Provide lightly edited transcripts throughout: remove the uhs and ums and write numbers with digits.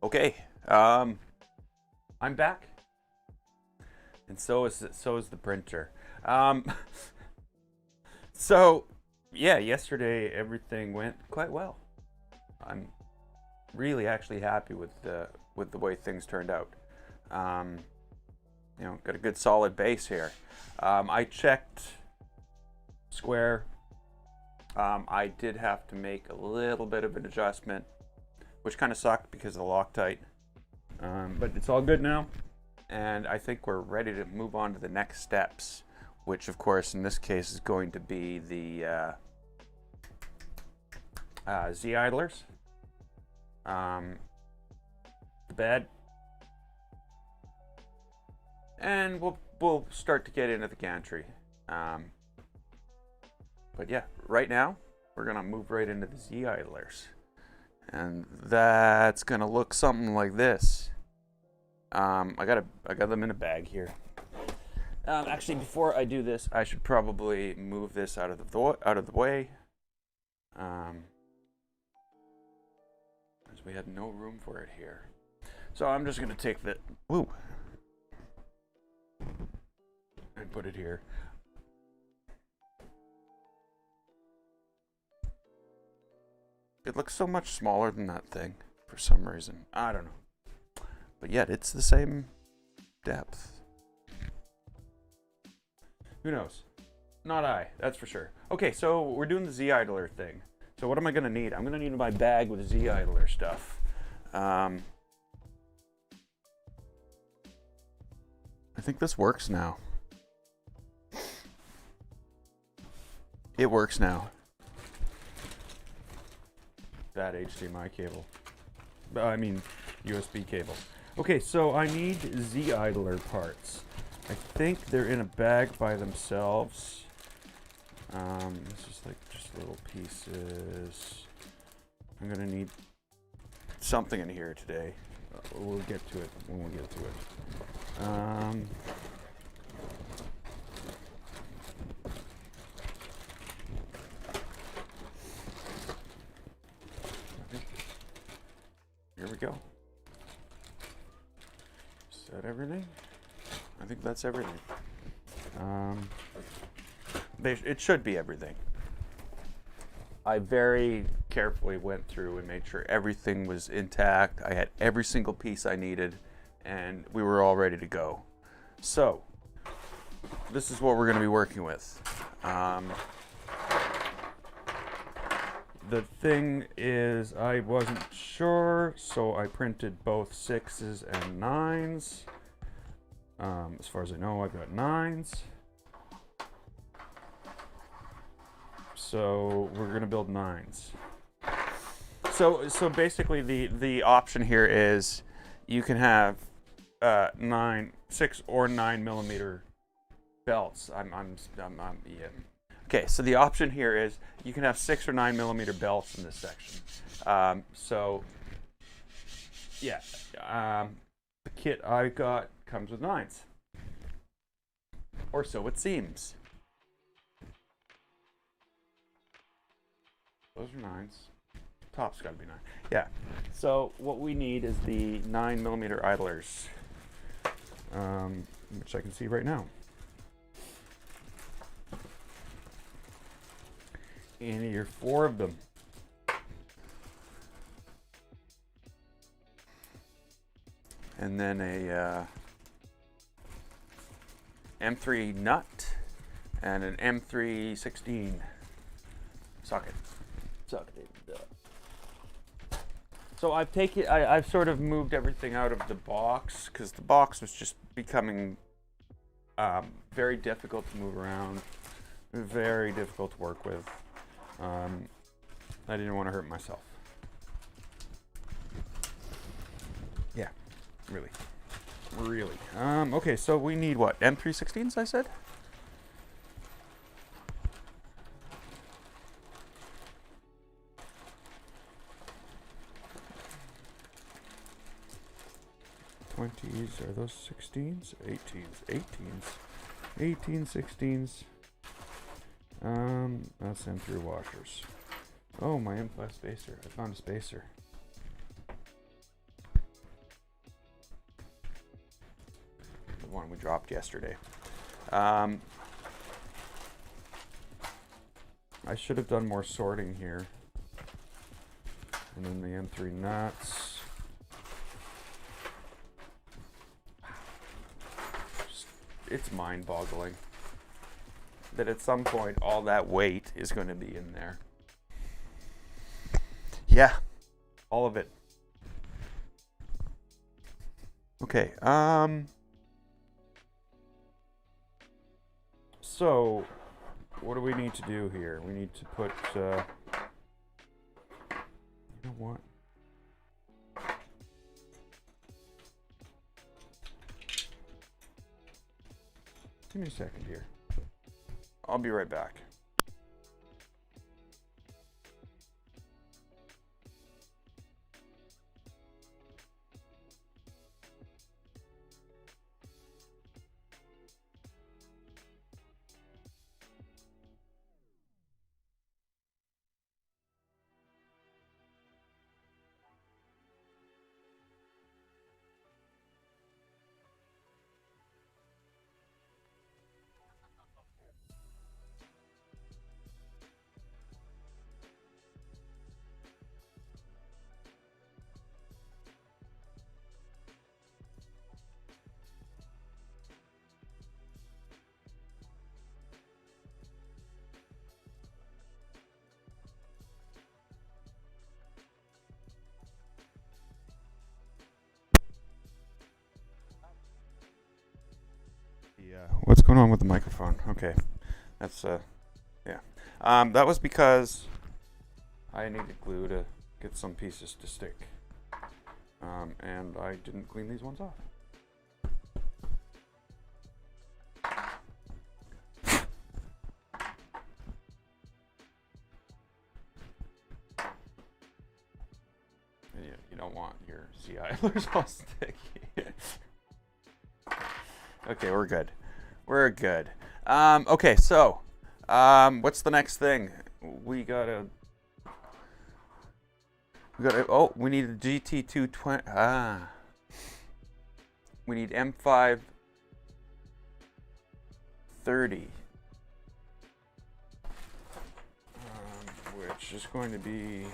Okay, I'm back, and so is the printer. Um, so yeah, yesterday everything went quite well. I'm really actually happy with the way things turned out. Um, got a good solid base here. I checked square. I did have to make a little bit of an adjustment, which kind of sucked because of the Loctite. But it's all good now, and I think we're ready to move on to the next steps, which of course in this case is going to be the Z idlers, the bed, and we'll start to get into the gantry. But yeah, right now we're gonna move right into the Z idlers, and that's gonna look something like this. I got them in a bag here. Actually, before I do this, I should probably move this out of the way, as we had no room for it here. So I'm just gonna take the and put it here. It looks so much smaller than that thing for some reason. I don't know. But yet, it's the same depth. Who knows? Not I, that's for sure. Okay, so we're doing the Z idler thing. So what am I going to need? I'm going to need my bag with Z idler stuff. I think this works now. It works now. That HDMI cable. I mean, USB cable. Okay, so I need Z idler parts. I think they're in a bag by themselves. It's just like just little pieces. I'm gonna need something in here today. We'll get to it when we get to it. Here we go. Is that everything? I think that's everything. It should be everything. I very carefully went through and made sure everything was intact. I had every single piece I needed, and we were all ready to go. So, this is what we're going to be working with. The thing is, I wasn't sure, so I printed both 6s and 9s. As far as I know, I've got 9s. So we're gonna build 9s. So basically, the option here is you can have 6 or 9 millimeter belts. Yeah. Okay, so the option here is you can have 6 or 9 millimeter belts in this section. So yeah, the kit I got comes with 9s, or so it seems. Those are 9s. Top's got to be 9. Yeah. So what we need is the 9 millimeter idlers, which I can see right now. And you're 4 of them. And then a M3 nut and an M316 socket. So I've sort of moved everything out of the box because the box was just becoming very difficult to move around, very difficult to work with. I didn't want to hurt myself. Yeah, really. Okay, so we need what? M316s, I said? '20s, are those 16s? 18s, 16s. That's in through washers. Oh, my M+ spacer. I found a spacer. one we dropped yesterday. I should have done more sorting here. And then the M3 nuts. It's mind-boggling that at some point all that weight is going to be in there. Yeah, all of it. Okay, so what do we need to do here? We need to put, you know what? Give me a second here. I'll be right back. Yeah, what's going on with the microphone? Okay, that's yeah. That was because I needed glue to get some pieces to stick, and I didn't clean these ones off. And you don't want your sea idlers all sticky. Okay, we're good. We're good. Okay, so what's the next thing? We gotta. Oh, we need a GT220. We need M530, which is going to be.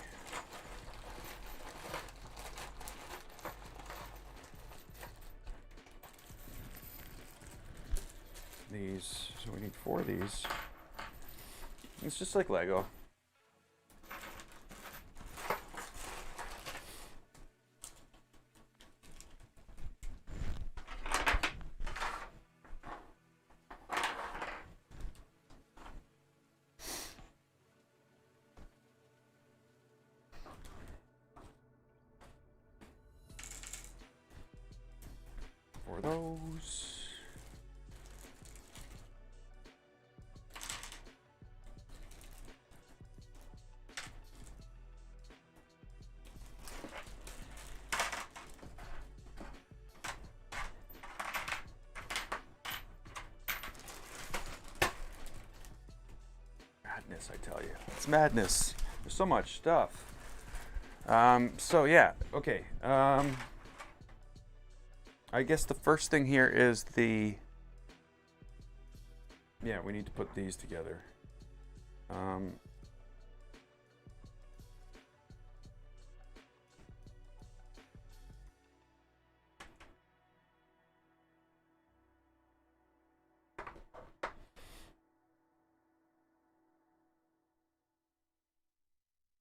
These, so we need 4 of these. It's just like Lego. For those. Madness, I tell you. It's madness. There's so much stuff. So yeah, okay. I guess the first thing here is the... Yeah, we need to put these together.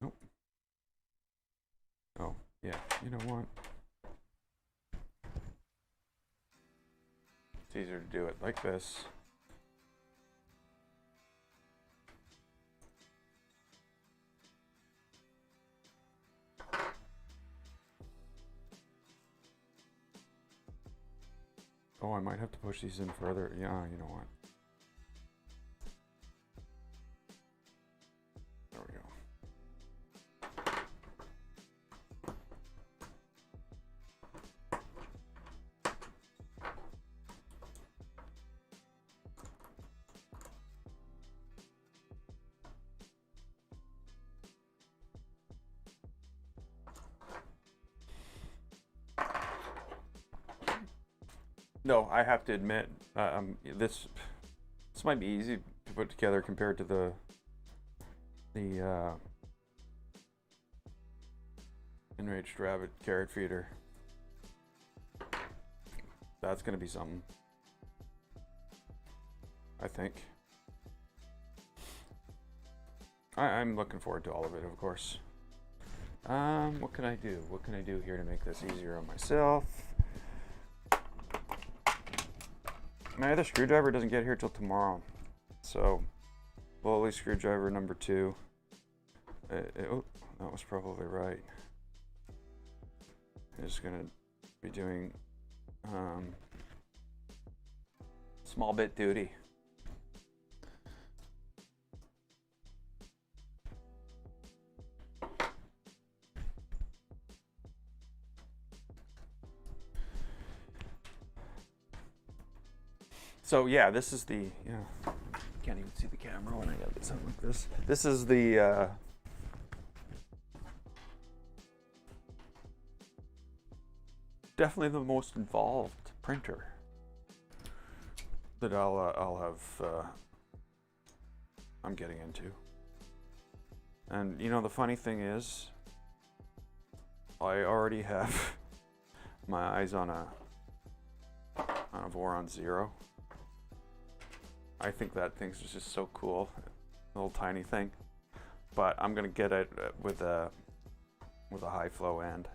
Nope. Oh, yeah, you know what? It's easier to do it like this. Oh, I might have to push these in further. Yeah, you know what? There we go. No, I have to admit, this might be easy to put together compared to the Enraged Rabbit carrot feeder. That's gonna be something, I think. I'm looking forward to all of it, of course. What can I do? What can I do here to make this easier on myself? My other screwdriver doesn't get here till tomorrow, so Bully screwdriver number 2. Oh, that was probably right. I'm just gonna be doing small bit duty. So yeah, this is the, can't even see the camera when I got this on like this. This is the definitely the most involved printer that I'll have I'm getting into. And you know, the funny thing is, I already have my eyes on a Voron 0. I think that thing's just so cool, a little tiny thing. But I'm gonna get it with a high flow end,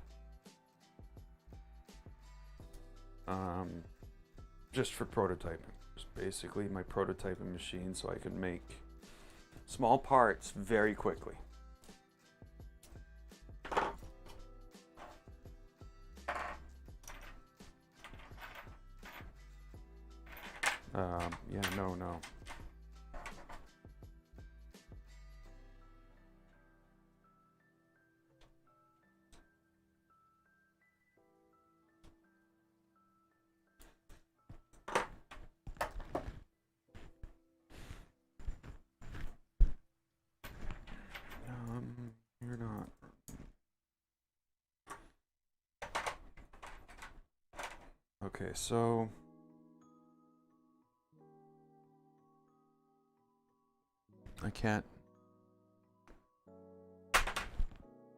just for prototyping. Just basically my prototyping machine, so I can make small parts very quickly. Yeah, no. You're not. Okay, so I can't.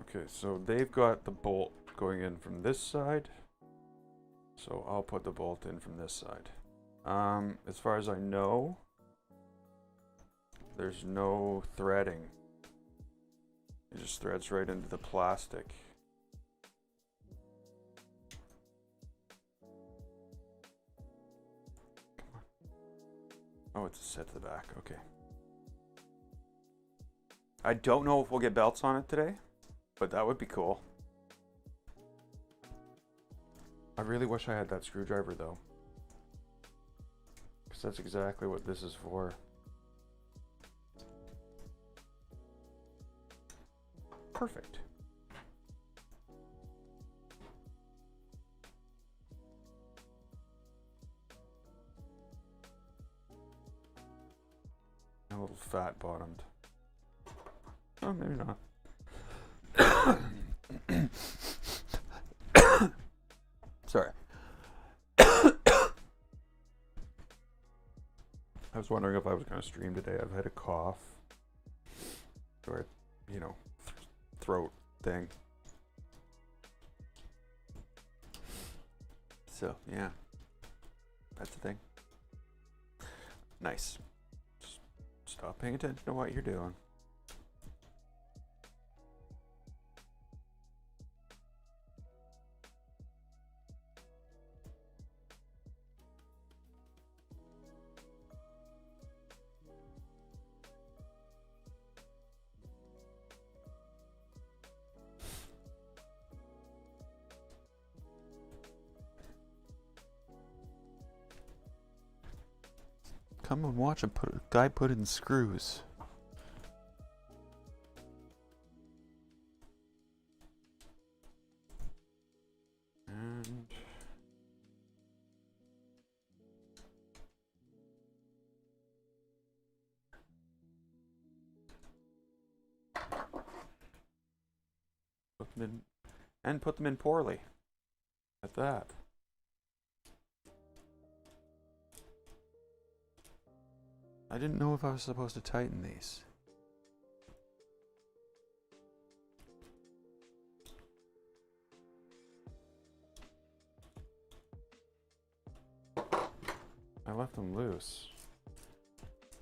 Okay, so they've got the bolt going in from this side, so I'll put the bolt in from this side. As far as I know, there's no threading. It just threads right into the plastic. Come on. Oh, it's set to the back. Okay. I don't know if we'll get belts on it today, but that would be cool. I really wish I had that screwdriver though, because that's exactly what this is for. Perfect. A little fat bottomed. Oh, maybe not. Sorry. I was wondering if I was going to stream today. I've had a cough, or, you know, throat thing. So, yeah. That's the thing. Nice. Just stop paying attention to what you're doing. Come and watch a guy put in screws. And put them in poorly. At that. I didn't know if I was supposed to tighten these. I left them loose.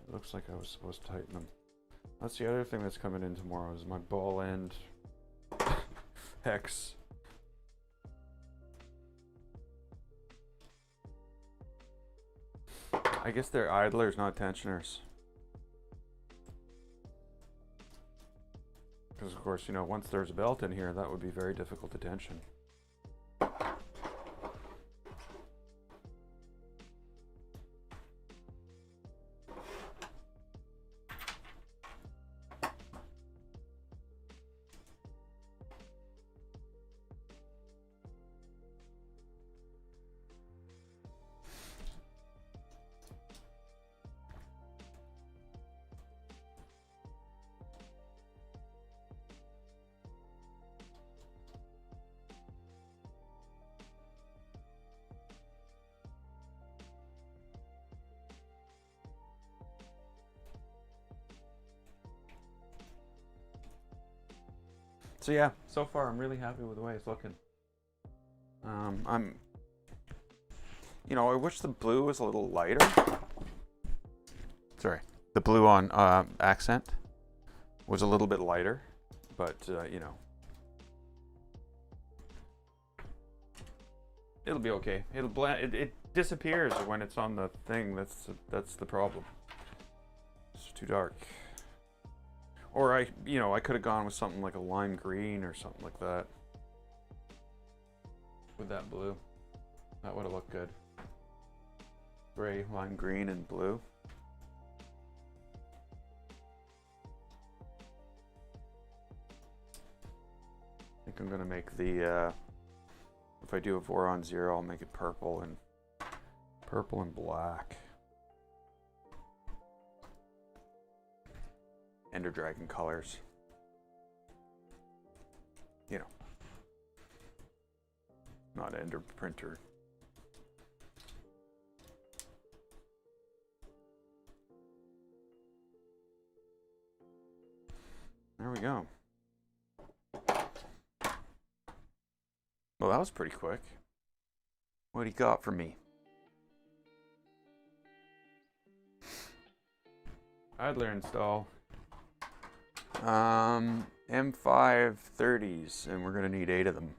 It looks like I was supposed to tighten them. That's the other thing that's coming in tomorrow is my ball end hex. I guess they're idlers, not tensioners. Because of course, you know, once there's a belt in here, that would be very difficult to tension. So yeah, so far I'm really happy with the way it's looking. You know, I wish the blue was a little lighter. Sorry, the blue on accent was a little bit lighter, but you know, it'll be okay. It'll blend. It disappears when it's on the thing. That's the problem. It's too dark. Or I could have gone with something like a lime green or something like that. With that blue. That would have looked good. Gray, lime green, and blue. I think I'm gonna make the, if I do a Voron 0, I'll make it purple and black. Ender Dragon colors. You know. Not Ender Printer. There we go. Well, that was pretty quick. What do you got for me? Idler install. M530s, and we're gonna need 8 of them.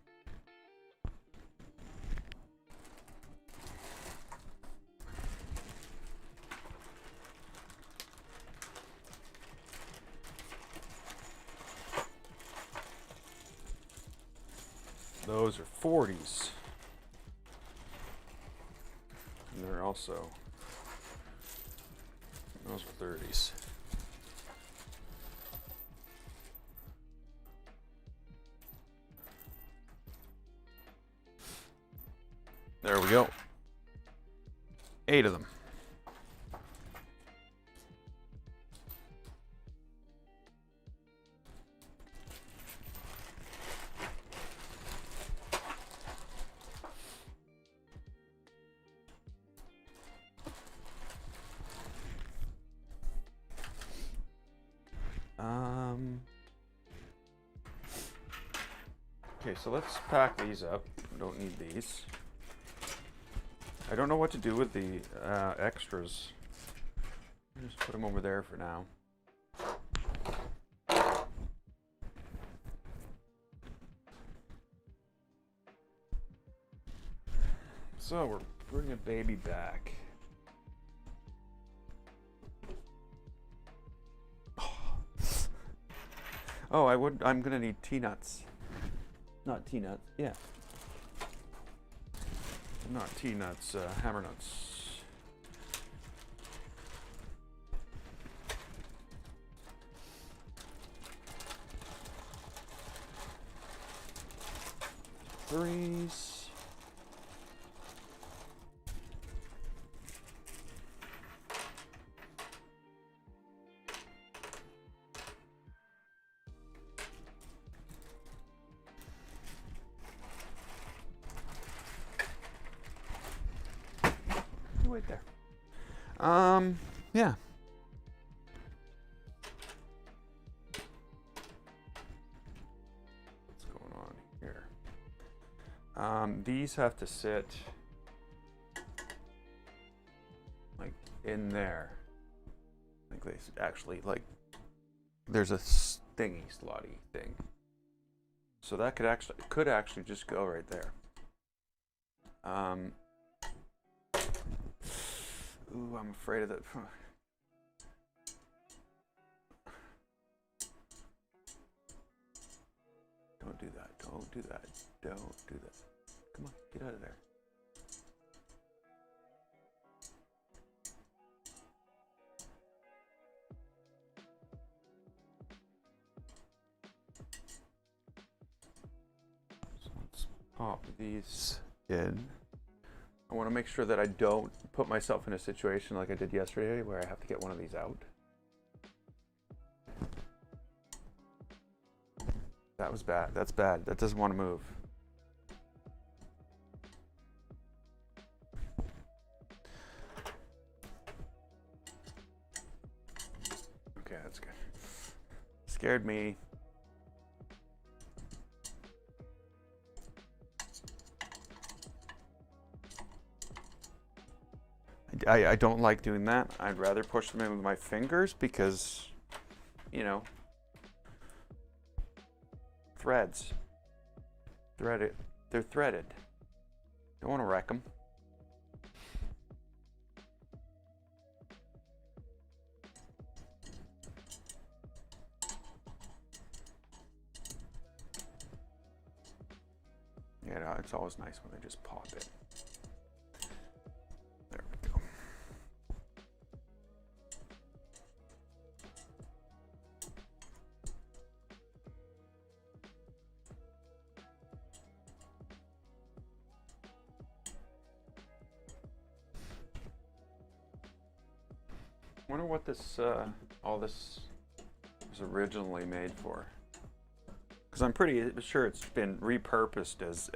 Those are 40s. And they're also, those are 30s. There we go. 8 of them. Okay, so let's pack these up. We don't need these. I don't know what to do with the extras. I'll just put them over there for now. So we're bringing baby back. Oh, I'm gonna need T-nuts. Not T-nuts, yeah. Not T-nuts, hammer nuts. Threes. Right there. Yeah. These have to sit like in there. I think they actually, like, there's a thingy slotty thing. So that could actually just go right there. Ooh, I'm afraid of that. Don't do that. Don't do that. Don't do that. Come on, get out of there. So let's pop these in. I want to make sure that I don't put myself in a situation like I did yesterday where I have to get one of these out. That was bad. That's bad. That doesn't want to move. Okay, that's good. Scared me. I don't like doing that. I'd rather push them in with my fingers because, you know, threads. Threaded. They're threaded. Don't want to wreck them. Yeah, no, it's always nice when they just pop it. There we go. I wonder what this, all this was originally made for. Because I'm pretty sure it's been repurposed as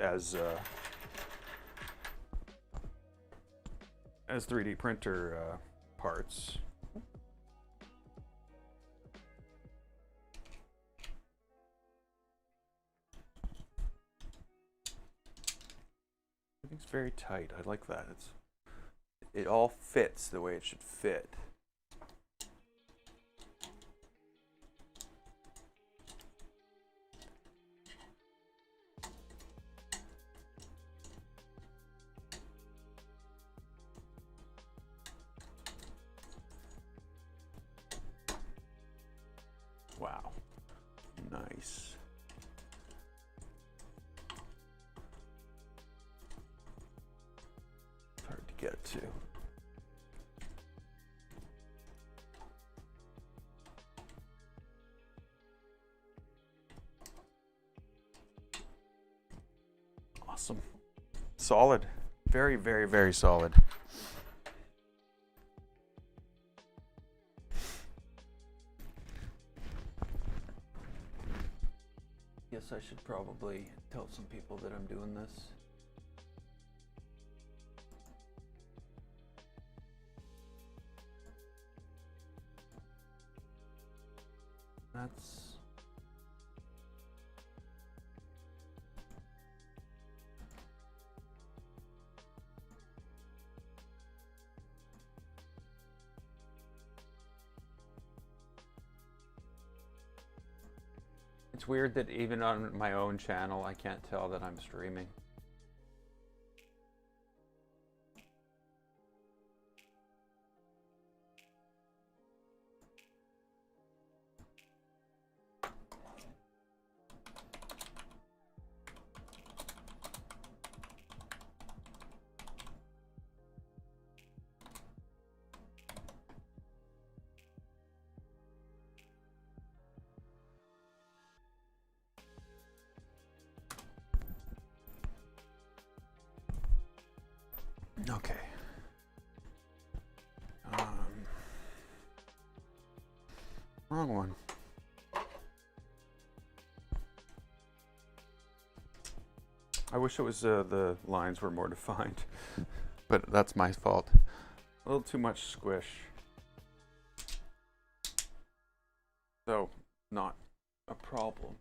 3D printer parts. Everything's very tight. I like that. It all fits the way it should fit. Wow. Nice. It's hard to get to. Awesome. Solid. Very, very, very solid. Guess I should probably tell some people that I'm doing this. That's... It's weird that even on my own channel, I can't tell that I'm streaming. Okay. Wrong one. I wish it was the lines were more defined, but that's my fault. A little too much squish. So, not a problem.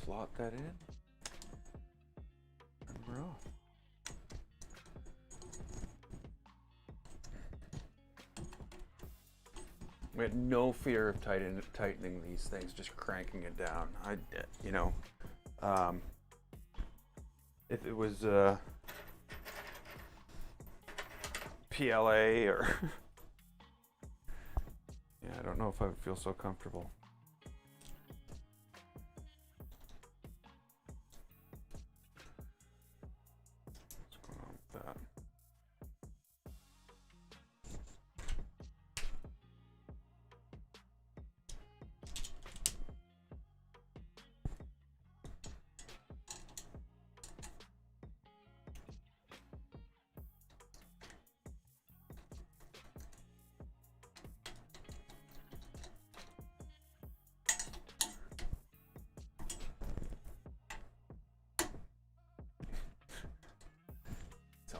slot that in. And we're off. We had no fear of tightening these things, just cranking it down. If it was PLA or yeah, I don't know if I would feel so comfortable. What's going on with that?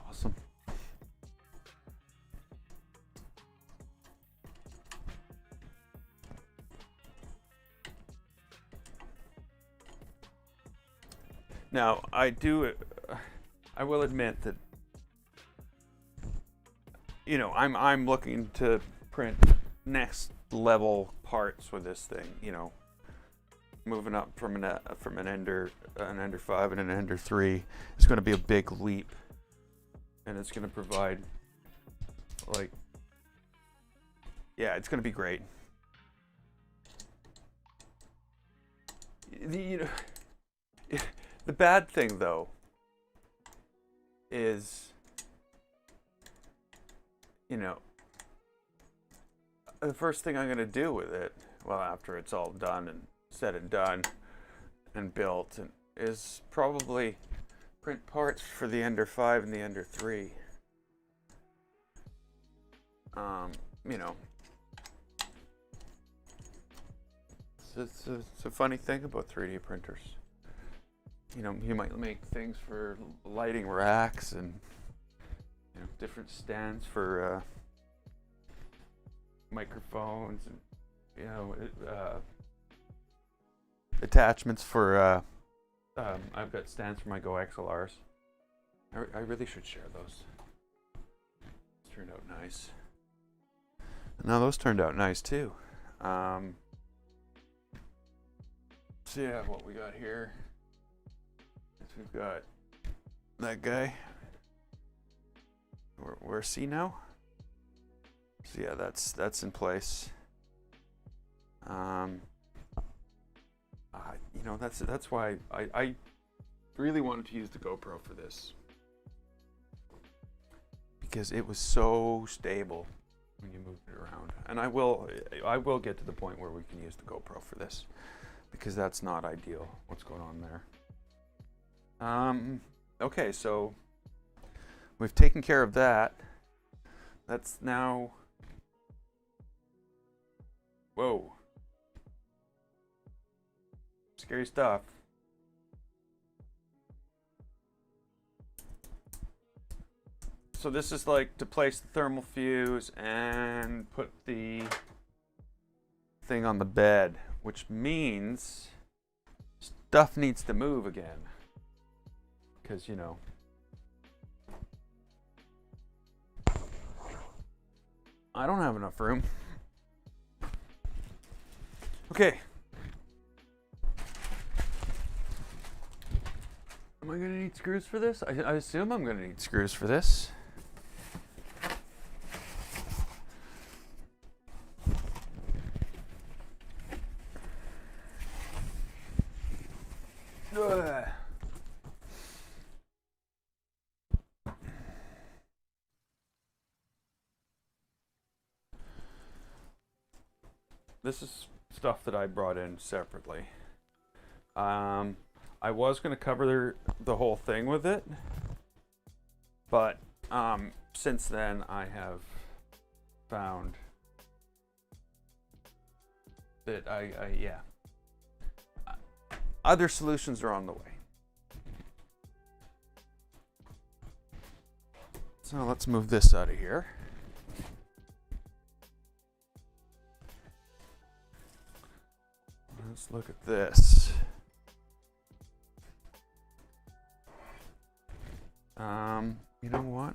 Awesome. Now, I will admit that, I'm looking to print next level parts with this thing, moving up from an Ender 5 and an Ender 3 is going to be a big leap. And it's going to provide, it's going to be great. The bad thing, though, is, the first thing I'm going to do with it, well, after it's all done and said and done and built, is probably print parts for the Ender 5 and the Ender 3. It's a funny thing about 3D printers. You might make things for lighting racks and different stands for microphones and attachments for I've got stands for my Go XLRs. I really should share those. Those turned out nice. Now those turned out nice too. So yeah, what we got here is we've got that guy. Where's he now? So yeah, that's in place. That's why I really wanted to use the GoPro for this, because it was so stable when you moved it around. And I will get to the point where we can use the GoPro for this, because that's not ideal what's going on there. Okay, so we've taken care of that. That's now, whoa, scary stuff. So this is like to place the thermal fuse and put the thing on the bed, which means stuff needs to move again, because I don't have enough room. Okay. Am I gonna need screws for this? I assume I'm gonna need screws for this. Ugh. This is stuff that I brought in separately. I was going to cover the whole thing with it, but since then I have found that other solutions are on the way. So let's move this out of here. Let's look at this. You know what?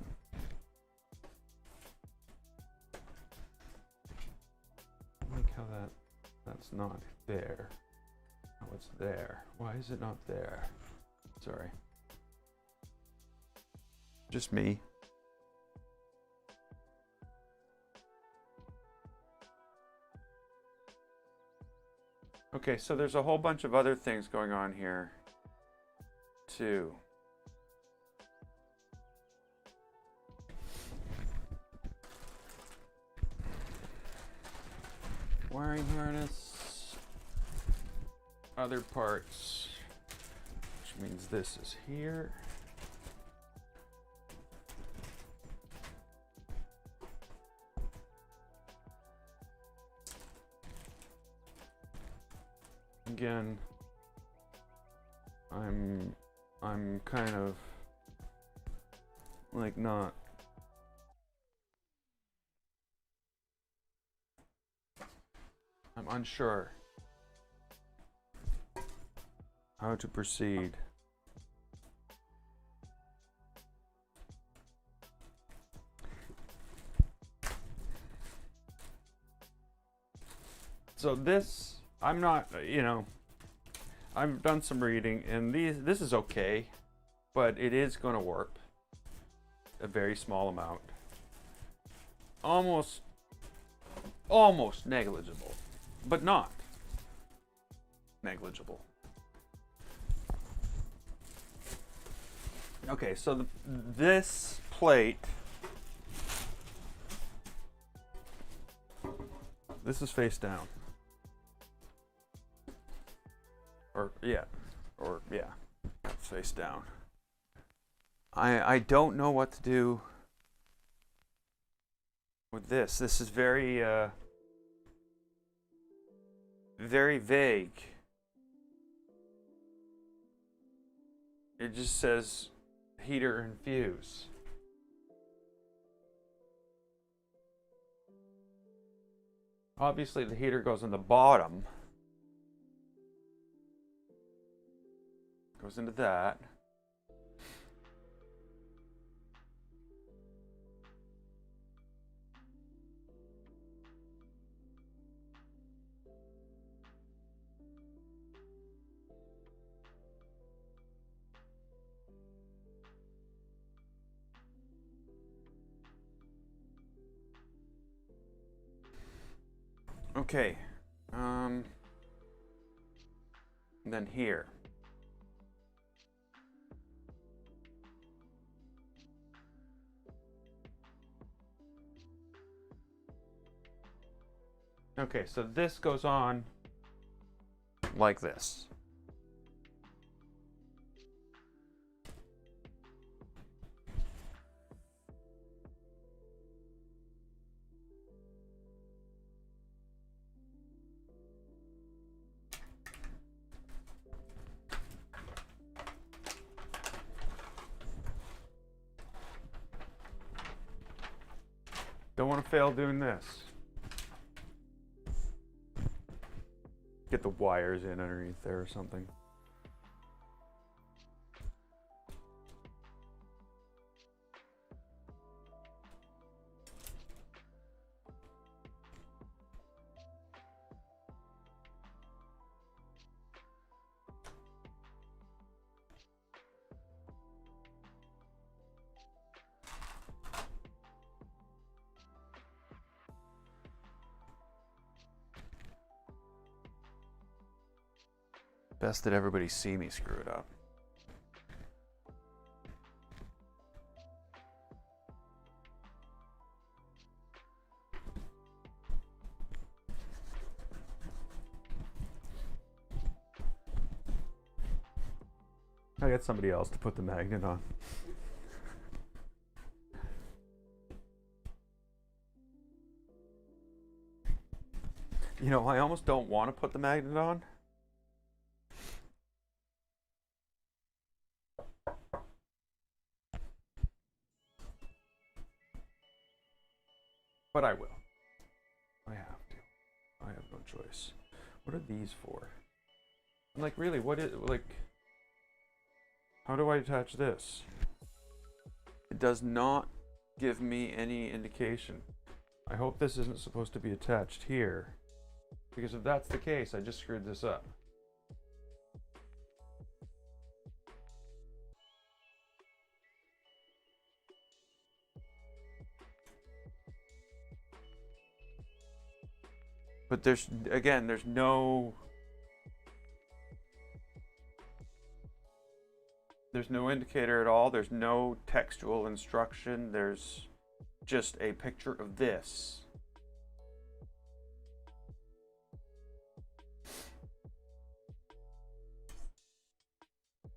I like how that's not there. Oh, it's there. Why is it not there? Sorry. Just me. Okay, so there's a whole bunch of other things going on here, too. Wiring harness, other parts, which means this is here. Again, I'm kind of like not I'm unsure how to proceed. So this, I'm not, I've done some reading, and this is okay, but it is going to warp a very small amount. Almost negligible, but not negligible. Okay, so this plate, this is face down. Or yeah, face down. I don't know what to do with this. This is very very vague. It just says heater and fuse. Obviously the heater goes on the bottom. Goes into that. Okay. Then here. Okay, so this goes on like this. Don't want to fail doing this. Get the wires in underneath there or something. Best that everybody see me screw it up. I got somebody else to put the magnet on. You know, I almost don't want to put the magnet on. But I will. I have to. I have no choice. What are these for? Like, really, what is, like, how do I attach this? It does not give me any indication. I hope this isn't supposed to be attached here, because if that's the case, I just screwed this up. But there's no indicator at all. There's no textual instruction. There's just a picture of this.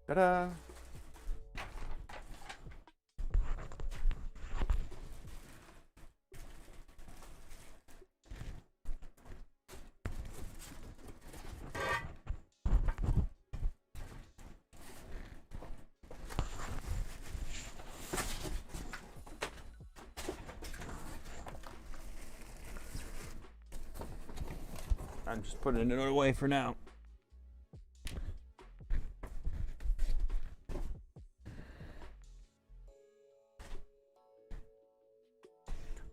Ta-da! I'm just putting it away for now.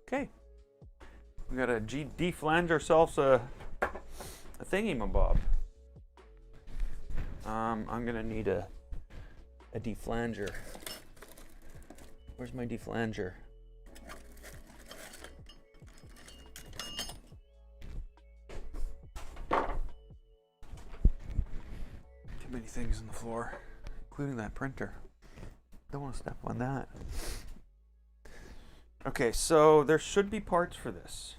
Okay, we gotta deflange ourselves a thingy-mabob. I'm gonna need a deflanger. Where's my deflanger? Many things on the floor, including that printer. Don't want to step on that. Okay, so there should be parts for this.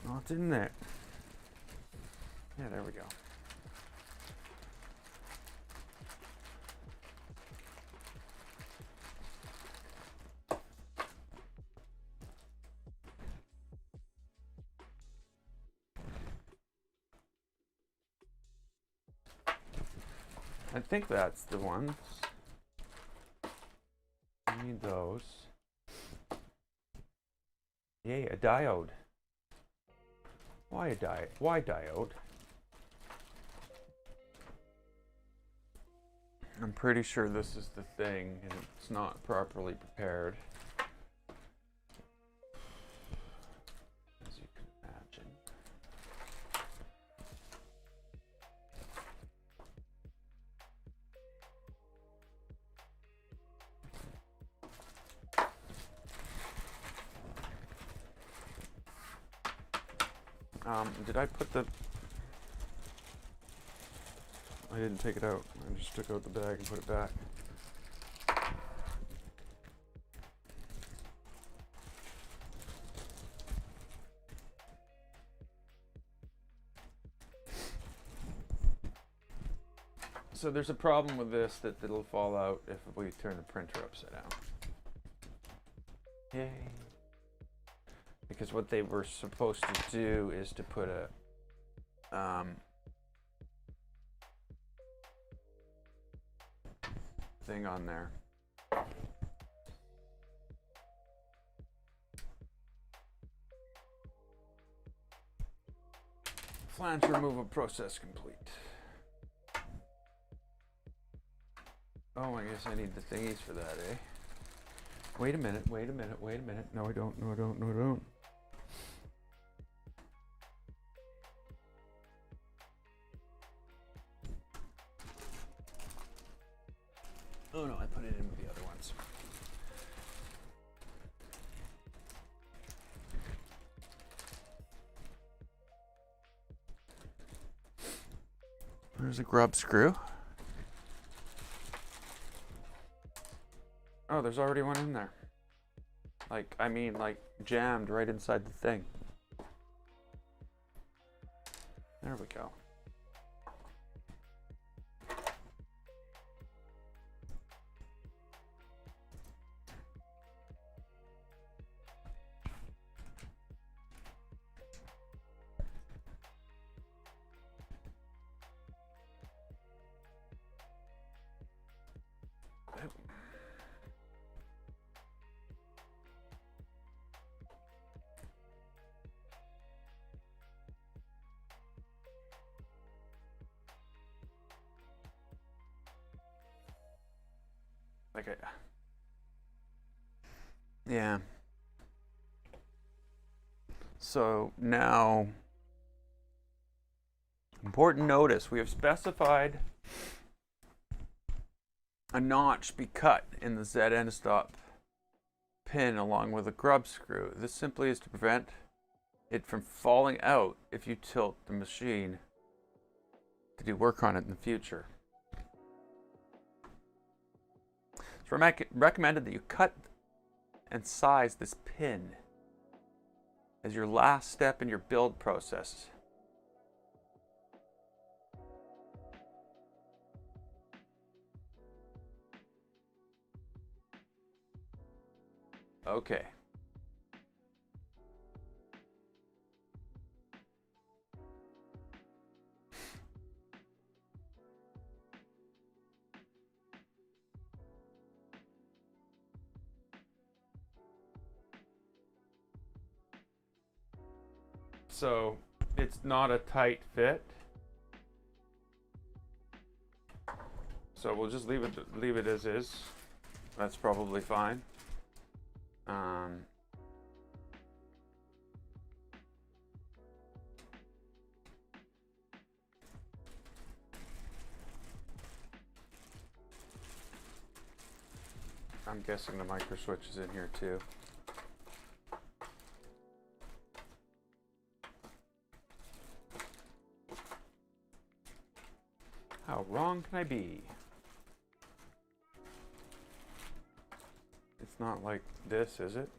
Oh, it's in there. Yeah, there we go. I think that's the ones. I need those. Yay, a diode. Why a diode? Why diode? I'm pretty sure this is the thing, and it's not properly prepared. As you can imagine. Did I put the... I didn't take it out. I just took out the bag and put it back. So there's a problem with this that it'll fall out if we turn the printer upside down. Yay. Because what they were supposed to do is to put a thing on there. Flange removal process complete. Oh, I guess I need the thingies for that, eh? Wait a minute, wait a minute, wait a minute. No, I don't, no, I don't, no, I don't. Oh no, I put it in with the other ones. There's a grub screw. Oh, there's already one in there. Like, I mean, like, jammed right inside the thing. There we go. like yeah. So now, important notice, we have specified a notch be cut in the Z end stop pin along with a grub screw. This simply is to prevent it from falling out if you tilt the machine to do work on it in the future. It's recommended that you cut and size this pin as your last step in your build process. Okay. So it's not a tight fit. So we'll just leave it as is. That's probably fine. I'm guessing the micro switch is in here too. How wrong can I be? It's not like this, is it?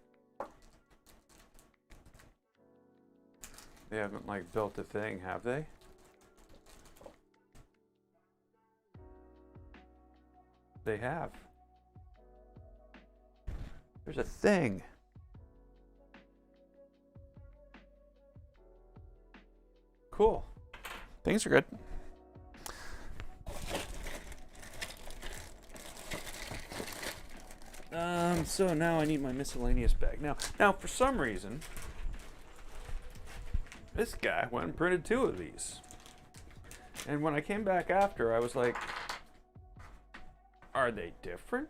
They haven't like built a thing, have they? They have. There's a thing. Cool. Things are good. So now I need my miscellaneous bag. Now for some reason, this guy went and printed 2 of these. And when I came back after, I was like, are they different?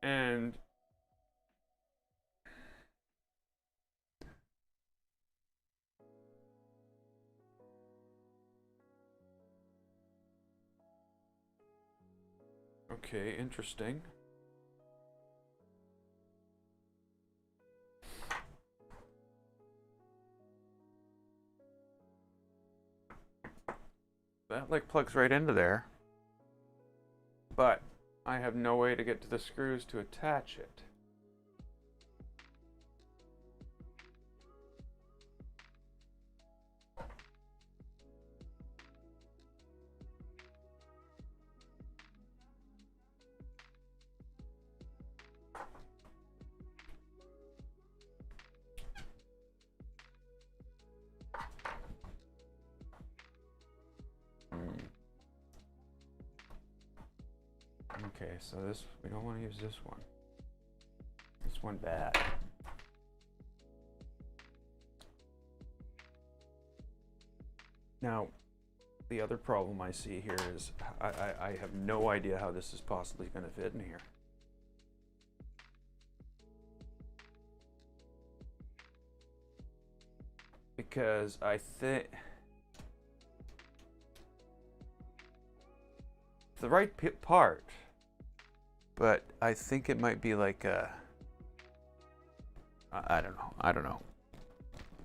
And okay, interesting. That like plugs right into there. But I have no way to get to the screws to attach it. Okay, so this, we don't want to use this one. This one bad. Now, the other problem I see here is I have no idea how this is possibly going to fit in here. Because I think it's the right part, but I think it might be like a, I don't know.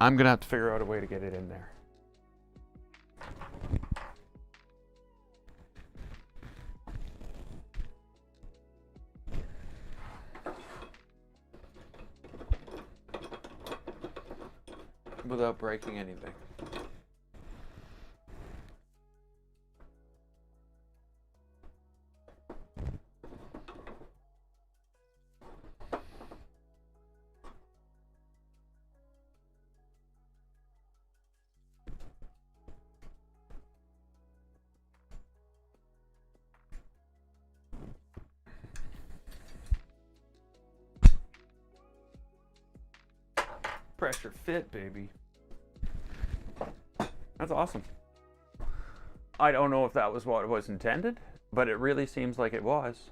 I'm gonna have to figure out a way to get it in there. Without breaking anything. pressure fit, baby. That's awesome. I don't know if that was what was intended, but it really seems like it was.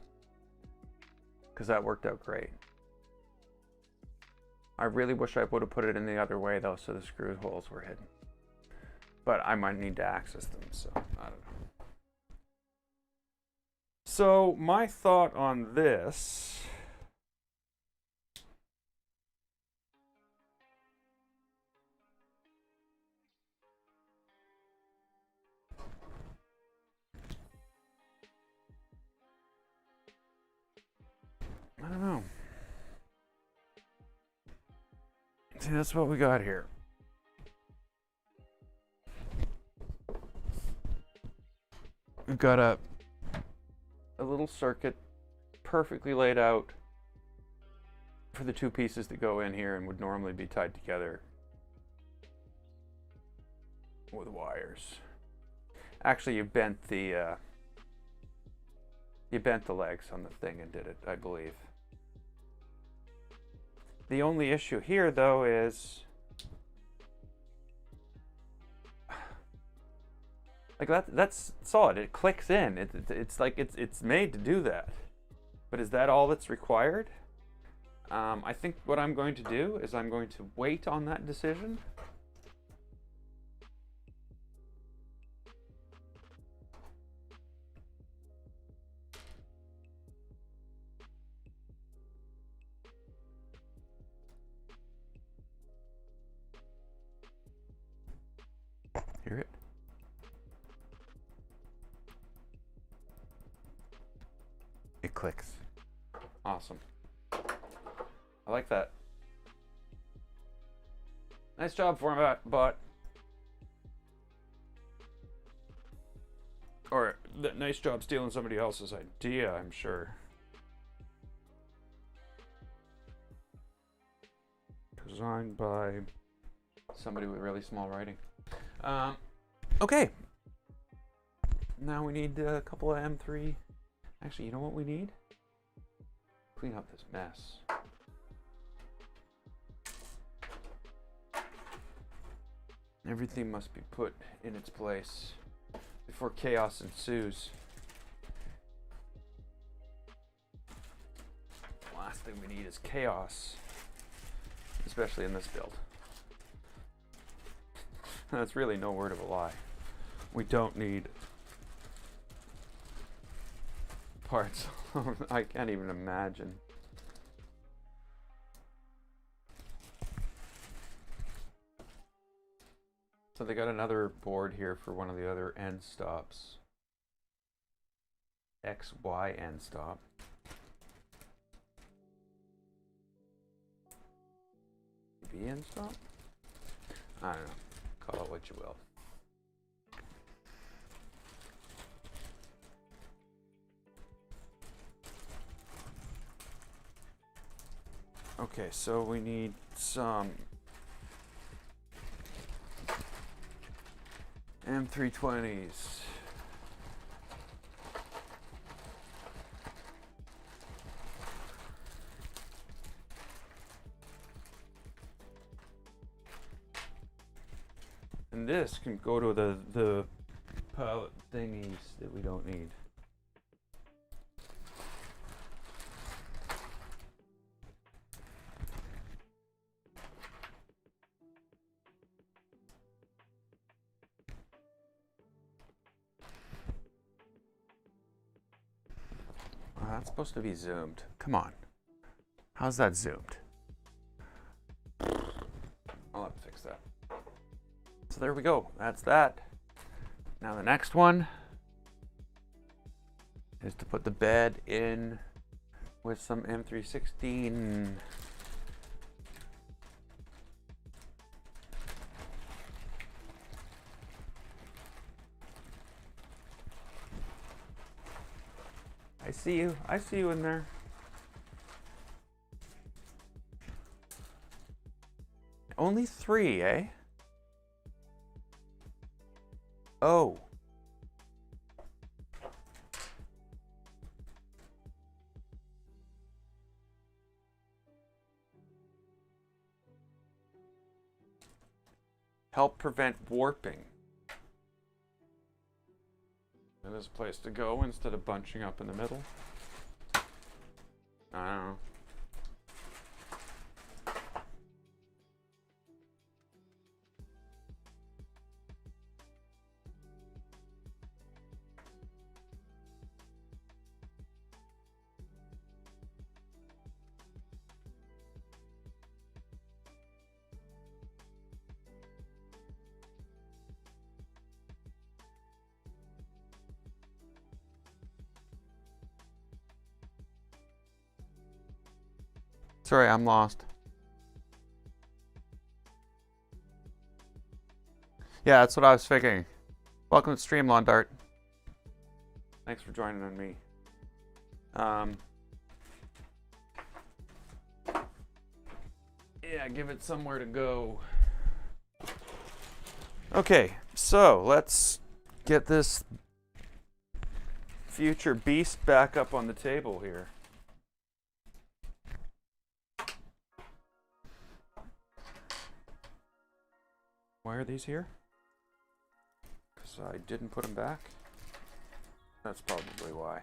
Because that worked out great. I really wish I would have put it in the other way though, so the screw holes were hidden. But I might need to access them, so I don't know. So my thought on this I don't know. See, that's what we got here. We've got a little circuit perfectly laid out for the two pieces that go in here and would normally be tied together with wires. Actually, you bent the legs on the thing and did it, I believe. The only issue here, though, is like that's solid. It clicks in. It's like it's made to do that. But is that all that's required? I think what I'm going to do is I'm going to wait on that decision. Hear it? It clicks. Awesome. I like that. Nice job, Formbot. Or nice job stealing somebody else's idea, I'm sure. Designed by somebody with really small writing. Okay. Now we need a couple of M3. Actually, you know what we need? Clean up this mess. Everything must be put in its place before chaos ensues. The last thing we need is chaos, especially in this build. That's really no word of a lie. We don't need parts. I can't even imagine. So they got another board here for one of the other end stops. XY end stop. B end stop? I don't know. Call it what you will. Okay, so we need some M320s. And this can go to the pallet thingies that we don't need. That's supposed to be zoomed. Come on. How's that zoomed? I'll have to fix that. So there we go. That's that. Now the next one is to put the bed in with some M316. I see you. I see you in there. Only 3, eh? Oh. Help prevent warping. That is a place to go instead of bunching up in the middle. I don't know. Sorry, I'm lost. Yeah, that's what I was figuring. Welcome to Stream, Lawn Dart. Thanks for joining on me. Yeah, give it somewhere to go. Okay, so let's get this future beast back up on the table here. Why are these here? Because I didn't put them back? That's probably why.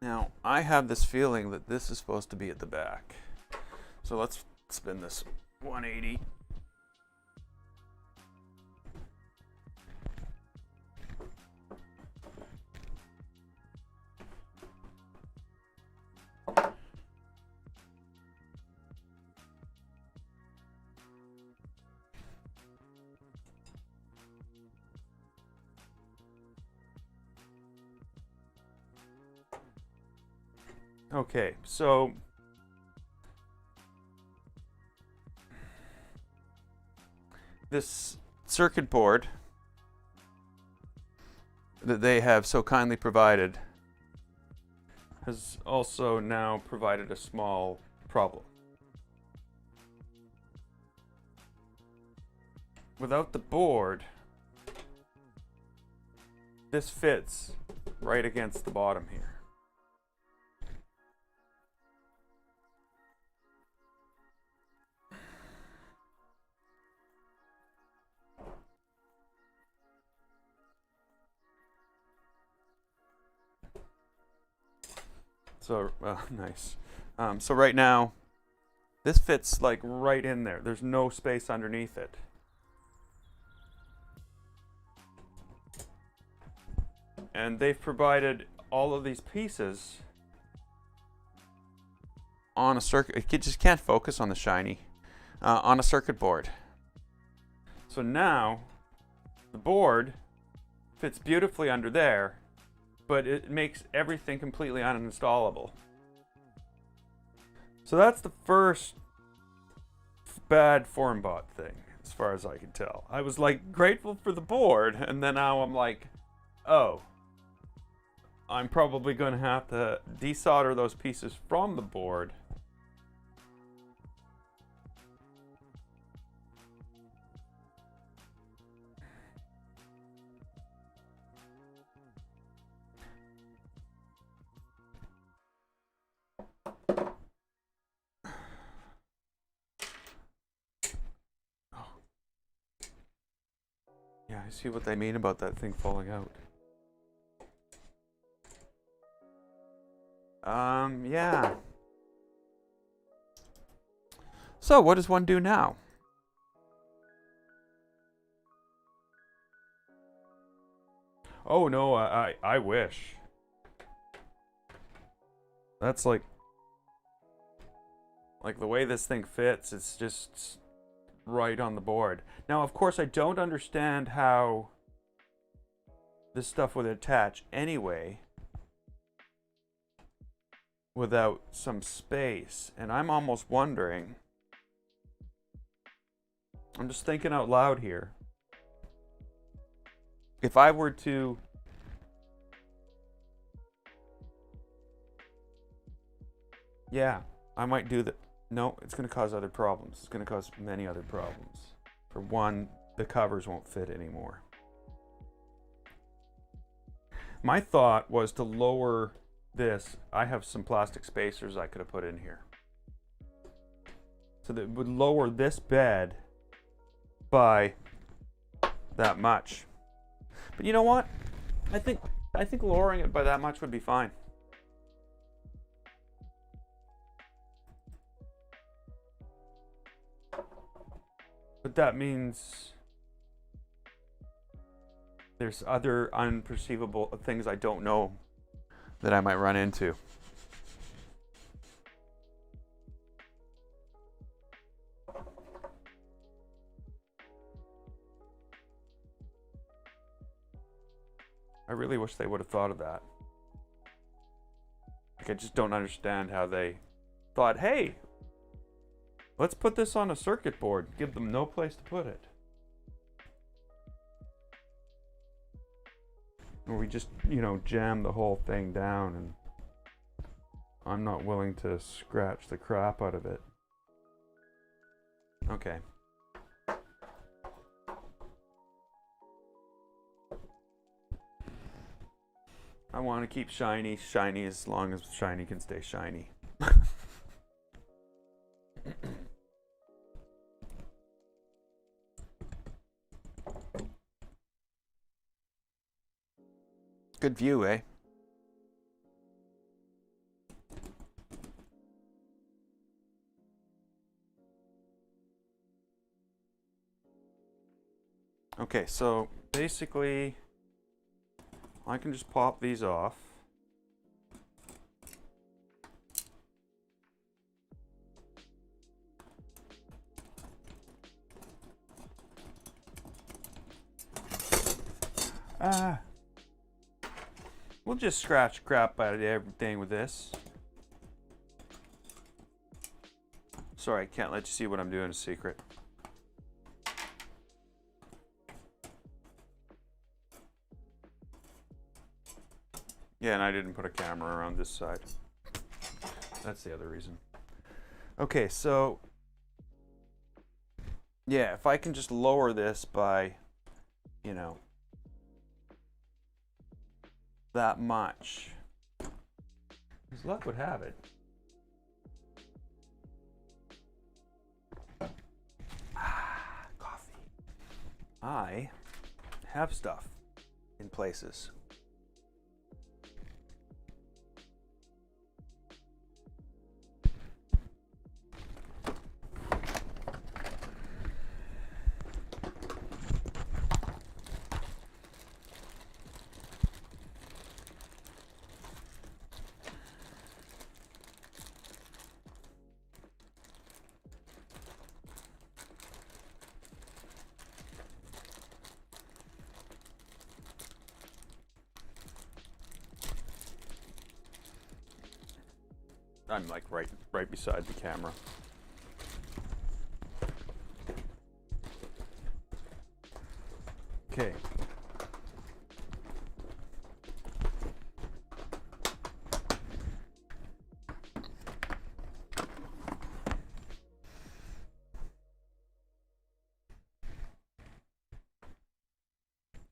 Now, I have this feeling that this is supposed to be at the back. So let's spin this 180. Okay, so this circuit board that they have so kindly provided has also now provided a small problem. Without the board, this fits right against the bottom here. So, nice. So right now, this fits like right in there. There's no space underneath it. And they've provided all of these pieces on a circuit. It just can't focus on the shiny. On a circuit board. So now, the board fits beautifully under there, but it makes everything completely uninstallable. So that's the first bad Formbot thing, as far as I can tell. I was like grateful for the board, and then now I'm like, oh, I'm probably going to have to desolder those pieces from the board. Yeah, I see what they mean about that thing falling out. Yeah. So, what does one do now? Oh no, I wish. That's like the way this thing fits, it's just right on the board. Now, of course, I don't understand how this stuff would attach anyway without some space. And I'm almost wondering, I'm just thinking out loud here, if I were to I might do that. No, it's going to cause other problems. It's going to cause many other problems. For one, the covers won't fit anymore. My thought was to lower this. I have some plastic spacers I could have put in here. So that would lower this bed by that much. But you know what? I think lowering it by that much would be fine. But that means there's other unperceivable things I don't know that I might run into. I really wish they would have thought of that. Like, I just don't understand how they thought, hey, let's put this on a circuit board. Give them no place to put it. Or we just, jam the whole thing down, and I'm not willing to scratch the crap out of it. Okay. I want to keep shiny as long as shiny can stay shiny. Good view, eh? Okay, so basically I can just pop these off. We'll just scratch crap out of everything with this. Sorry, I can't let you see what I'm doing in secret. Yeah, and I didn't put a camera around this side. That's the other reason. Okay, so yeah, if I can just lower this by, that much, as luck would have it. Coffee. I have stuff in places. I'm like right beside the camera. Okay.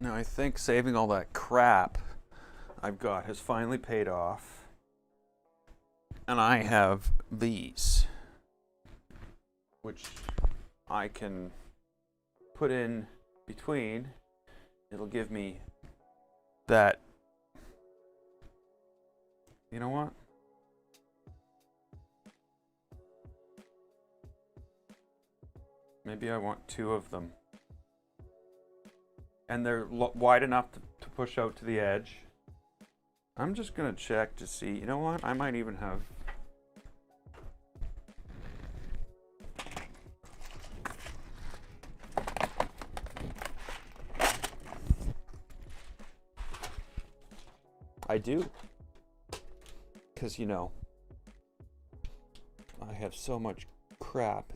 Now I think saving all that crap I've got has finally paid off. And I have these, which I can put in between. It'll give me that. You know what? Maybe I want two of them. And they're wide enough to push out to the edge. I'm just going to check to see. You know what? I might even have. I do. Because, I have so much crap.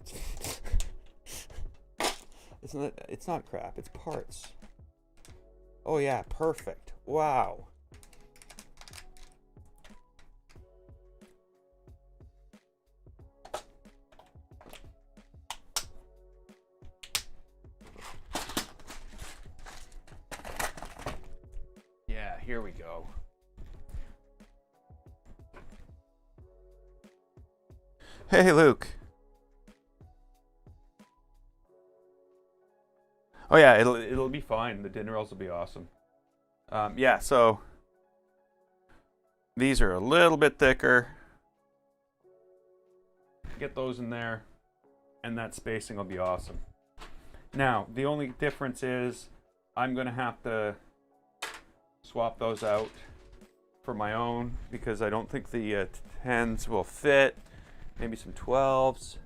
It's not crap, it's parts. Oh yeah, perfect. Wow. here we go. Hey, Luke. Oh yeah, it'll be fine. The dinner rolls will be awesome. Yeah, so these are a little bit thicker. Get those in there, and that spacing will be awesome. Now, the only difference is I'm going to have to swap those out for my own because I don't think the 10s will fit. Maybe some 12s.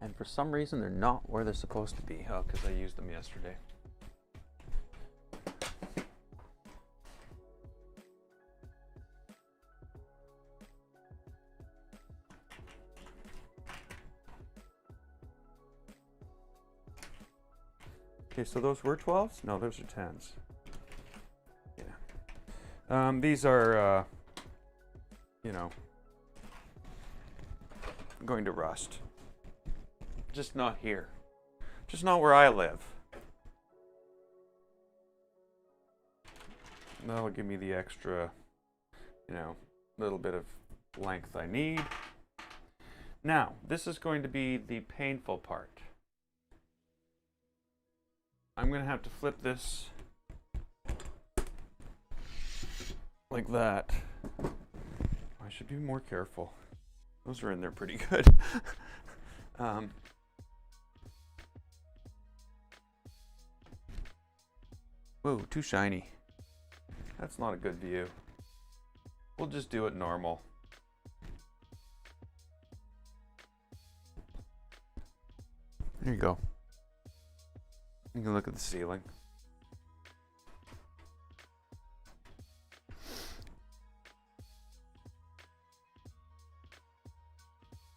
And for some reason, they're not where they're supposed to be. Oh, because I used them yesterday. Okay, so those were 12s? No, those are 10s. Yeah. These are, you know, going to rust. Just not here. Just not where I live. That'll give me the extra, you know, little bit of length I need. Now, this is going to be the painful part. I'm going to have to flip this like that. I should be more careful. Those are in there pretty good. Whoa, too shiny. That's not a good view. We'll just do it normal. There you go. You can look at the ceiling.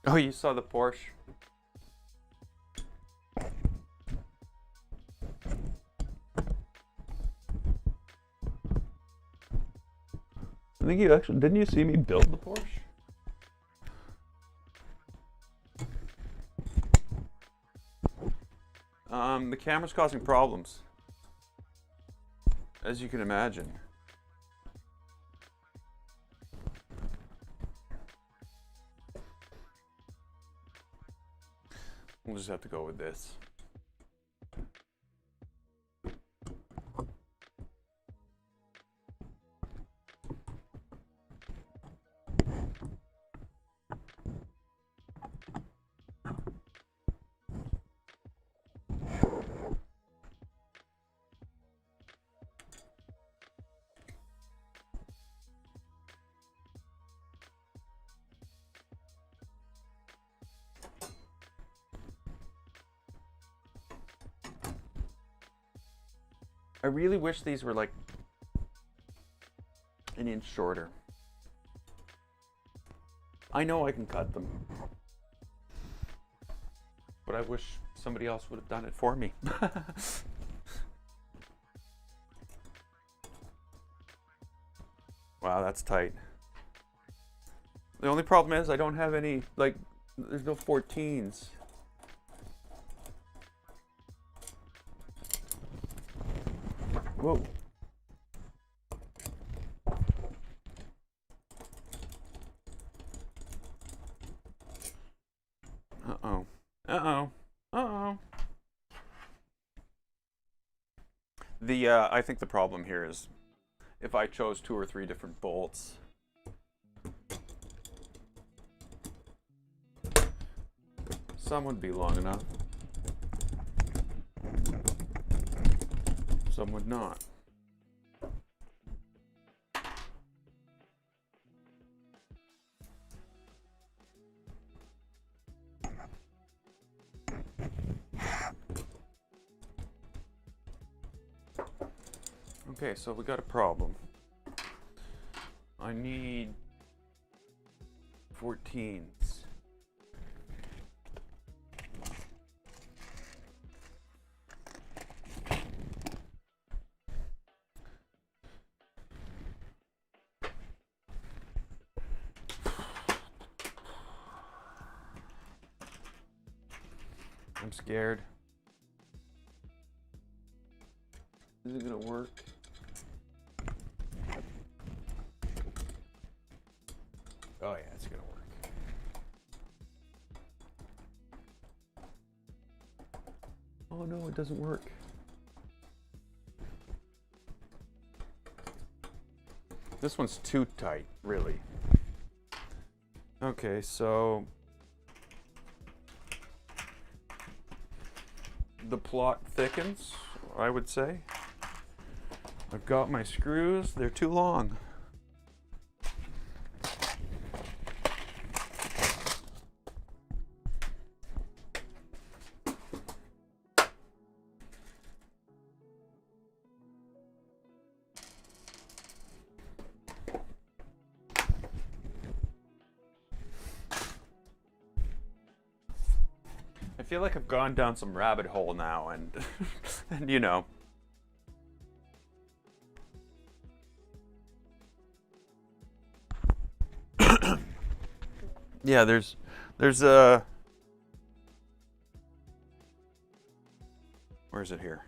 Oh, you saw the Porsche? I think you actually, didn't you see me build the Porsche? The camera's causing problems, as you can imagine. We'll just have to go with this. I really wish these were like an inch shorter. I know I can cut them, but I wish somebody else would have done it for me. Wow, that's tight. The only problem is I don't have any, like, there's no 14s. Whoa. Uh-oh. Uh-oh. Uh-oh. I think the problem here is if I chose 2 or 3 different bolts. Some would be long enough. Some would not. Okay, so we got a problem. I need 14s. I'm scared. Is it gonna work? Oh yeah, it's gonna work. Oh no, it doesn't work. This one's too tight, really. Okay, so the plot thickens, I would say. I've got my screws, they're too long. I feel like I've gone down some rabbit hole now, and and you know. Yeah, there's a, where is it here?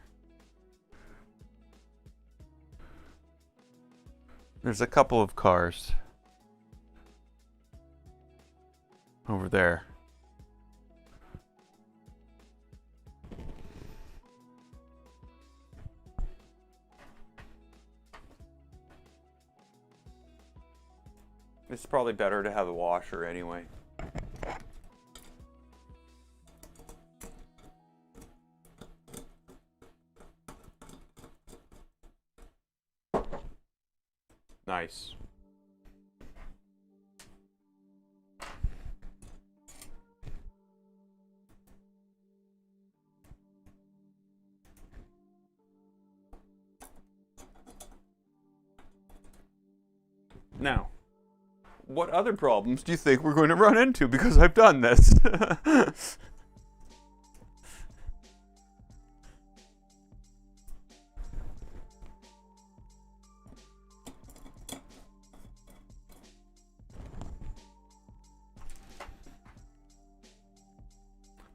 There's a couple of cars over there. It's probably better to have a washer anyway. Nice. Now, what other problems do you think we're going to run into because I've done this?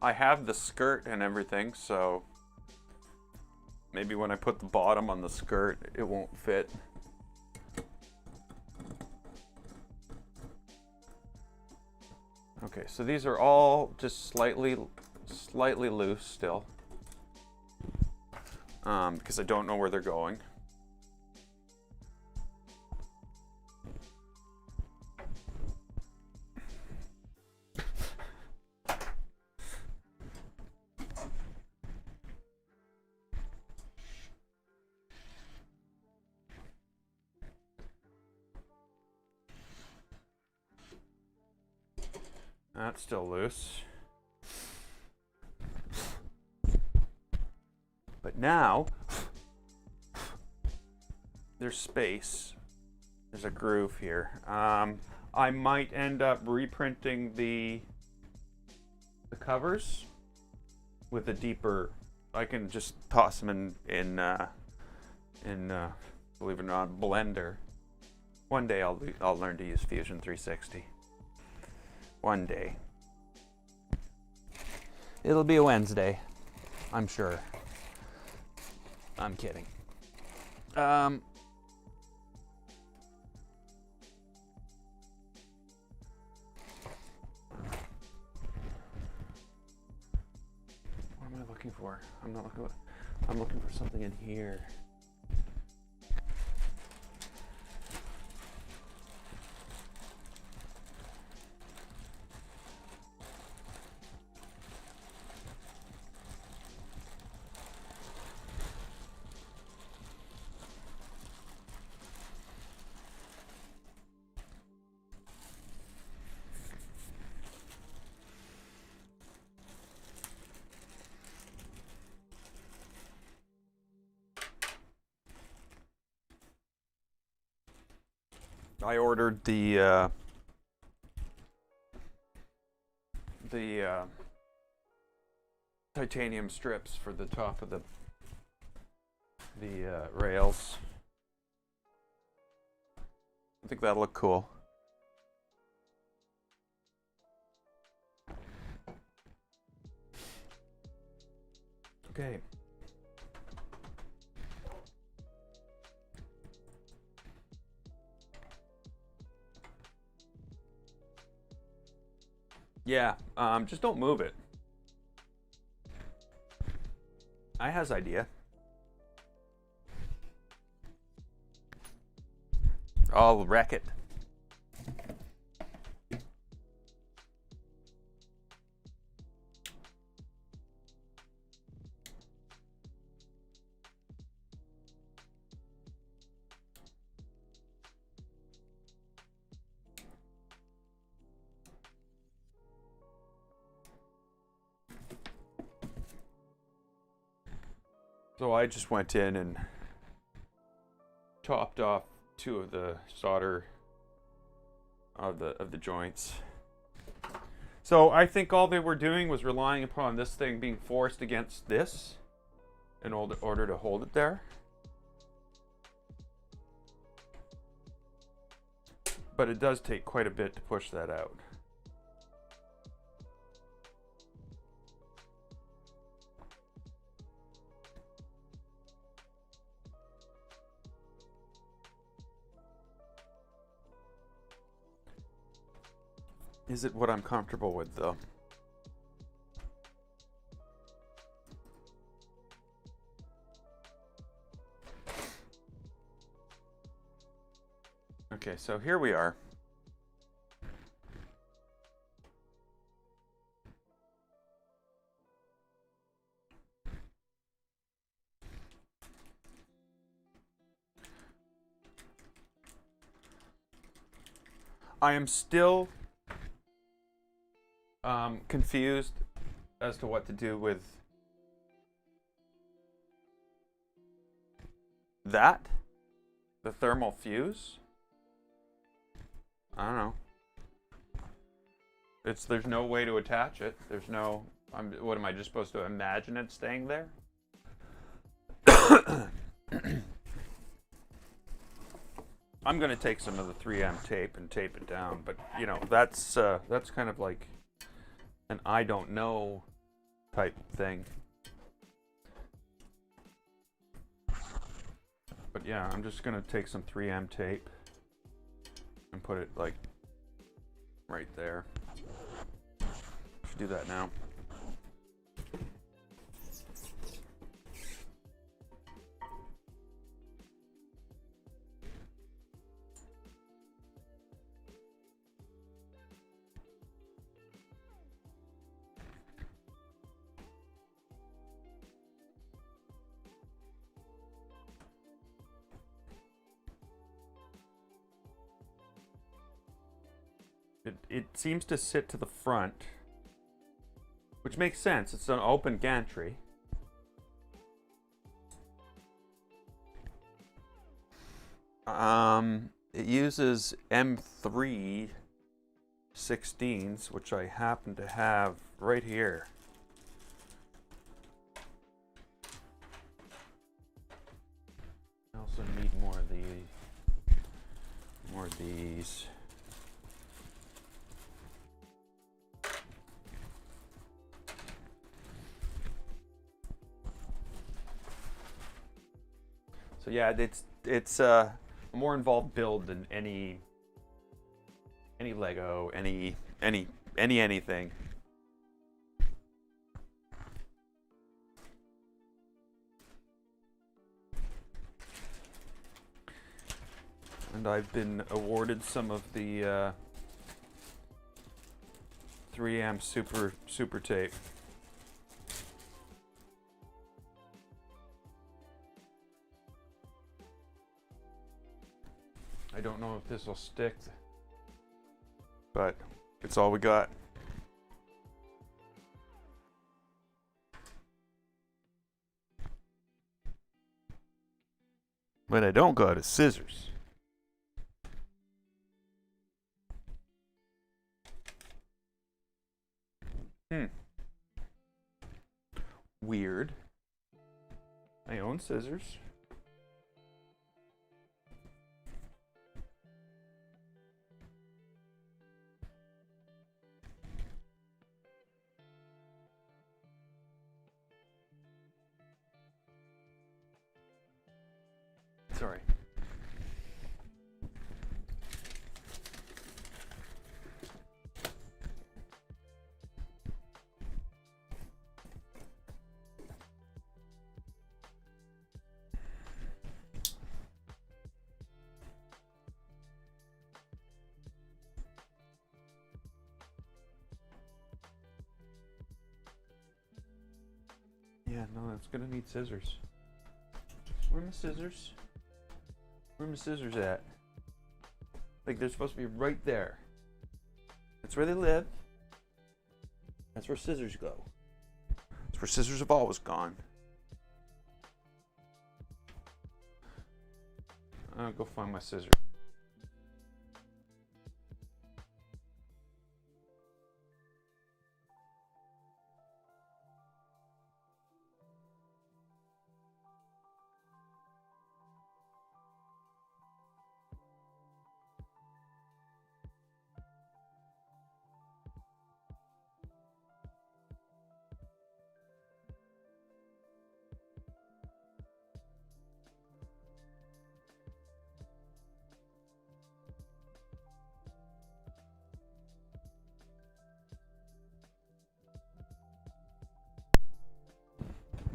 I have the skirt and everything, so maybe when I put the bottom on the skirt, it won't fit. Okay, so these are all just slightly loose still, because I don't know where they're going. That's still loose. But now, there's space. There's a groove here. I might end up reprinting the covers with a deeper. I can just toss them in believe it or not, Blender. One day I'll learn to use Fusion 360. One day. It'll be a Wednesday, I'm sure. I'm kidding. What am I looking for? I'm not looking. I'm looking for something in here. I ordered the titanium strips for the top of the rails. I think that'll look cool. Okay. Yeah, just don't move it. I has idea. I'll wreck it. So I just went in and chopped off 2 of the solder of the joints. So I think all they were doing was relying upon this thing being forced against this in order to hold it there. But it does take quite a bit to push that out. Is it what I'm comfortable with, though? Okay, so here we are. I am still confused as to what to do with that. The thermal fuse. I don't know. There's no way to attach it. There's no. What am I just supposed to imagine it staying there? I'm gonna take some of the 3M tape and tape it down, but you know that's kind of like an I don't know type thing. But yeah, I'm just gonna take some 3M tape and put it like right there. Should do that now. It seems to sit to the front, which makes sense. It's an open gantry. It uses M3 16s, which I happen to have right here. I also need more of these. More of these. So yeah, it's a more involved build than any Lego, anything. And I've been awarded some of the 3M super tape. I don't know if this will stick, but it's all we got. What I don't got is scissors. Weird. I own scissors. Sorry. Yeah, no, it's gonna need scissors. Where are my scissors? Where are my scissors at? Like, they're supposed to be right there. That's where they live. That's where scissors go. That's where scissors have always gone. I'll go find my scissors.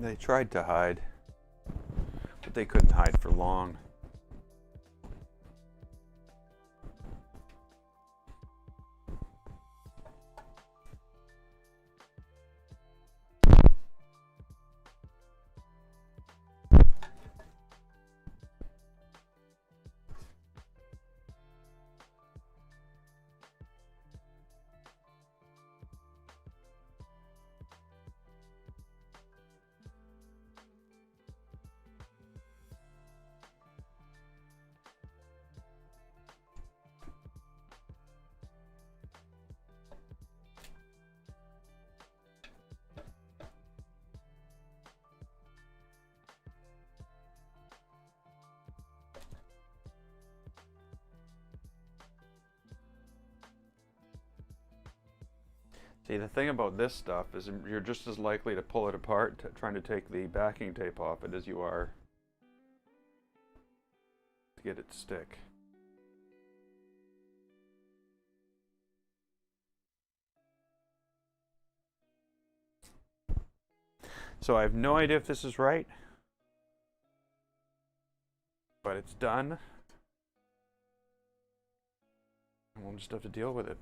They tried to hide, but they couldn't hide for long. See, the thing about this stuff is you're just as likely to pull it apart trying to take the backing tape off it as you are to get it to stick. So I have no idea if this is right, but it's done. And we'll just have to deal with it.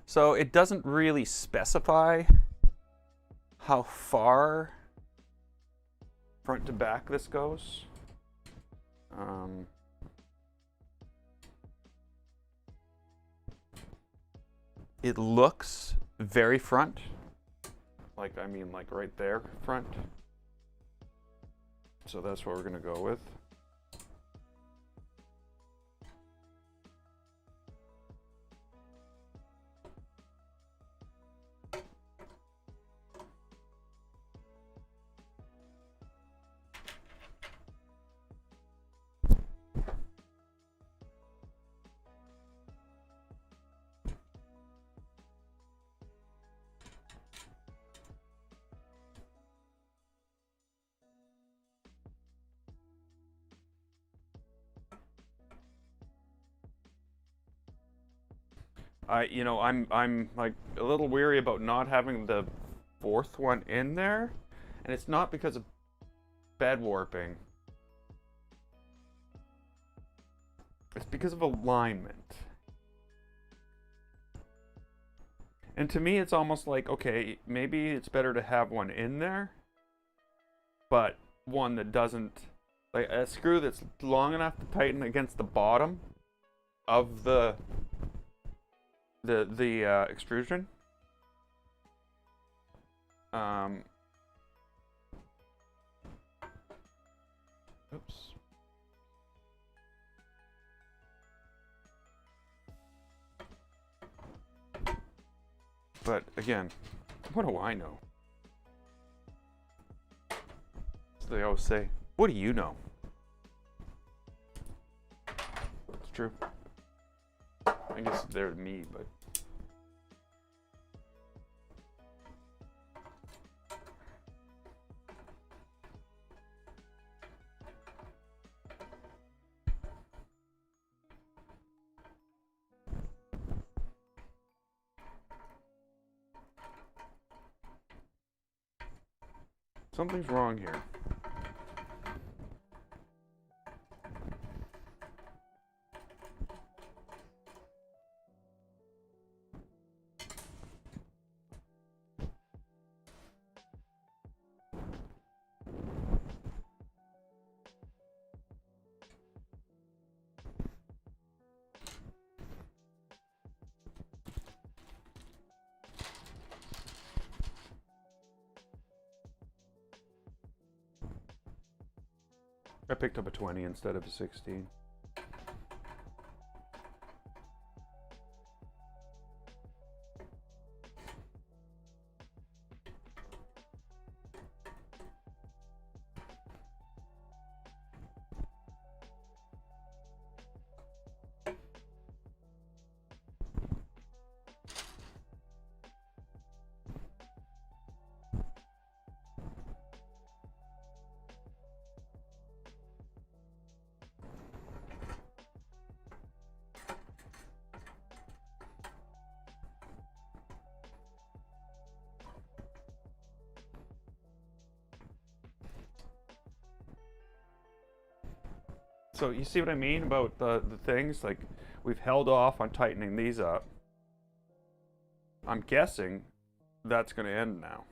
So it doesn't really specify how far front to back this goes. It looks very front, like, I mean, like right there front. So that's what we're gonna go with. I'm like a little weary about not having the fourth one in there, and it's not because of bed warping. It's because of alignment. And to me, it's almost like, okay, maybe it's better to have one in there, but one that doesn't, like a screw that's long enough to tighten against the bottom of the extrusion. Oops. But again, what do I know? As they always say. What do you know? It's true. I guess they're me, but... Something's wrong here. I picked up a 20 instead of a 16. So you see what I mean about the things? Like, we've held off on tightening these up. I'm guessing that's going to end now.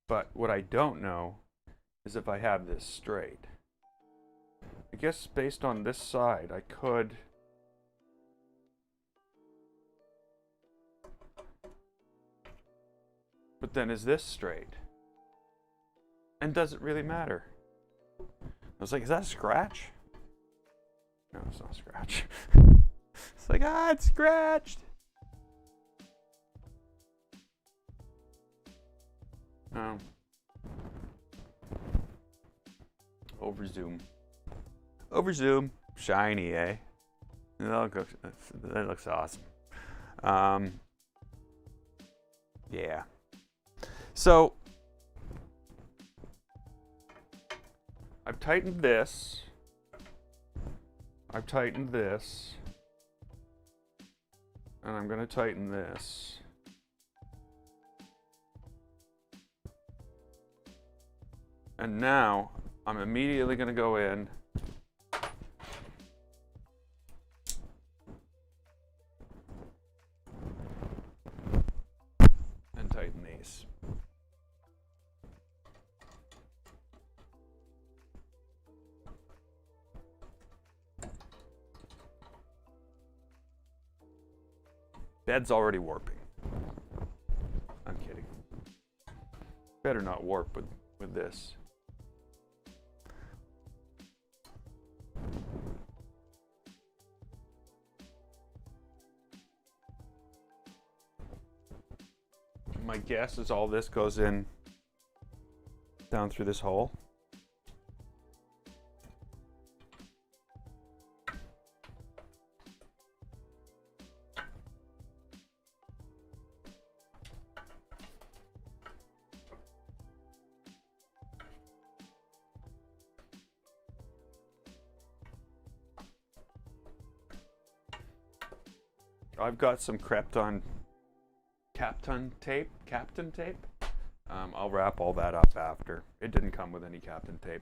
But what I don't know is if I have this straight. I guess based on this side, I could... But then is this straight? And does it really matter? I was like, is that a scratch? No, it's not a scratch. It's like, it's scratched. No. Over zoom. Over zoom. Shiny, eh? That looks awesome. Yeah. So I've tightened this. I've tightened this. And I'm going to tighten this. And now I'm immediately going to go in and tighten these. Bed's already warping. I'm kidding. Better not warp with this. My guess is all this goes in down through this hole. I've got some Krypton Captain tape. I'll wrap all that up after. It didn't come with any Captain tape.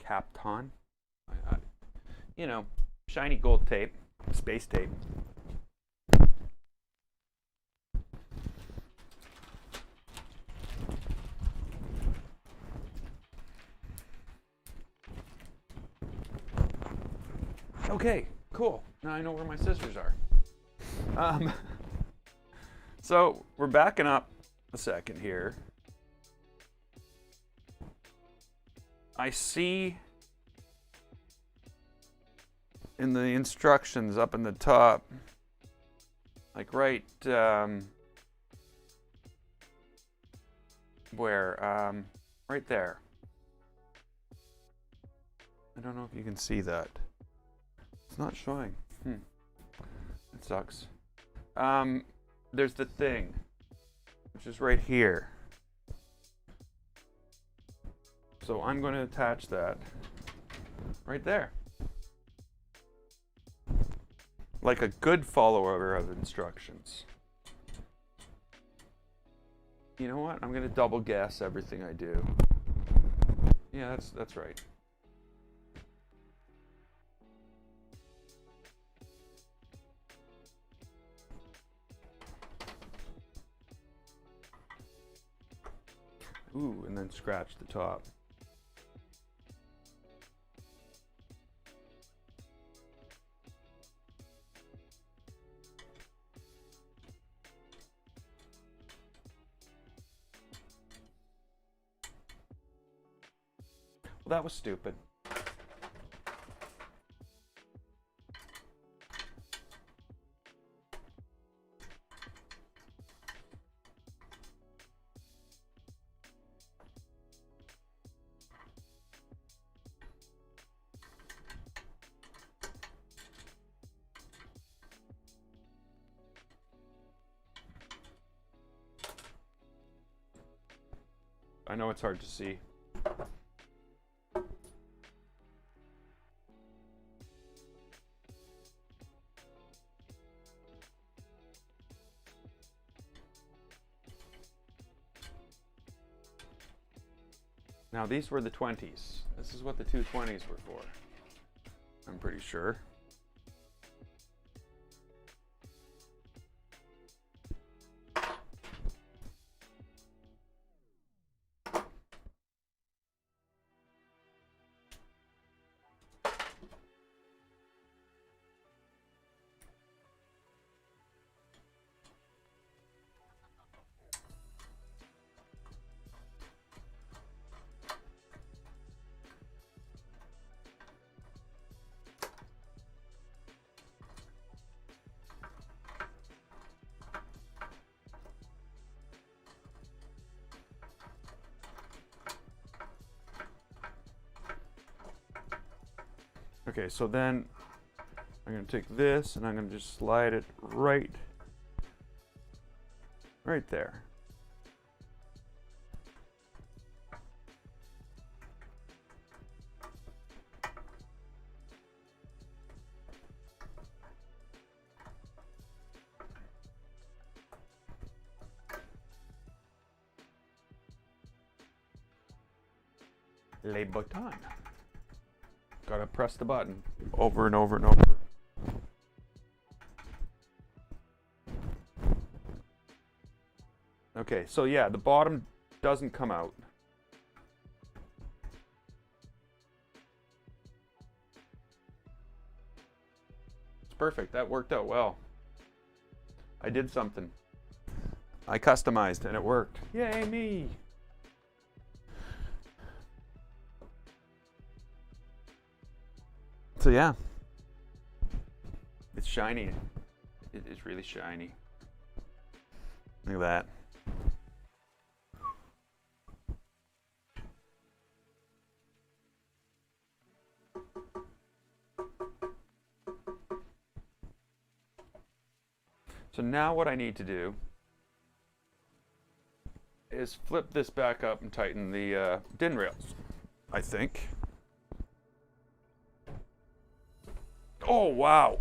Kapton, you know, shiny gold tape, space tape. Okay, cool. Now I know where my scissors are. So we're backing up a second here. I see in the instructions up in the top, like right Where? Right there. I don't know if you can see that. It's not showing. It sucks. There's the thing, which is right here. So I'm going to attach that right there. Like a good follower of instructions. You know what? I'm going to double guess everything I do. Yeah, that's right. Ooh, and then scratch the top. Well, that was stupid. I know it's hard to see. Now these were the 20s. This is what the 220s were for. I'm pretty sure. Okay, so then I'm going to take this and I'm going to just slide it right there. Le bouton. Gotta press the button over and over and over. Okay, so yeah, the bottom doesn't come out. It's perfect. That worked out well. I did something. I customized and it worked. Yay, me! So yeah, it's shiny. It is really shiny. Look at that. So now what I need to do is flip this back up and tighten the din rails, I think. Oh, wow.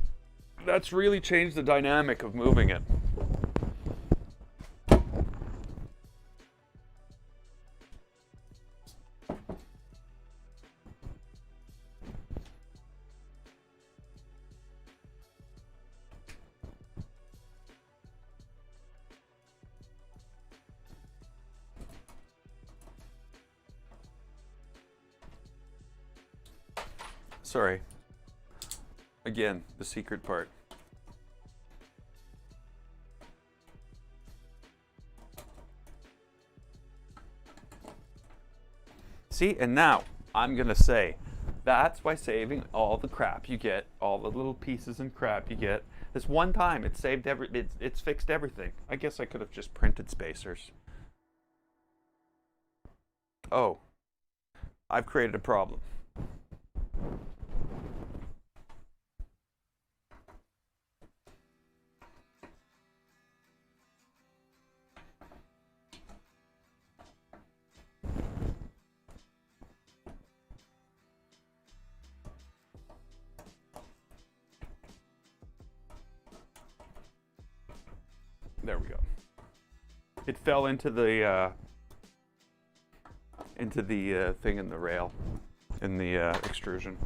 That's really changed the dynamic of moving it. Sorry. Again, the secret part. See, and now I'm gonna say, that's why saving all the crap you get, all the little pieces and crap you get, this one time it saved it's fixed everything. I guess I could have just printed spacers. Oh, I've created a problem. There we go. It fell into the thing in the rail, in the extrusion.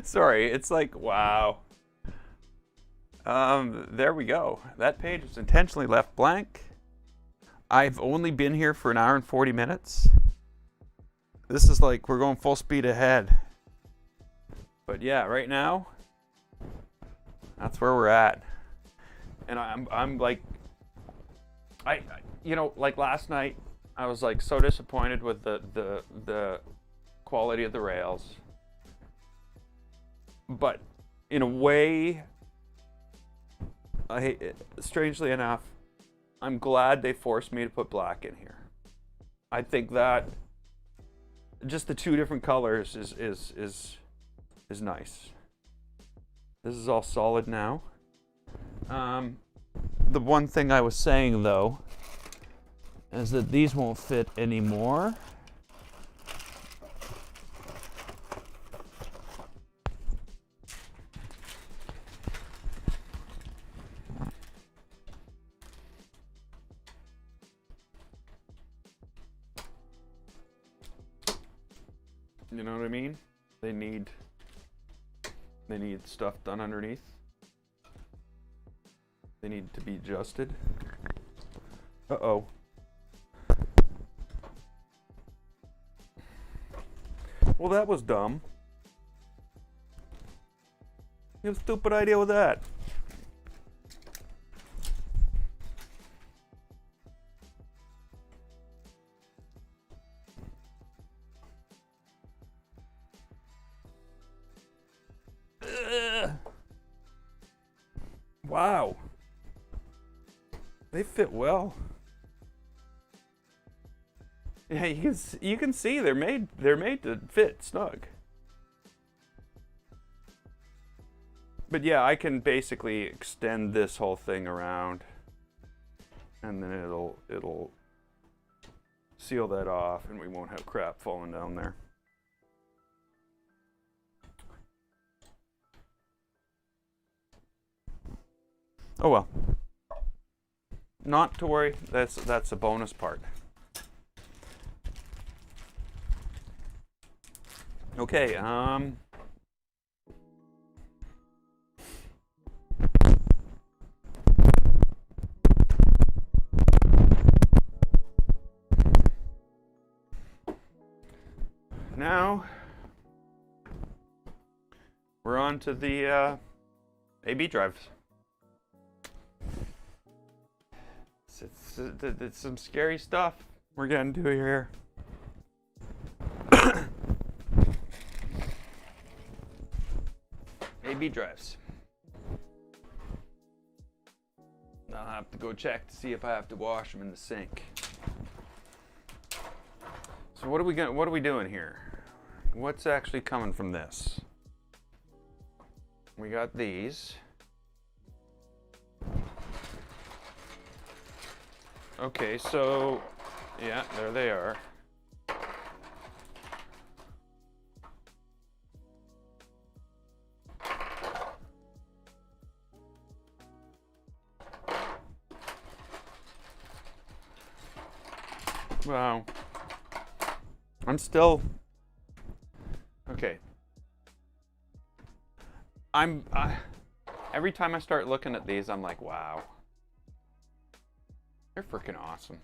Sorry, it's like, wow. There we go. That page is intentionally left blank. I've only been here for an hour and 40 minutes. This is like, we're going full speed ahead. But yeah, right now, that's where we're at. And I'm like, you know, like last night, I was like so disappointed with the quality of the rails. But in a way, strangely enough, I'm glad they forced me to put black in here. I think that just the two different colors is nice. This is all solid now. The one thing I was saying though is that these won't fit anymore. You know what I mean? They need stuff done underneath. They need to be adjusted. Uh-oh. Well, that was dumb. You have a stupid idea with that. Wow. They fit well. Yeah, you can see they're made to fit snug. But yeah, I can basically extend this whole thing around, and then it'll seal that off, and we won't have crap falling down there. Oh well. Not to worry. That's a bonus part. Okay, now we're on to the AB drives. It's some scary stuff we're getting to here. AB drives. I'll have to go check to see if I have to wash them in the sink. So what are we doing here? What's actually coming from this? We got these. Okay, so yeah, there they are. Wow. I'm still okay. Every time I start looking at these, I'm like, wow. They're freaking awesome.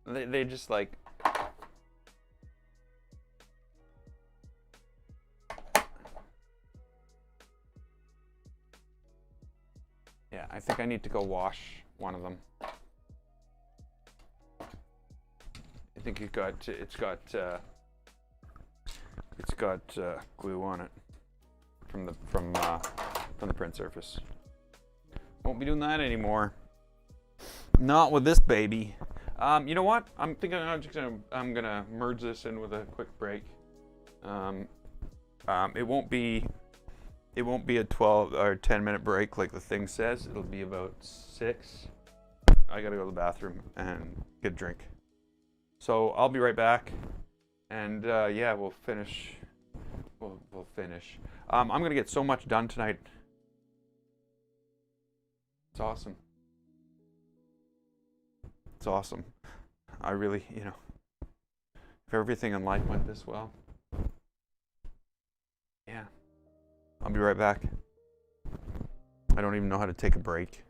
They just like yeah, I think I need to go wash one of them. I think it's got glue on it from the print surface. Won't be doing that anymore. Not with this baby. You know what? I'm thinking I'm gonna merge this in with a quick break. It won't be a 12 or 10-minute break like the thing says. It'll be about 6. I gotta go to the bathroom and get a drink. So I'll be right back, and yeah, we'll finish. We'll finish. I'm gonna get so much done tonight. It's awesome. It's awesome. I really, if everything in life went this well, yeah. I'll be right back. I don't even know how to take a break.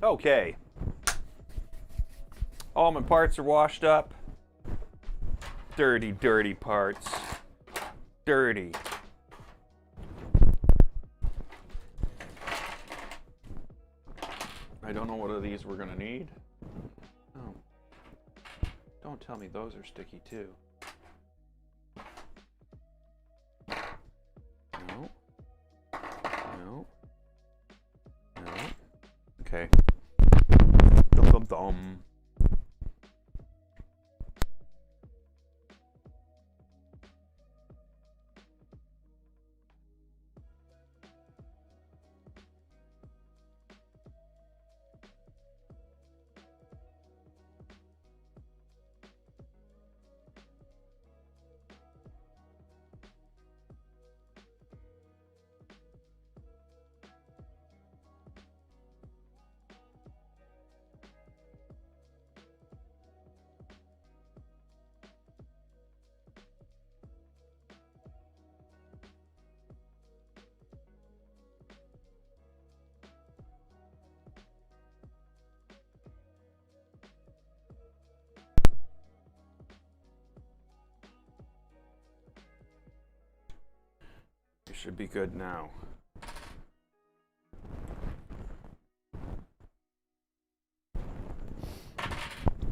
Okay. All my parts are washed up. Dirty, dirty parts. Dirty. I don't know what of these we're gonna need. Oh. Don't tell me those are sticky too. No. No. No. Okay. Dum dum dum. Should be good now.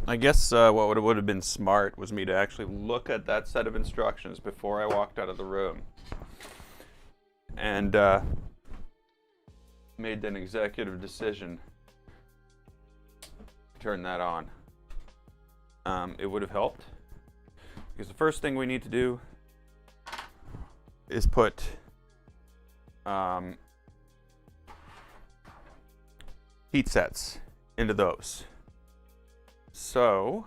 I guess what would have been smart was me to actually look at that set of instructions before I walked out of the room. And made an executive decision to turn that on. It would have helped. Because the first thing we need to do is put heat sets into those. So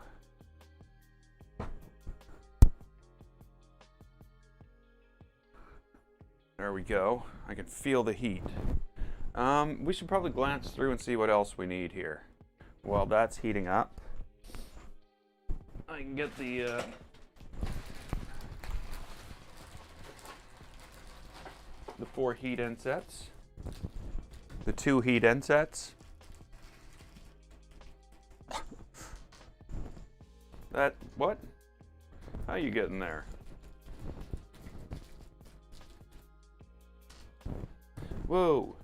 there we go. I can feel the heat. We should probably glance through and see what else we need here. While that's heating up, I can get the the 4 heat end sets, the 2 heat end sets. That, what? How you getting there? Whoa.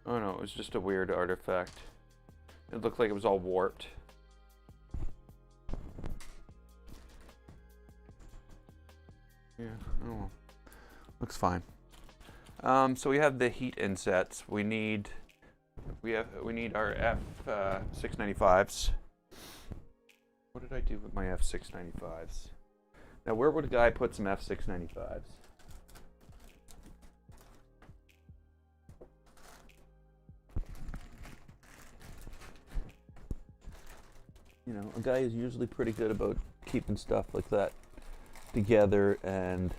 Oh no, it was just a weird artifact. It looked like it was all warped. Yeah, oh well. Looks fine. So we have the heat insets. We need our F695s. What did I do with my F695s? Now where would a guy put some F695s? You know, a guy is usually pretty good about keeping stuff like that together and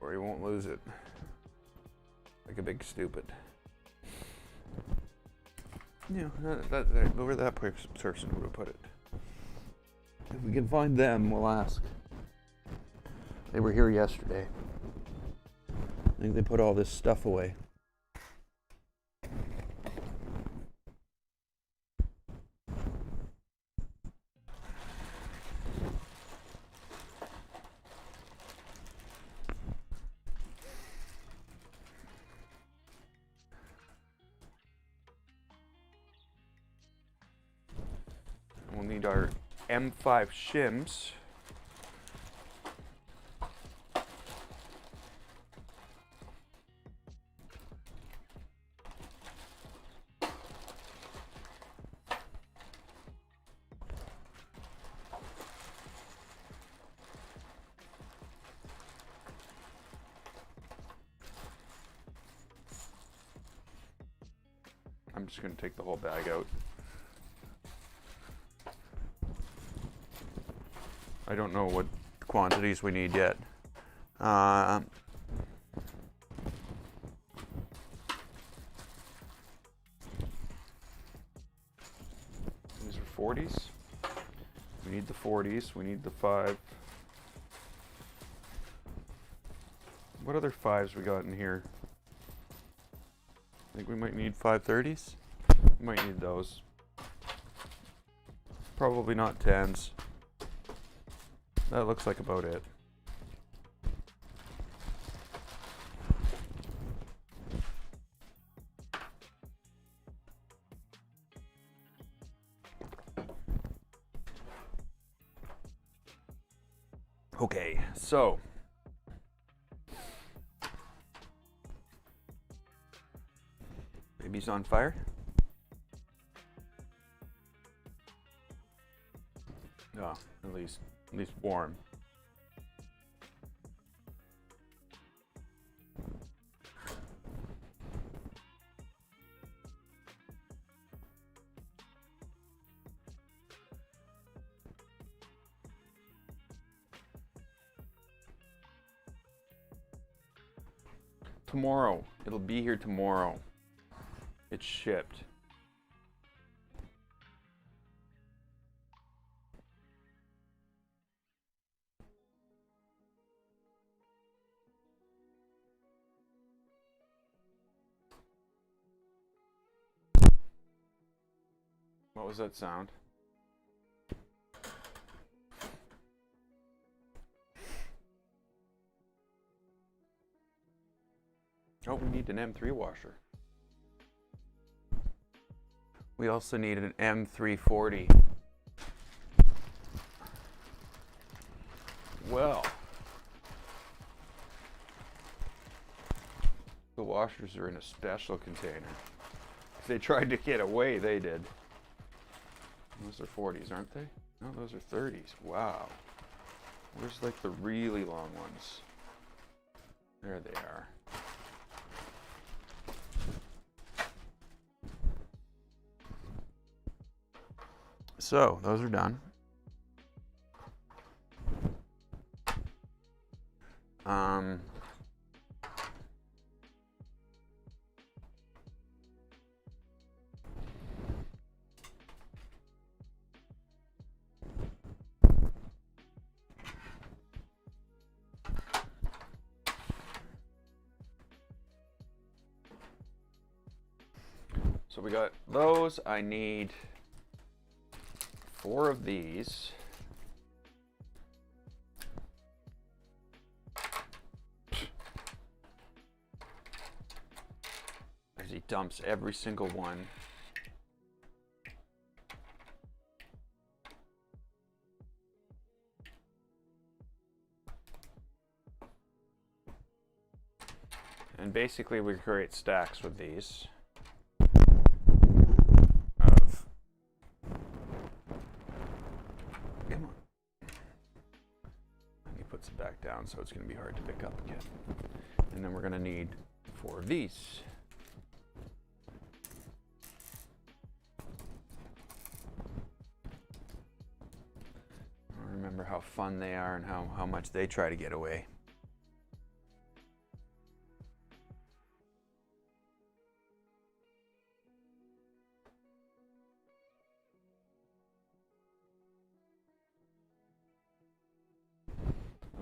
or he won't lose it like a big stupid. Yeah, where that person would have put it. If we can find them, we'll ask. They were here yesterday. I think they put all this stuff away. We'll need our M5 shims. I'm just going to take the whole bag out. I don't know what quantities we need yet. These are 40s. We need the 40s. We need the 5. What other 5s we got in here? I think we might need 530s. We might need those. Probably not 10s. That looks like about it. Okay, so baby's on fire. Oh, at least warm. Tomorrow. It'll be here tomorrow. It's shipped. What was that sound? Oh, we need an M3 washer. We also need an M340. Well, the washers are in a special container. If they tried to get away, they did. Those are 40s, aren't they? No, those are 30s. Wow. Where's like the really long ones? There they are. So, those are done. So we got those. I need 4 of these. As he dumps every single one. And basically we create stacks with these. Back down, so it's going to be hard to pick up again. And then we're going to need 4 of these. I remember how fun they are and how much they try to get away.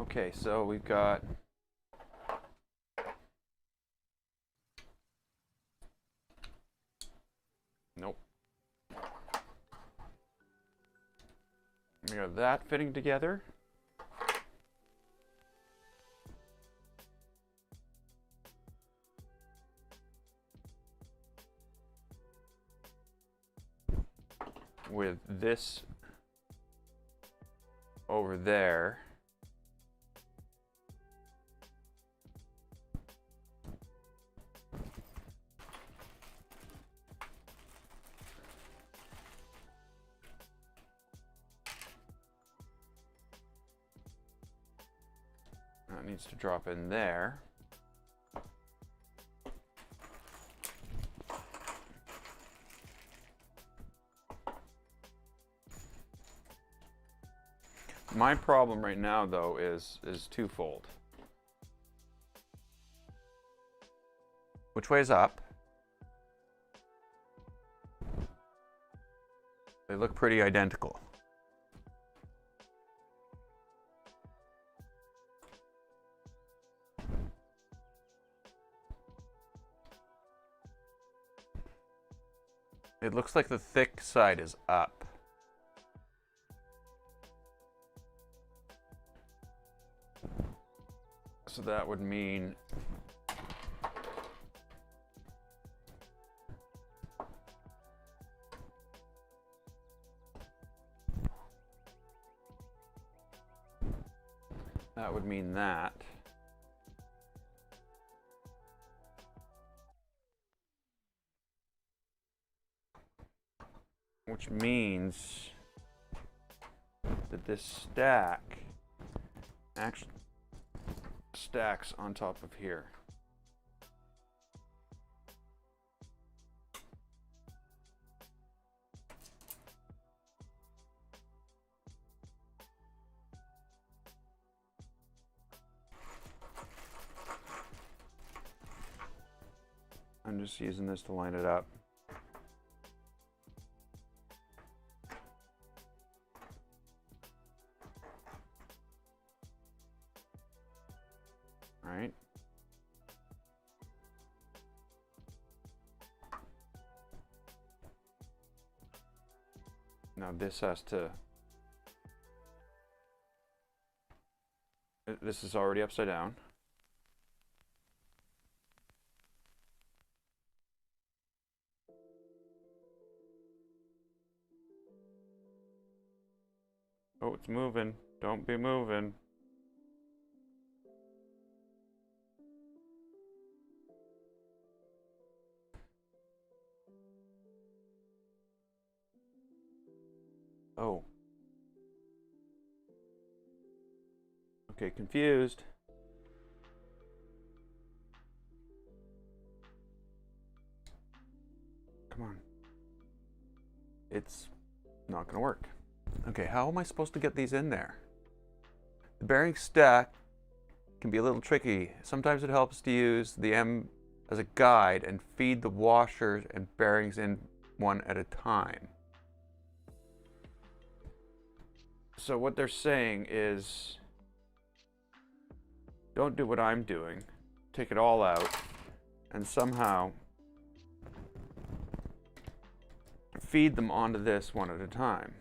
Okay, so we've got nope. We got that fitting together. With this over there. That needs to drop in there. My problem right now, though, is twofold. Which way is up? They look pretty identical. It looks like the thick side is up. So that would mean that. Which means that this stack actually stacks on top of here. I'm just using this to line it up. All right. Now this has to, this is already upside down. Oh, it's moving. Don't be moving. Oh. Okay, confused. Come on. It's not gonna work. Okay, how am I supposed to get these in there? The bearing stack can be a little tricky. Sometimes it helps to use the M as a guide and feed the washers and bearings in one at a time. So what they're saying is, don't do what I'm doing. Take it all out and somehow feed them onto this one at a time.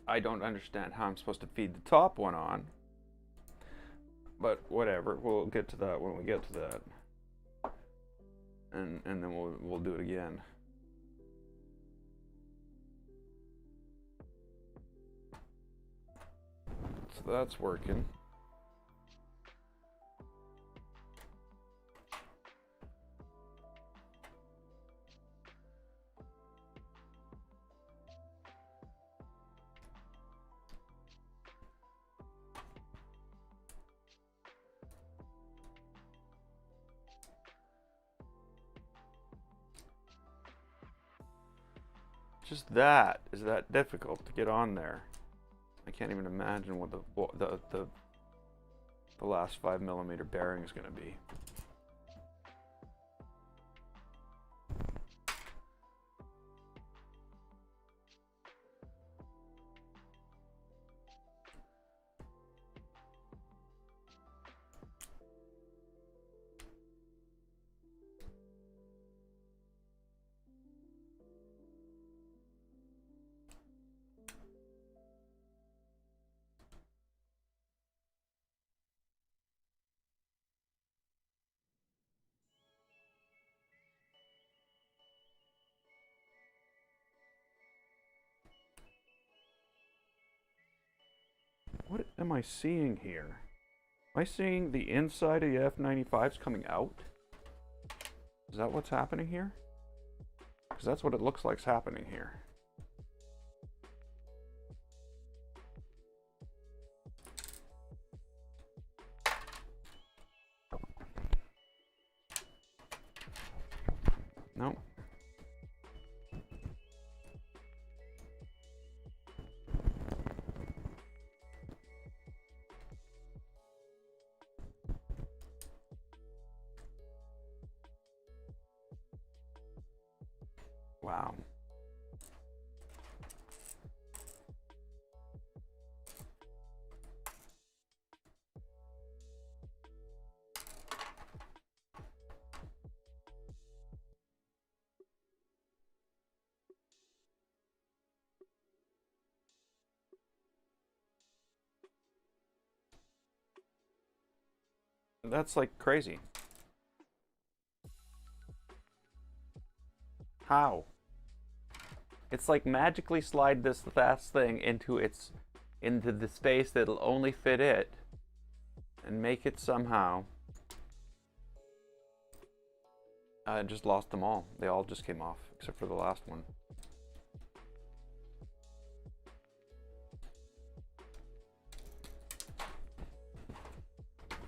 I don't understand how I'm supposed to feed the top one on, but whatever. We'll get to that when we get to that, and then we'll do it again. So that's working. Just that is that difficult to get on there. I can't even imagine what the last 5mm bearing is going to be. What am I seeing here? Am I seeing the inside of the F-95s coming out? Is that what's happening here? Because that's what it looks like's happening here. No. Wow. That's like crazy. How? It's like magically slide this last thing into the space that'll only fit it and make it somehow. I just lost them all. They all just came off, except for the last one.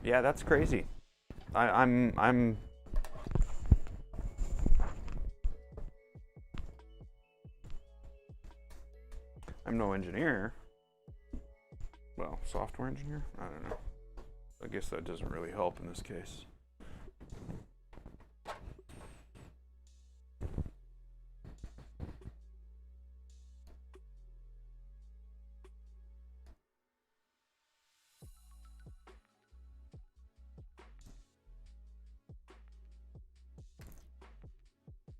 Yeah, that's crazy. I'm no engineer. Well, software engineer? I don't know. I guess that doesn't really help in this case.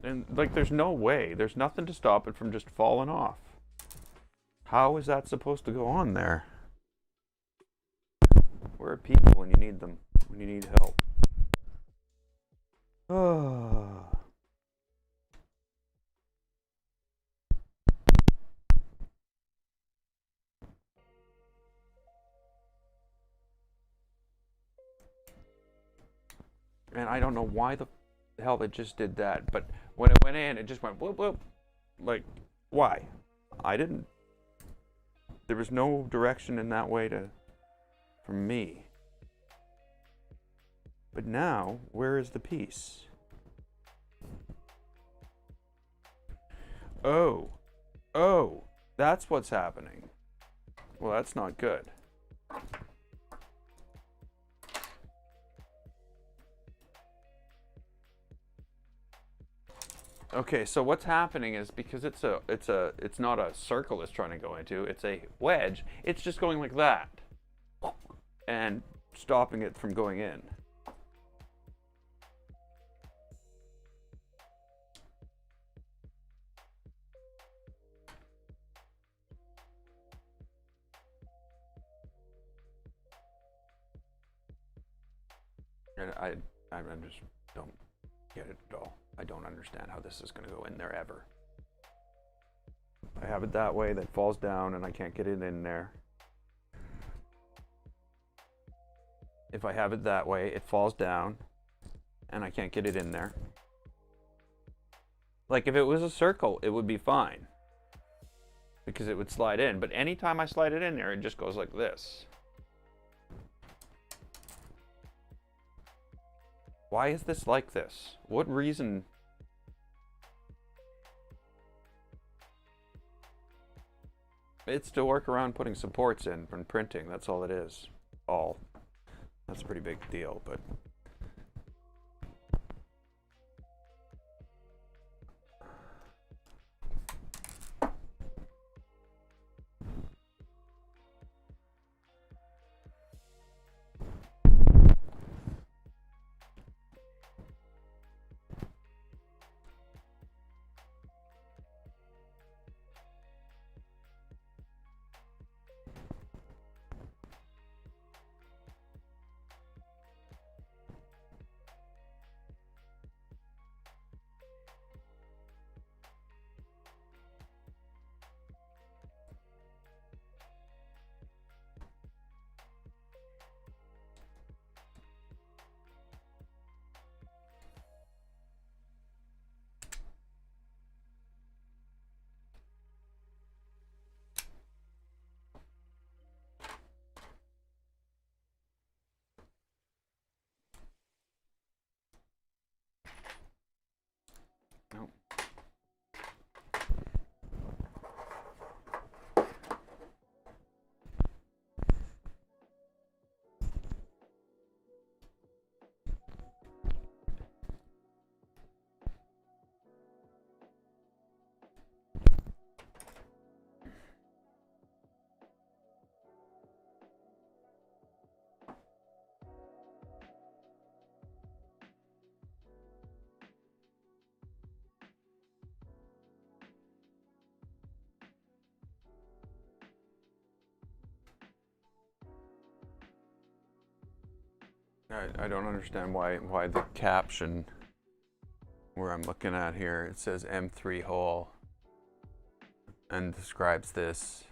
And like, there's no way. There's nothing to stop it from just falling off. How is that supposed to go on there? Where are people when you need them? When you need help? Oh. And I don't know why the hell it just did that, but when it went in, it just went whoop whoop. Like, why? I didn't. There was no direction in that way for me. But now, where is the piece? Oh, that's what's happening. Well, that's not good. Okay, so what's happening is because it's not a circle it's trying to go into, it's a wedge, it's just going like that and stopping it from going in. And I just don't get it at all. I don't understand how this is going to go in there ever. I have it that way, that falls down, and I can't get it in there. If I have it that way, it falls down, and I can't get it in there. Like, if it was a circle, it would be fine, because it would slide in. But anytime I slide it in there, it just goes like this. Why is this like this? What reason? It's to work around putting supports in from printing. That's all it is. All. That's a pretty big deal, but. I don't understand why the caption where I'm looking at here, it says M3 hole and describes this.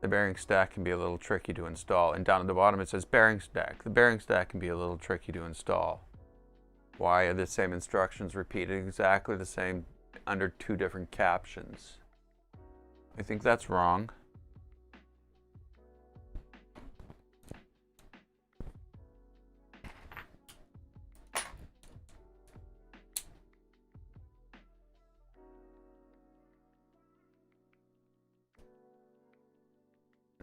The bearing stack can be a little tricky to install. And down at the bottom it says bearing stack. The bearing stack can be a little tricky to install. Why are the same instructions repeated exactly the same under two different captions? I think that's wrong.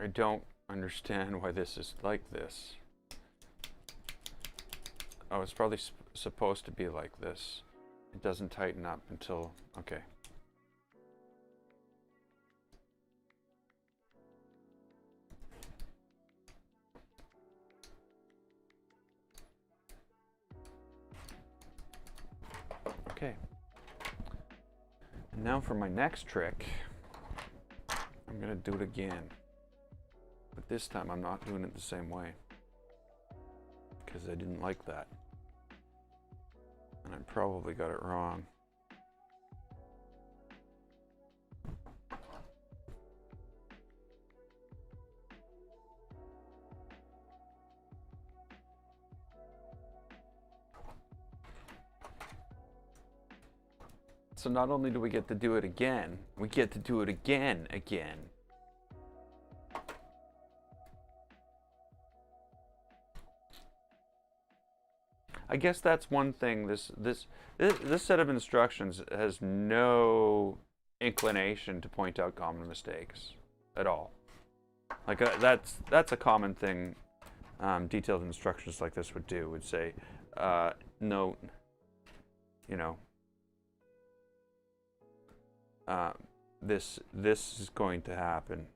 I don't understand why this is like this. Oh, it's probably supposed to be like this. It doesn't tighten up until, okay. Okay. And now for my next trick, I'm gonna do it again. But this time I'm not doing it the same way, because I didn't like that. And I probably got it wrong. So not only do we get to do it again, we get to do it again. I guess that's one thing. This set of instructions has no inclination to point out common mistakes at all. Like that's a common thing. Detailed instructions like this would do. Would say, note, you know, this is going to happen.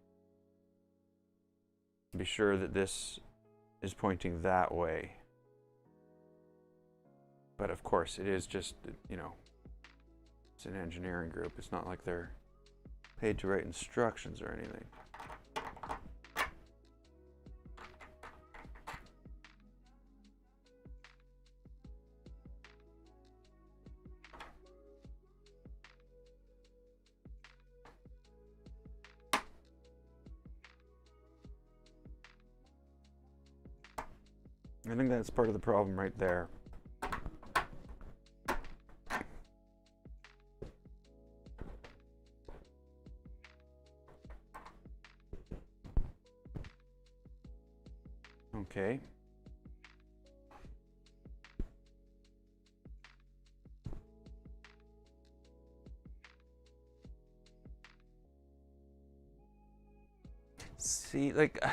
Be sure that this is pointing that way. But of course, it is just, you know, it's an engineering group. It's not like they're paid to write instructions or anything. I think that's part of the problem right there. Okay. See, like,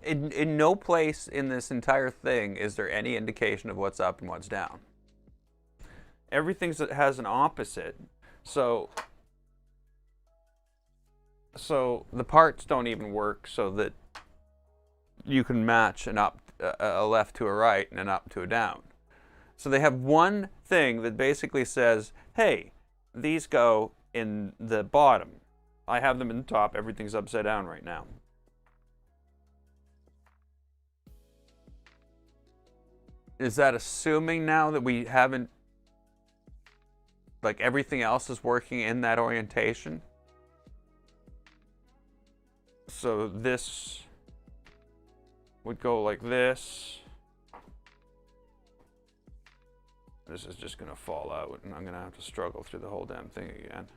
in no place in this entire thing is there any indication of what's up and what's down. Everything has an opposite, so the parts don't even work so that you can match an up, a left to a right and an up to a down. So they have one thing that basically says, hey, these go in the bottom. I have them in the top. Everything's upside down right now. Is that assuming now that we haven't, like, everything else is working in that orientation? So this would go like this. This is just going to fall out, and I'm going to have to struggle through the whole damn thing again.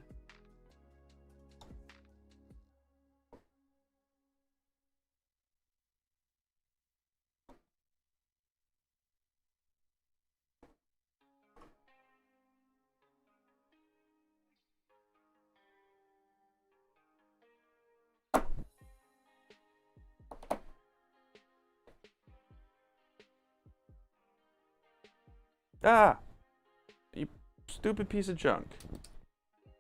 Ah! You stupid piece of junk.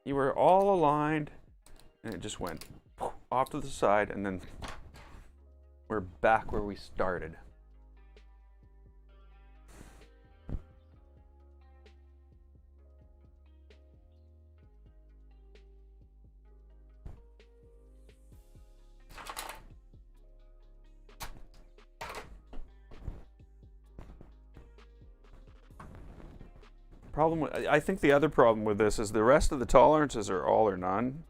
You were all aligned, and it just went off to the side, and then We're back where we started. I think the other problem with this is the rest of the tolerances are all or none.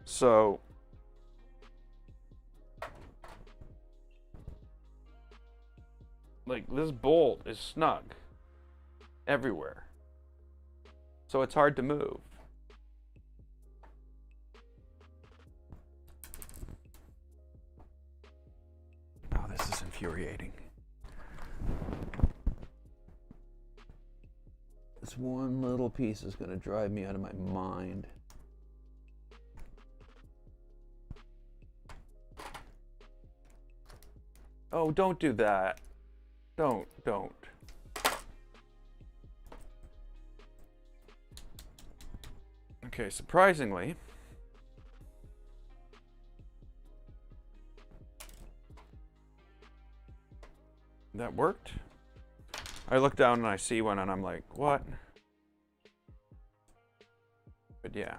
So like this bolt is snug everywhere. So it's hard to move. Oh, this is infuriating. This one little piece is going to drive me out of my mind. Oh, don't do that. Don't. Okay, surprisingly, that worked. I look down and I see one and I'm like, what? But yeah.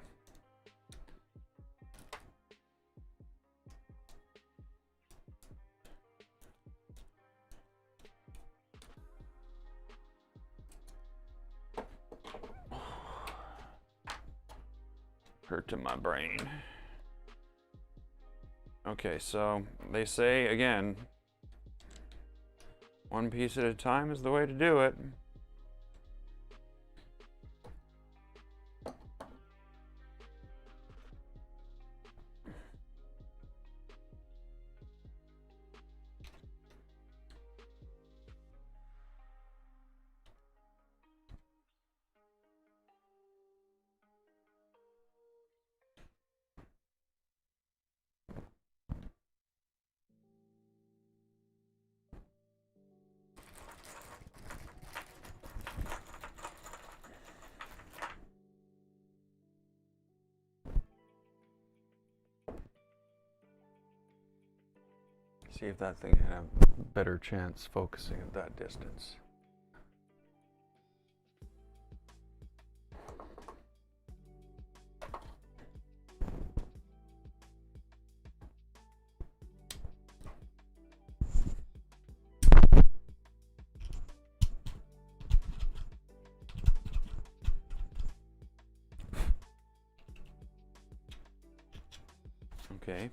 Hurt to my brain. Okay, so they say again, one piece at a time is the way to do it. See if that thing had a better chance focusing at that distance. Okay.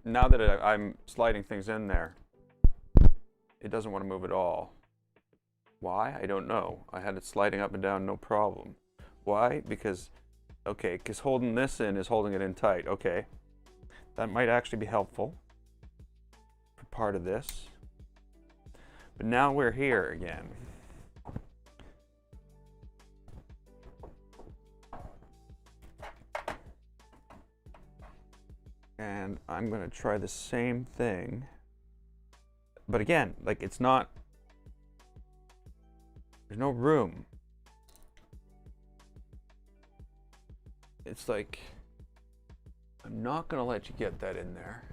Now that I'm sliding things in there, it doesn't want to move at all. Why? I don't know. I had it sliding up and down, no problem. Why? Because holding this in is holding it in tight. Okay, that might actually be helpful for part of this. But now we're here again. And I'm going to try the same thing. But again, like there's no room. It's like, I'm not going to let you get that in there.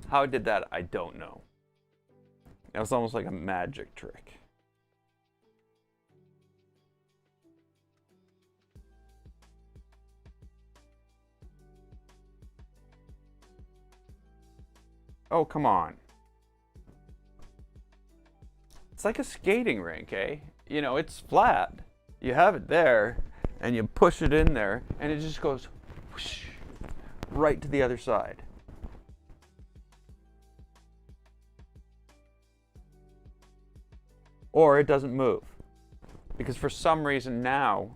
How I did that, I don't know. It was almost like a magic trick. Oh, come on. It's like a skating rink, eh? You know, it's flat. You have it there, and you push it in there, and it just goes whoosh, right to the other side. Or it doesn't move. Because for some reason now,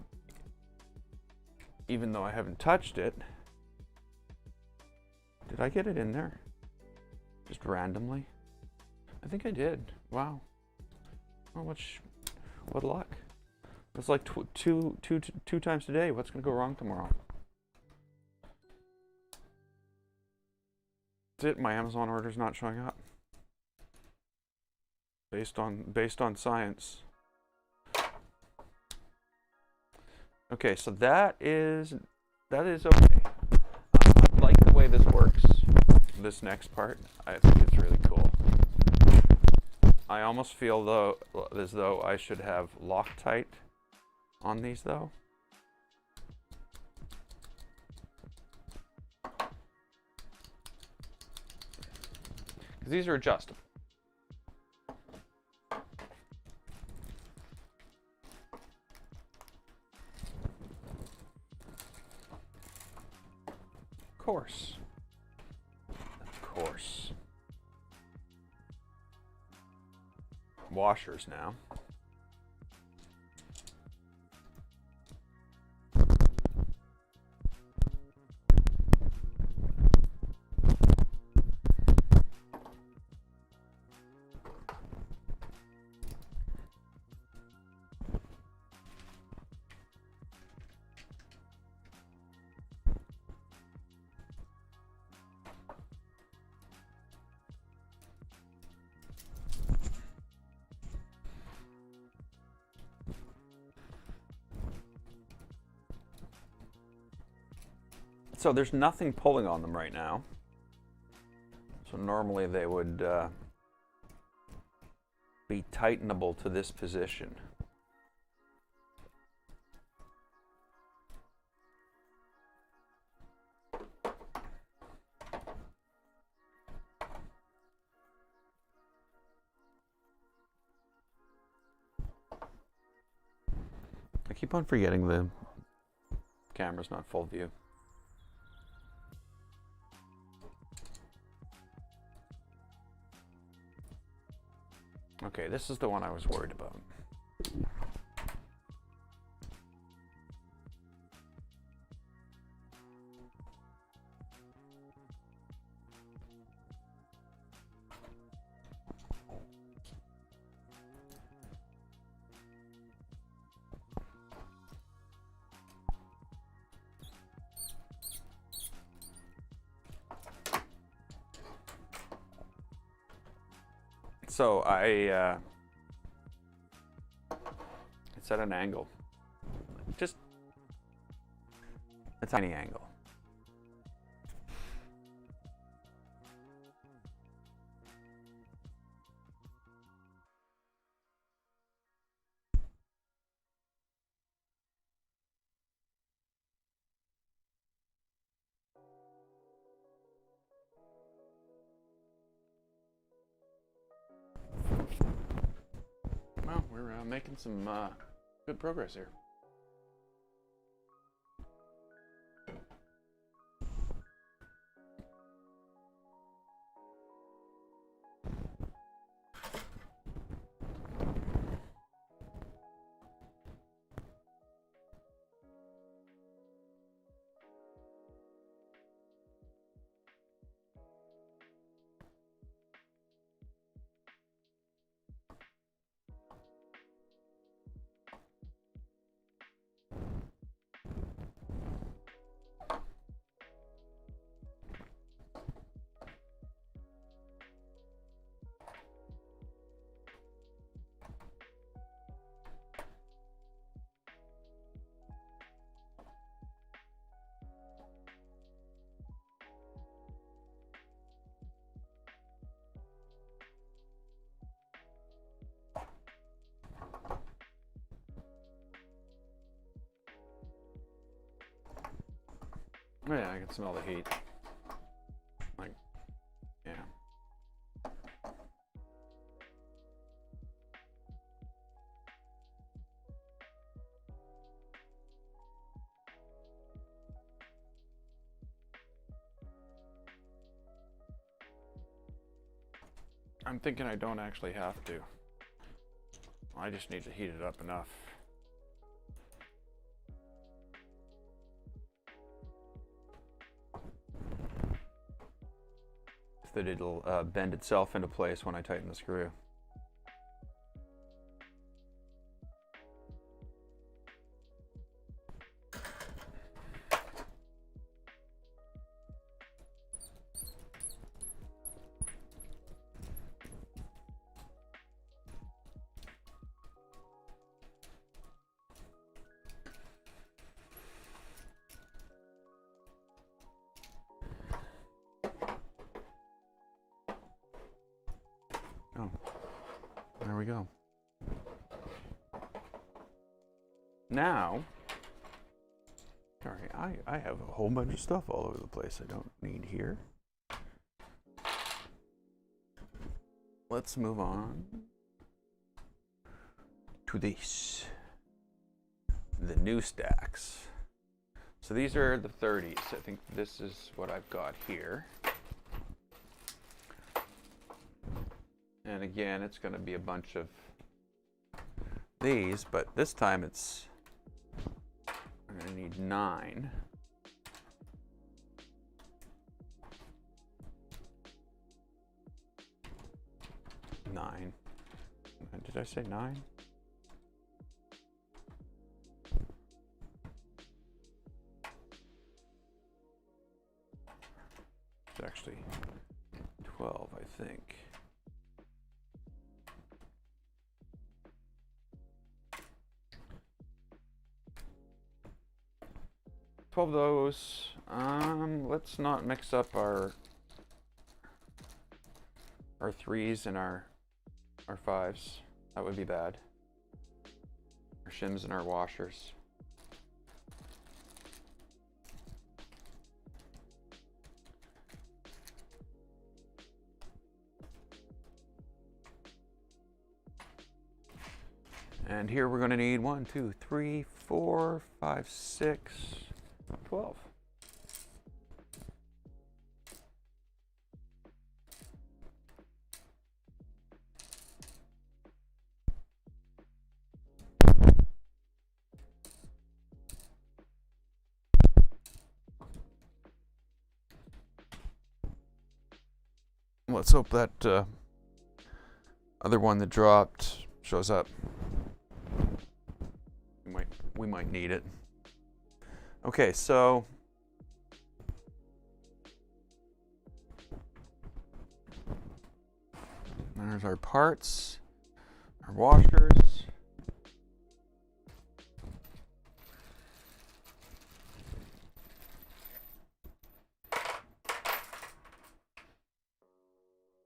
even though I haven't touched it, did I get it in there? Just randomly. I think I did. Wow. Well, what luck. It's like two times today. What's going to go wrong tomorrow? That's it. My Amazon order's not showing up. Based on science. Okay, so that is okay. I like the way this works. This next part, I think it's really cool. I almost feel though as though I should have Loctite on these though. Because these are adjustable. Of course. Washers now. So there's nothing pulling on them right now. So normally they would be tightenable to this position. I keep on forgetting the camera's not full view. Okay, this is the one I was worried about. So it's at an angle, just a tiny angle. Well, we're making some good progress here. Oh yeah, I can smell the heat. Like, yeah. I'm thinking I don't actually have to. I just need to heat it up enough. that it'll bend itself into place when I tighten the screw. Oh, there we go. Now, sorry, I have a whole bunch of stuff all over the place I don't need here. Let's move on to these, the new stacks. So these are the 30s. I think this is what I've got here. And again, it's going to be a bunch of these, but this time it's, I'm going to need 9. Did I say 9? It's actually 12, I think. Of those. Let's not mix up our 3s and our 5s. That would be bad. Our shims and our washers. And here we're going to need 1, 2, 3, 4, 5, 6, 12. Let's hope that other one that dropped shows up. We might need it. Okay, so there's our parts, our washers.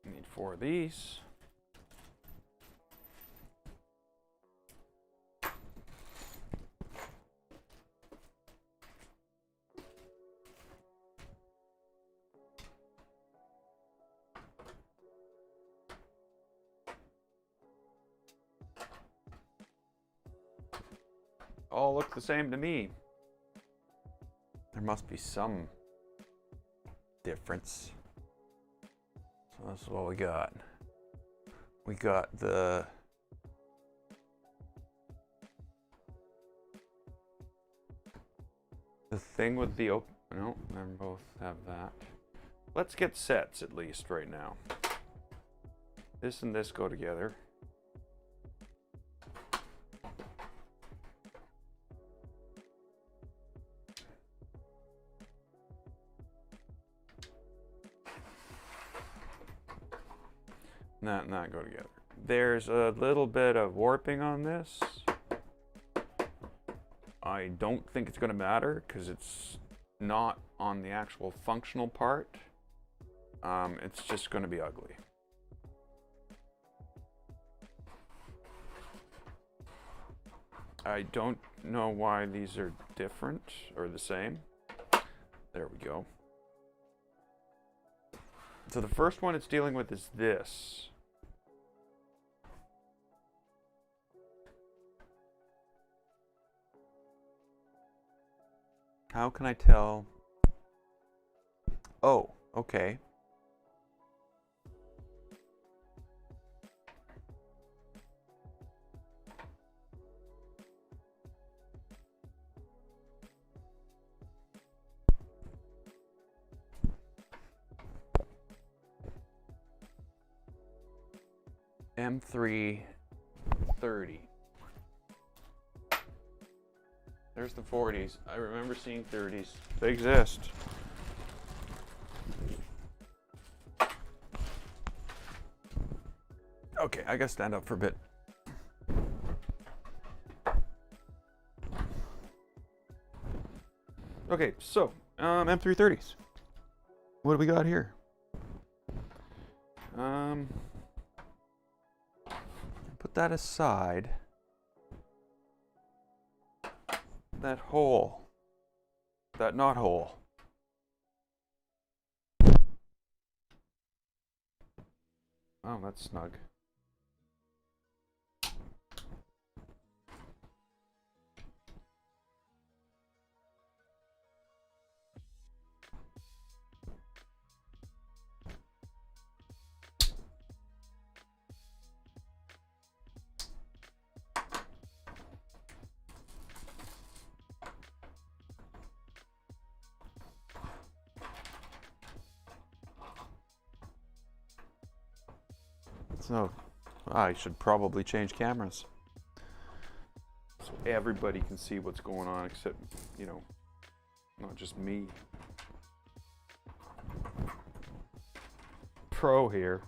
Need 4 of these. All look the same to me. There must be some difference. So this is what we got. We got the thing with the open. No, they both have that. Let's get sets at least right now. This and this go together. Not go together. There's a little bit of warping on this. I don't think it's going to matter because it's not on the actual functional part. It's just going to be ugly. I don't know why these are different or the same. There we go. So the first one it's dealing with is this. How can I tell? Oh, okay. M330. There's the 40s. I remember seeing 30s. They exist. Okay, I gotta stand up for a bit. Okay, so M330s. What do we got here? Put that aside. That hole. That not hole. Oh, that's snug. So, I should probably change cameras so everybody can see what's going on, except, you know, not just me. Pro here.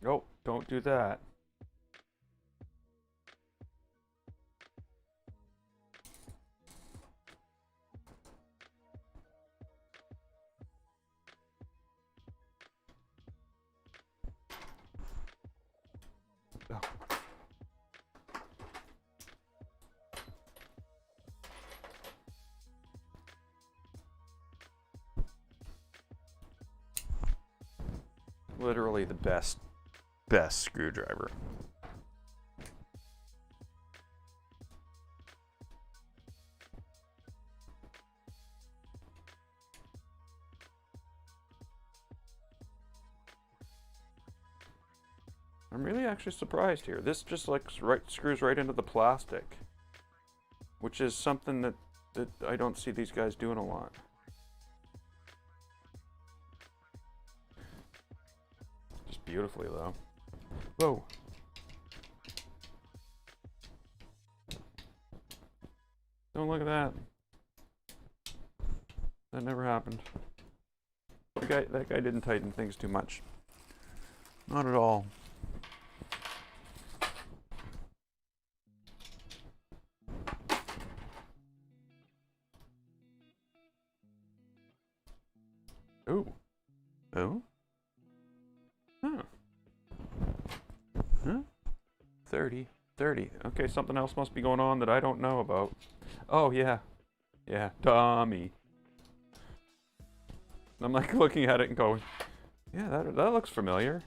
Oh, don't do that. Oh. Literally the best screwdriver. I'm really actually surprised here. This just like screws right into the plastic, which is something that I don't see these guys doing a lot. Just beautifully though. Whoa. Don't look at that. That never happened. That guy didn't tighten things too much. Not at all. Ooh. Oh? Huh. Huh? 30. Okay, something else must be going on that I don't know about. Oh, yeah. Yeah, Tommy. I'm like looking at it and going, yeah, that looks familiar.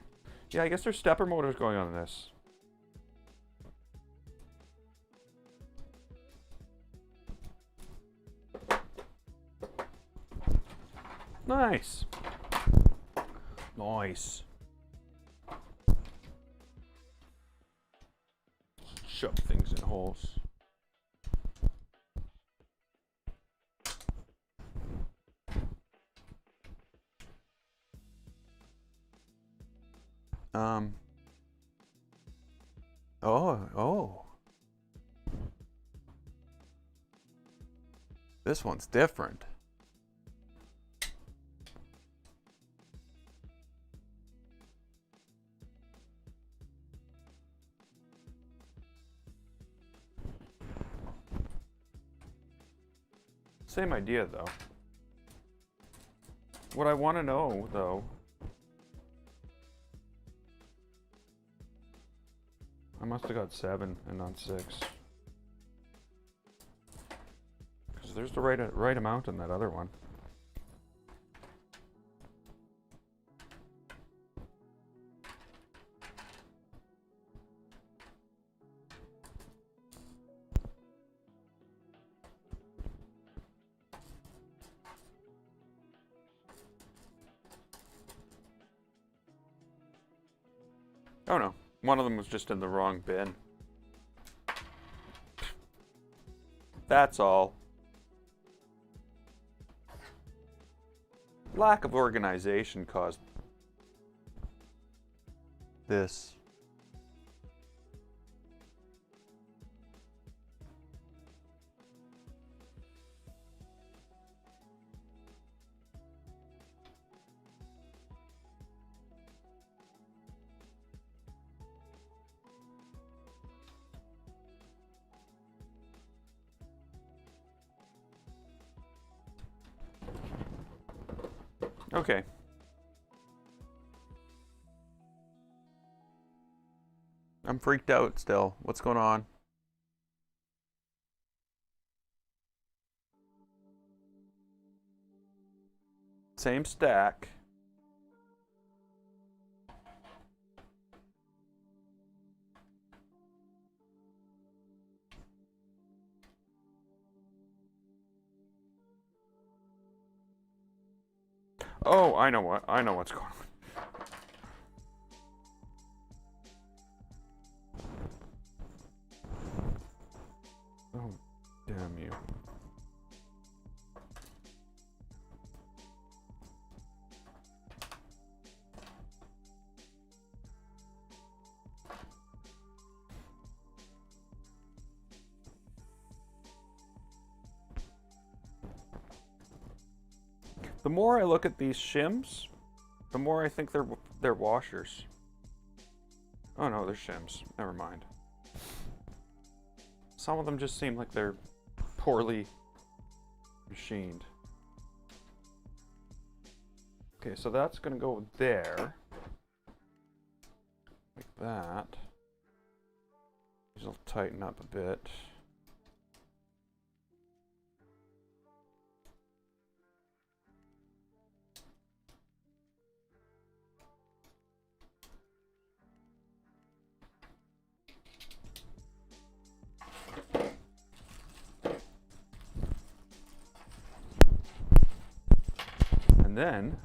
Yeah, I guess there's stepper motors going on in this. Nice. Nice. Shove things in holes. Oh. This one's different. Same idea, though. What I want to know, though, I must have got 7 and not 6. Because there's the right amount in that other one. Oh no, one of them was just in the wrong bin. That's all. Lack of organization caused this. Okay. I'm freaked out still. What's going on? Same stack. Oh, I know what's going on. Oh, damn you. The more I look at these shims, the more I think they're washers. Oh no, they're shims. Never mind. Some of them just seem like they're poorly machined. Okay, so that's gonna go there. Like that. These will tighten up a bit. And then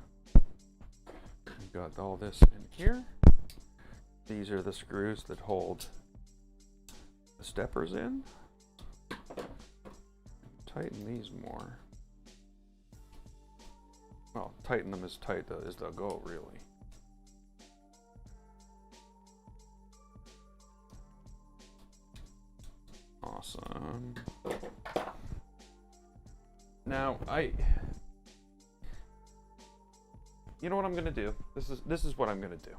we've got all this in here. These are the screws that hold the steppers in. Tighten these more. Well, tighten them as tight as they'll go, really. Awesome. Now, you know what I'm gonna do? This is what I'm gonna do.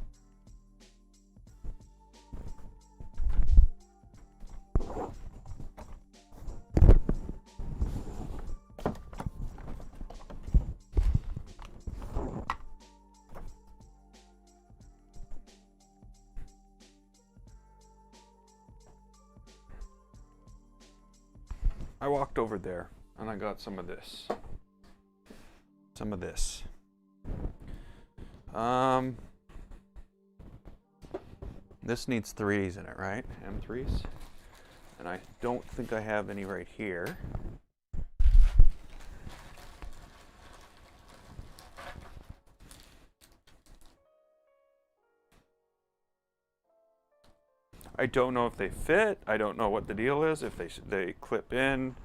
I walked over there and I got some of this. This needs 3s in it, right? M3s. And I don't think I have any right here. I don't know if they fit. I don't know what the deal is, if they clip in.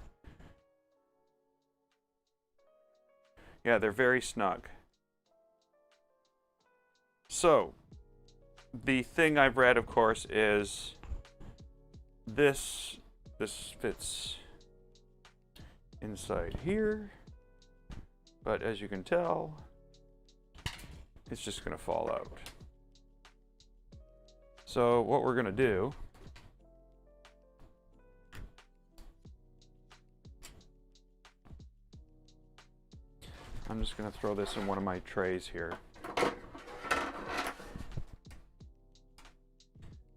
Yeah, they're very snug. So, the thing I've read, of course, is this fits inside here, but as you can tell, it's just gonna fall out. So what we're gonna do I'm just gonna throw this in one of my trays here.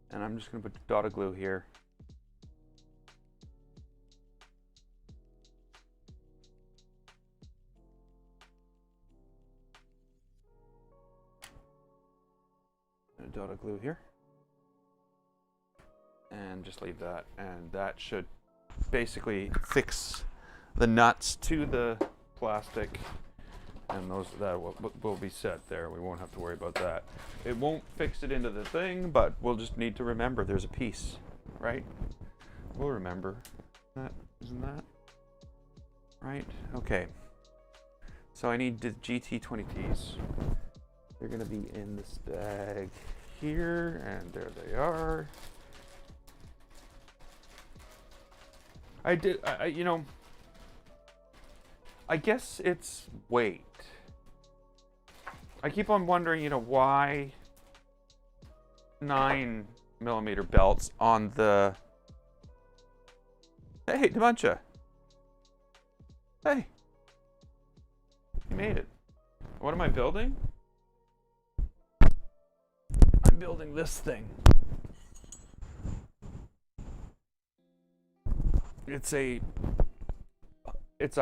And I'm just gonna put dot of glue here. And a dot of glue here. And just leave that, and that should basically fix the nuts to the plastic and that will be set there. We won't have to worry about that. It won't fix it into the thing, but we'll just need to remember there's a piece, right? We'll remember that, isn't that right? Okay. So I need the GT20Ts. They're gonna be in this bag here, and there they are. You know, I guess it's weight. I keep on wondering, you know, why 9mm belts on the... Hey, Dementia. Hey. You made it. What am I building? I'm building this thing. It's a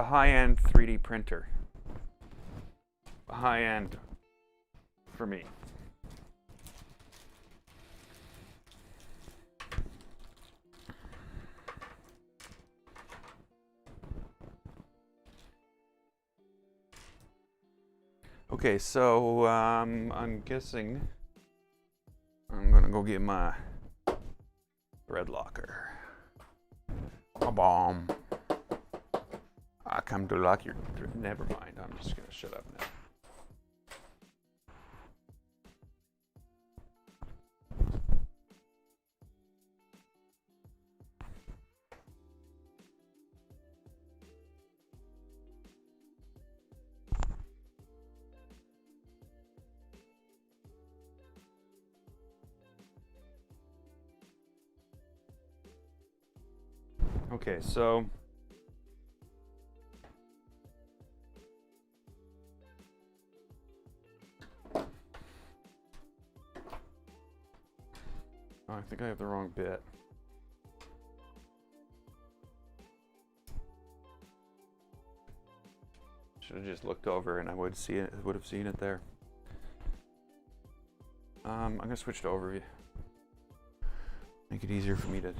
high-end 3D printer. High-end for me. Okay, so I'm guessing I'm gonna go get my red locker. A bomb. I come to lock your... Never mind, I'm just gonna shut up now. Okay, so I think I have the wrong bit. Should have just looked over and I would see it. Would have seen it there. I'm gonna switch to overview. Make it easier for me to.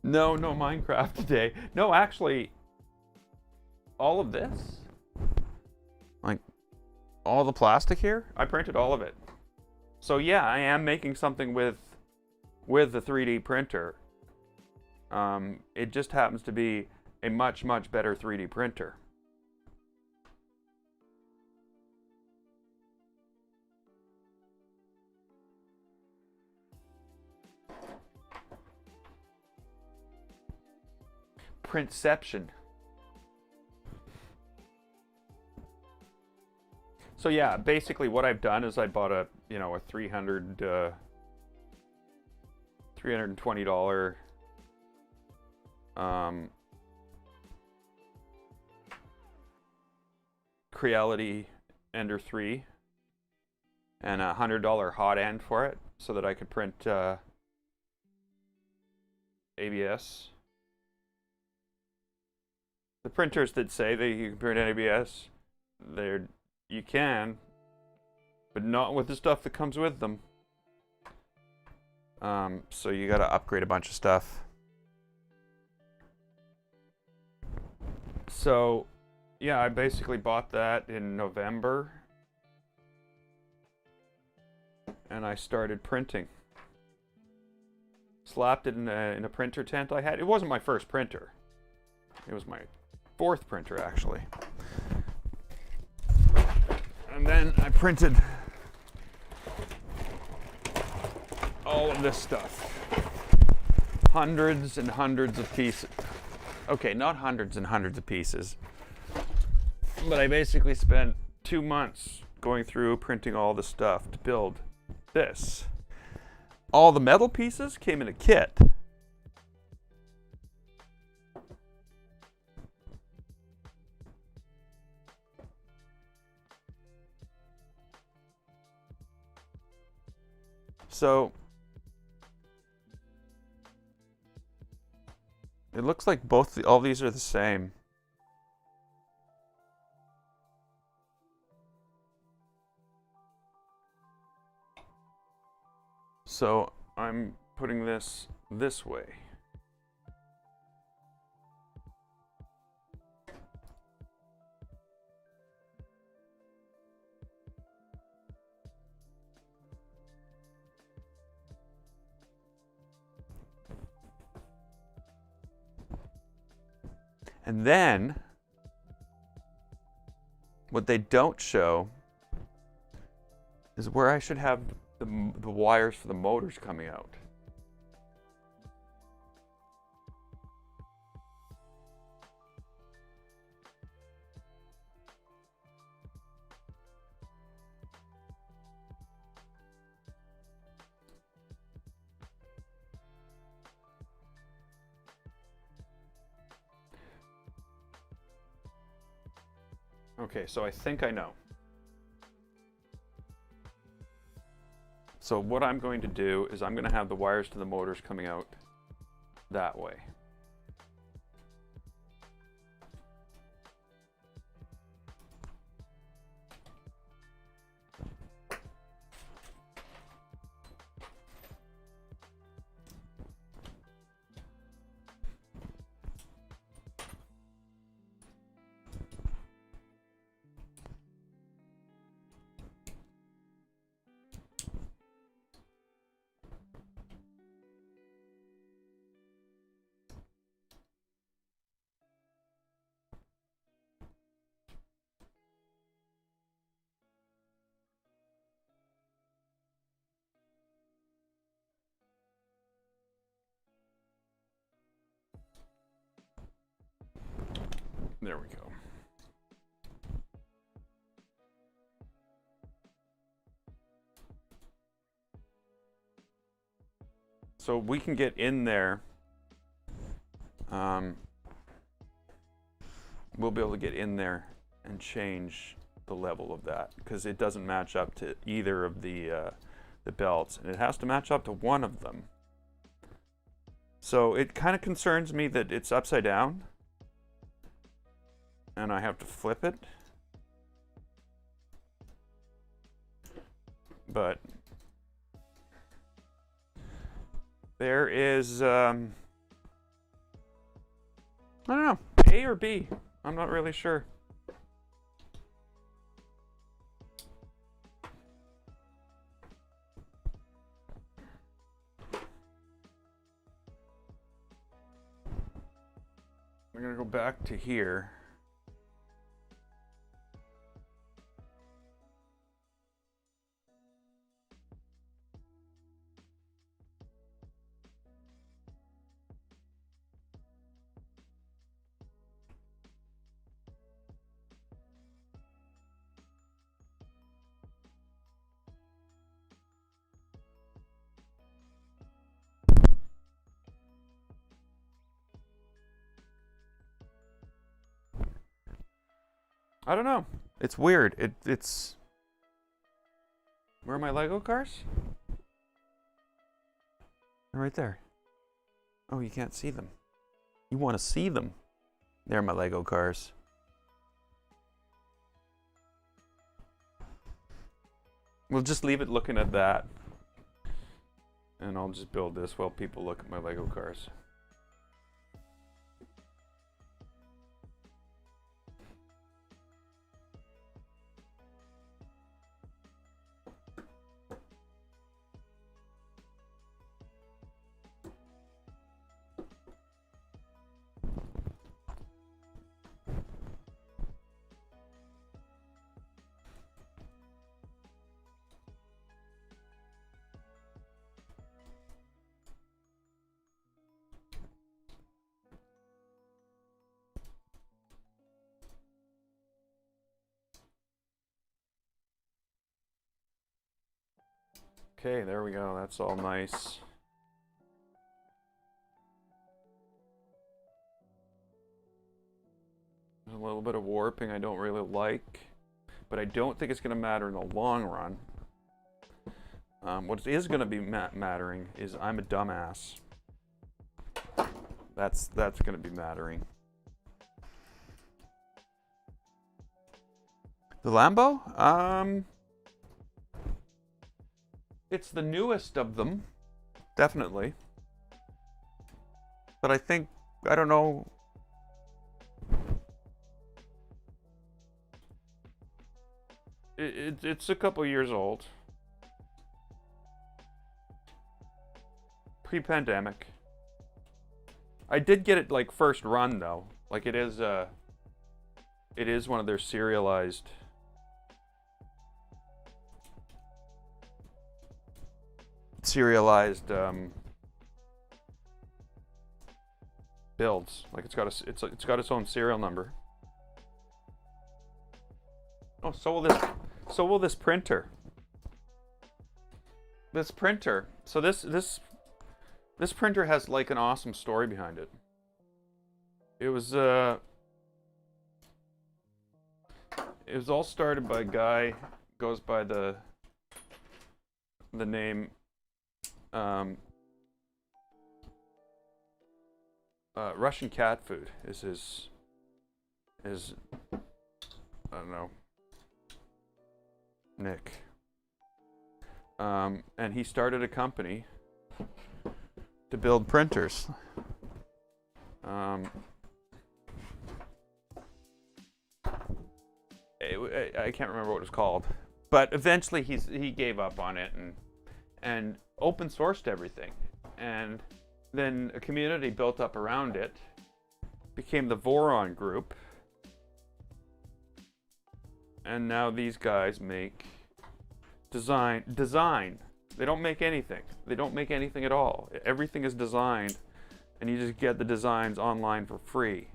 No Minecraft today. No, actually, all of this, like all the plastic here, I printed all of it. So yeah, I am making something with the 3D printer. It just happens to be a much better 3D printer. Printception. So yeah, basically what I've done is I bought a $320 Creality Ender 3 and a $100 hot end for it so that I could print ABS. The printers that say that you can print ABS, you can, but not with the stuff that comes with them. So you got to upgrade a bunch of stuff. So, yeah, I basically bought that in November, and I started printing. Slapped it in a printer tent I had. It wasn't my first printer. It was my fourth printer, actually. And then I printed all of this stuff. Hundreds and hundreds of pieces. Okay, not hundreds and hundreds of pieces. But I basically spent 2 months going through printing all the stuff to build this. All the metal pieces came in a kit. So It looks like all these are the same. So I'm putting this way. And then, what they don't show is where I should have the wires for the motors coming out. Okay, so I think I know. So what I'm going to do is I'm going to have the wires to the motors coming out that way. There we go. So we can get in there. We'll be able to get in there and change the level of that because it doesn't match up to either of the belts, and it has to match up to one of them. So it kind of concerns me that it's upside down, and I have to flip it. But there is, I don't know, A or B. I'm not really sure. I'm gonna go back to here. I don't know. It's weird. It's... Where are my Lego cars? They're right there. Oh, you can't see them. You want to see them. They're my Lego cars. We'll just leave it looking at that. And I'll just build this while people look at my Lego cars. Okay, there we go. That's all nice. There's a little bit of warping I don't really like, but I don't think it's going to matter in the long run. What is going to be mattering is I'm a dumbass. That's going to be mattering. The Lambo? It's the newest of them, definitely. But I don't know. It's a couple years old. Pre-pandemic. I did get it like first run though. Like it is one of their serialized builds. Like it's got its own serial number. Oh, so will this printer. This printer. So this printer has like an awesome story behind it. It was all started by a guy goes by the name Russian cat food is his I don't know, Nick. And he started a company to build printers. I can't remember what it was called, but eventually he gave up on it and open sourced everything, and then a community built up around it, became the Voron group, and now these guys make design. They don't make anything. They don't make anything at all. Everything is designed, and you just get the designs online for free.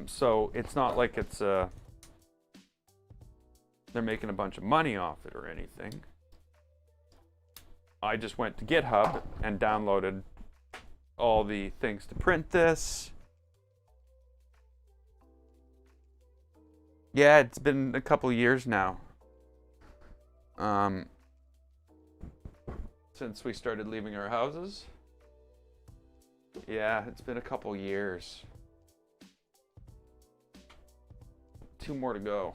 So it's not like they're making a bunch of money off it or anything. I just went to GitHub and downloaded all the things to print this. Yeah, it's been a couple years now. Since we started leaving our houses. Yeah, it's been a couple years. 2 more to go.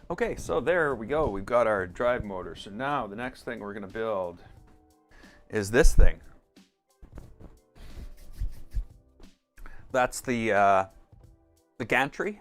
Okay, so there we go. We've got our drive motor. So now the next thing we're going to build is this thing. That's the gantry.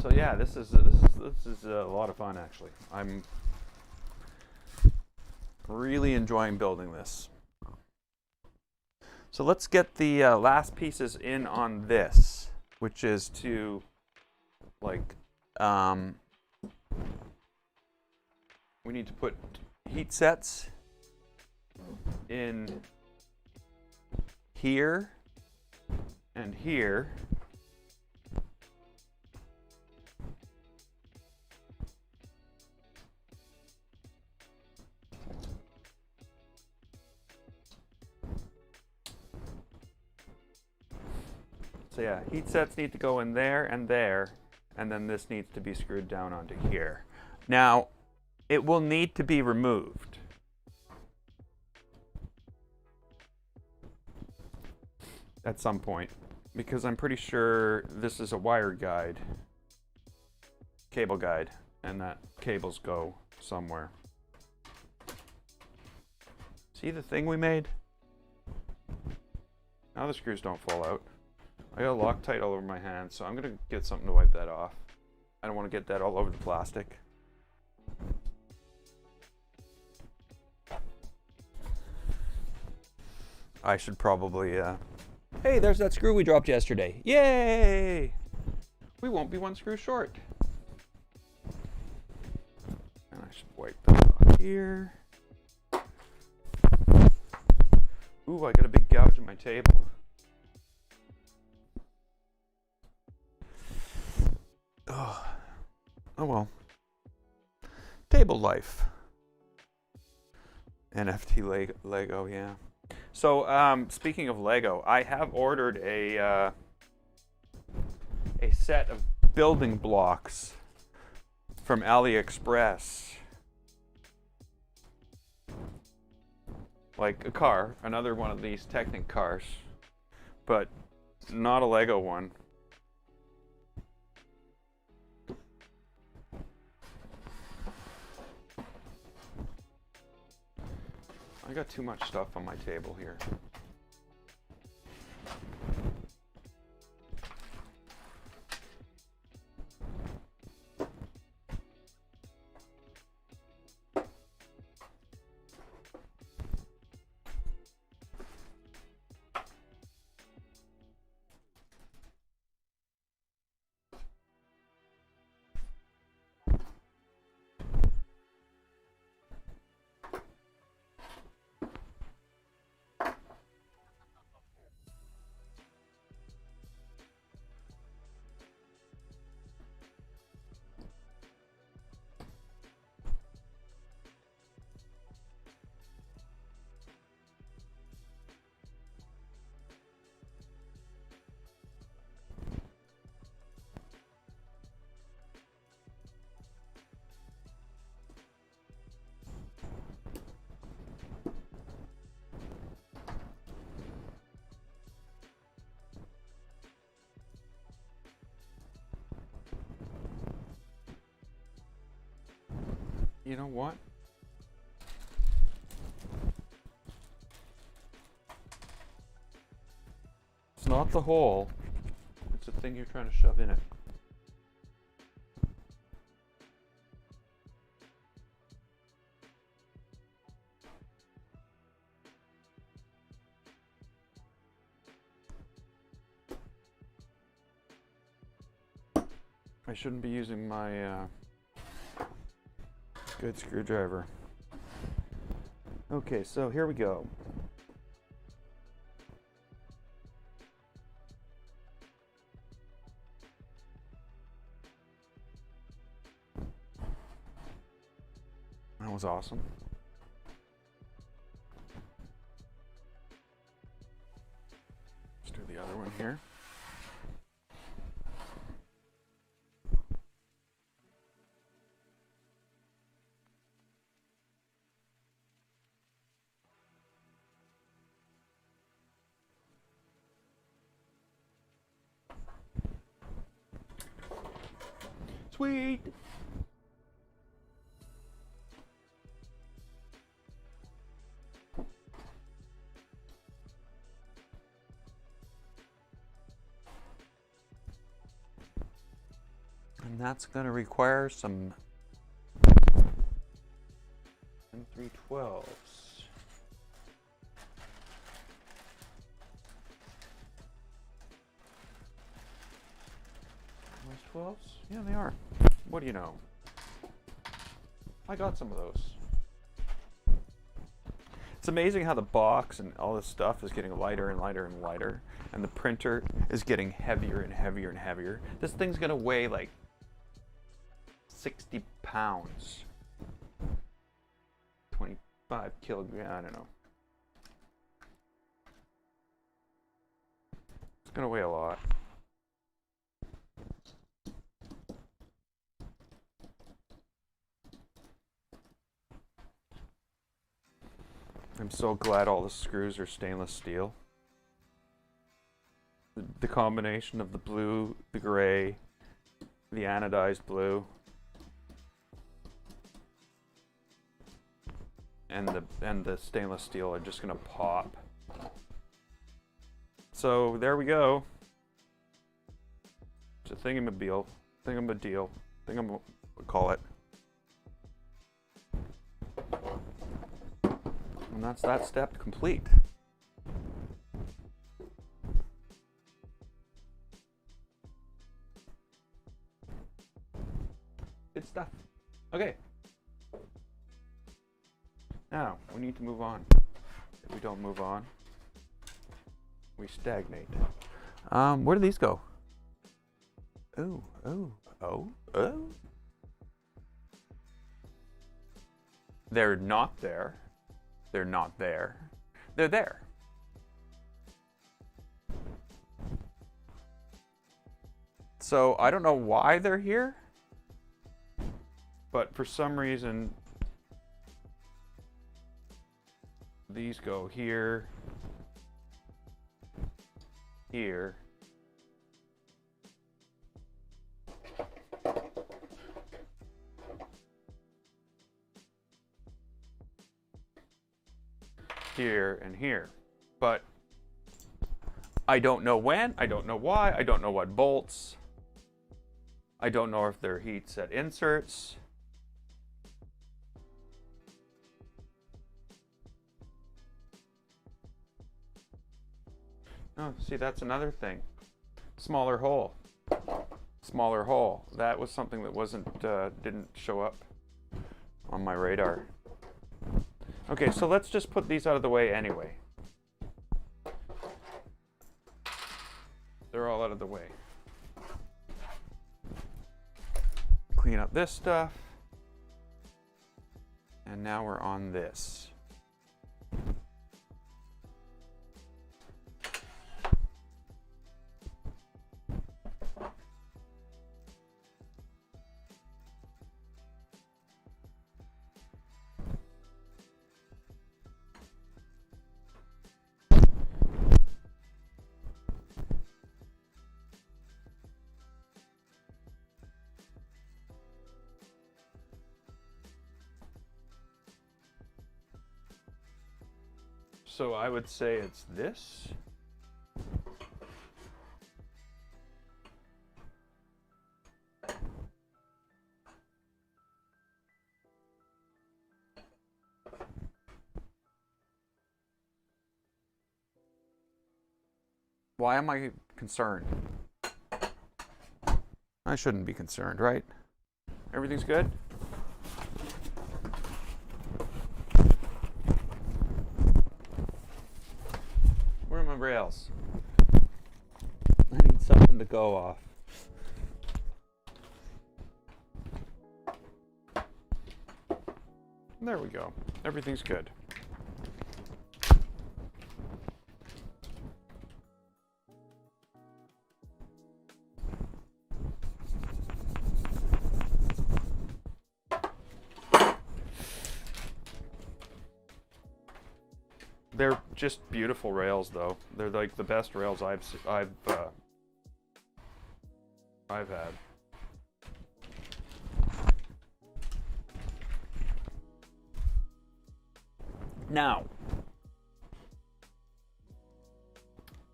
So yeah, this is a lot of fun actually. I'm really enjoying building this. So let's get the last pieces in on this, which is to like we need to put heat sets in here and here. So yeah, heat sets need to go in there, and then this needs to be screwed down onto here. Now, it will need to be removed. At some point, because I'm pretty sure this is a wire guide, cable guide, and that cables go somewhere. See the thing we made? Now the screws don't fall out. I got Loctite all over my hands, so I'm gonna get something to wipe that off. I don't want to get that all over the plastic. I should probably, Hey, there's that screw we dropped yesterday. Yay! We won't be 1 screw short. Just wipe this off here. Ooh, I got a big gouge in my table. Oh well. Table life. NFT Lego, yeah. So, speaking of Lego, I have ordered a set of building blocks from AliExpress. Like a car, another one of these Technic cars, but not a Lego one. I got too much stuff on my table here. You know what? It's not the hole. It's the thing you're trying to shove in it. I shouldn't be using my good screwdriver. Okay, so here we go. That was awesome. Let's do the other one here. Sweet. And that's going to require some M312s. Those 12s? Yeah, they are. What do you know? I got some of those. It's amazing how the box and all this stuff is getting lighter and lighter and lighter, and the printer is getting heavier and heavier and heavier. This thing's gonna weigh like 60 pounds. 25 kilograms, I don't know. It's gonna weigh a lot. I'm so glad all the screws are stainless steel. The combination of the blue, the gray, the anodized blue, and the stainless steel are just gonna pop. So there we go. It's a thingamabeel, we'll call it. And that's that step complete. Good stuff. Okay. Now, we need to move on. If we don't move on, we stagnate. Where do these go? Oh, oh, oh, oh. They're not there. They're not there. They're there. So I don't know why they're here, but for some reason these go here, here, here, and here. But I don't know when, I don't know why, I don't know what bolts. I don't know if they're heat set inserts. Oh, see, that's another thing. Smaller hole. Smaller hole. That was something that didn't show up on my radar. Okay, so let's just put these out of the way anyway. They're all out of the way. Clean up this stuff. And now we're on this. So I would say it's this. Why am I concerned? I shouldn't be concerned, right? Everything's good? Where are my rails? I need something to go off. There we go. Everything's good. They're just beautiful rails, though. They're like the best rails I've had. Now,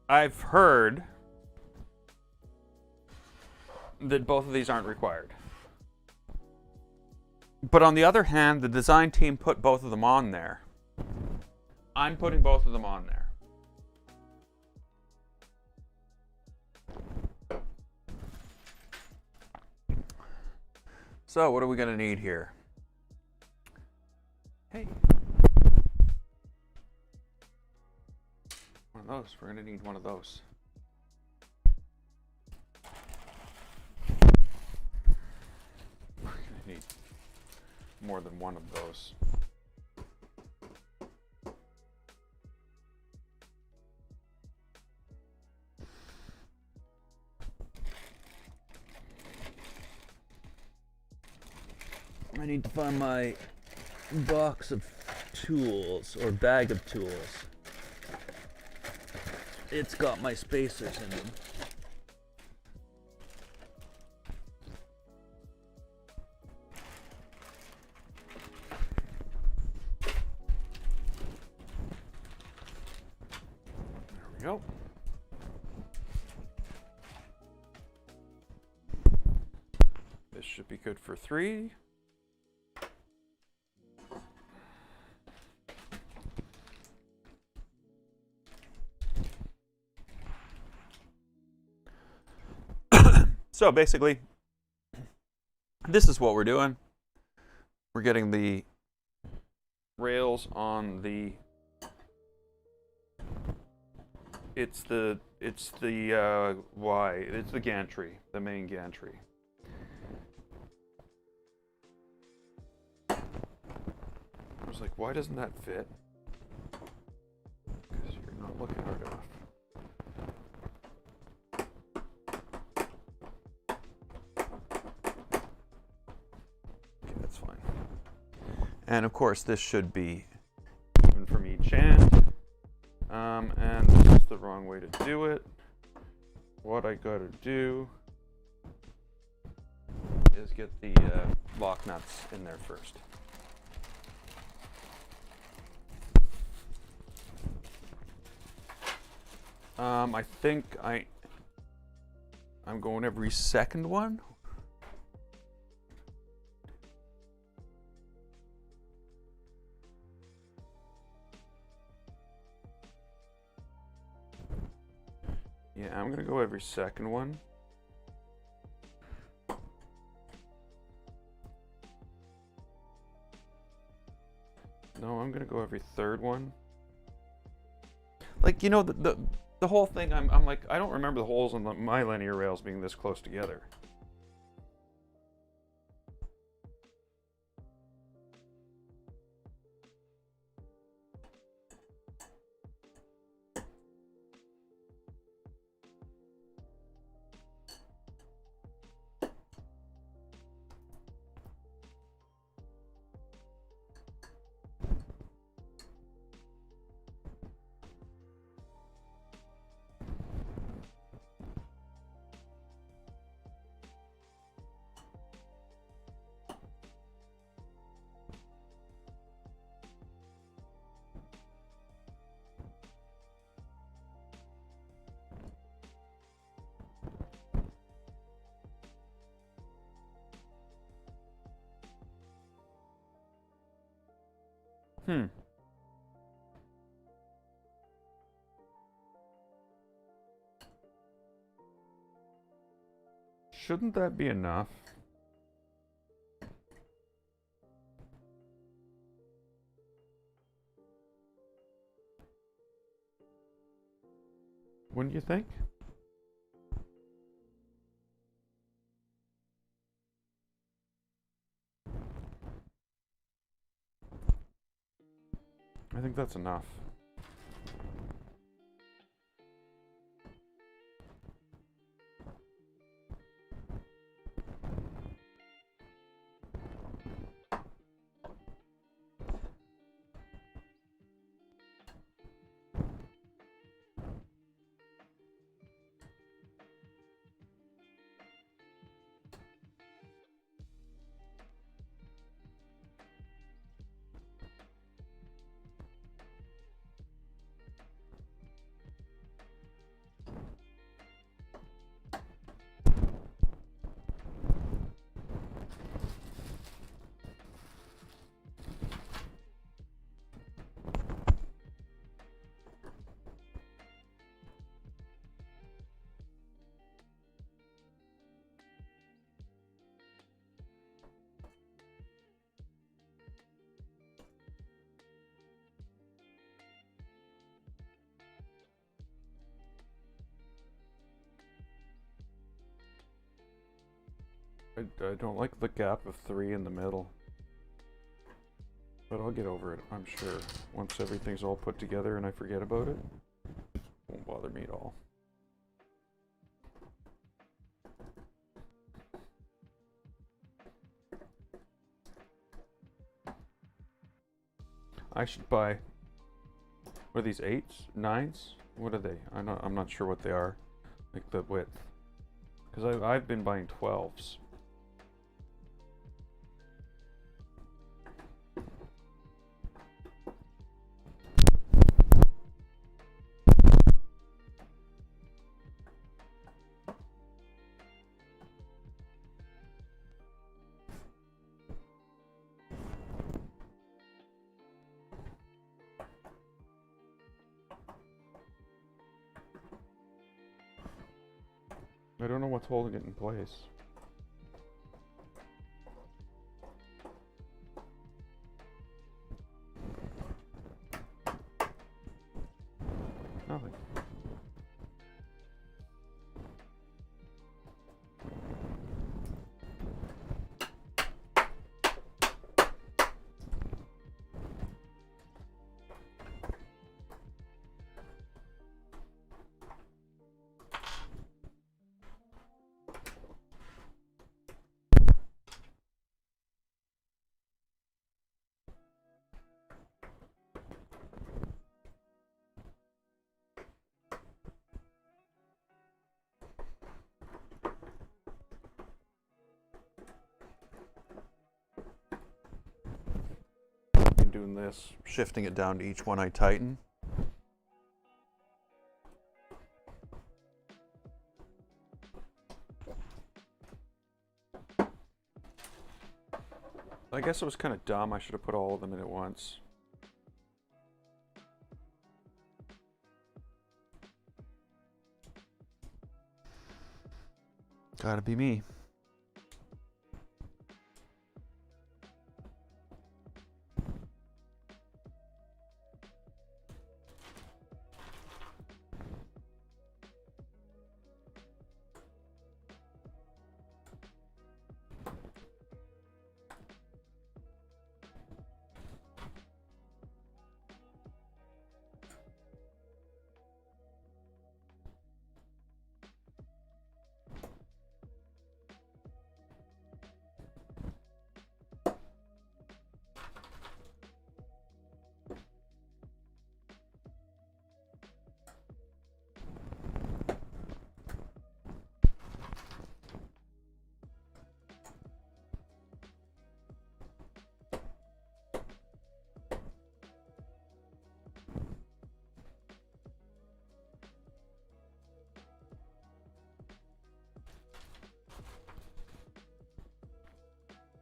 I've heard that both of these aren't required. But on the other hand, the design team put both of them on there. I'm putting both of them on there. So what are we going to need here? Hey. One of those. We're going to need one of those. We're going to need more than one of those. I need to find my box of tools, or bag of tools. It's got my spacers in them. There we go. This should be good for 3. So basically, this is what we're doing. We're getting the rails on the it's the gantry, the main gantry. I was like, why doesn't that fit? Because you're not looking hard enough. Okay, that's fine. And of course, this should be even from each end. And this is the wrong way to do it. What I gotta do is get the lock nuts in there first. I think I'm going every second one. Yeah, I'm gonna go every second one. No, I'm gonna go every third one. Like, you know, the whole thing, I'm like, I don't remember the holes on my linear rails being this close together. Shouldn't that be enough? Wouldn't you think? I think that's enough. I don't like the gap of 3 in the middle. But I'll get over it, I'm sure. Once everything's all put together and I forget about it, it won't bother me at all. I should buy, what are these, 8s? 9s? What are they? I'm not sure what they are. Like the width. Because I've been buying 12s. I don't know what's holding it in place. doing this, shifting it down to each one I tighten. I guess it was kind of dumb. I should have put all of them in at once. Gotta be me.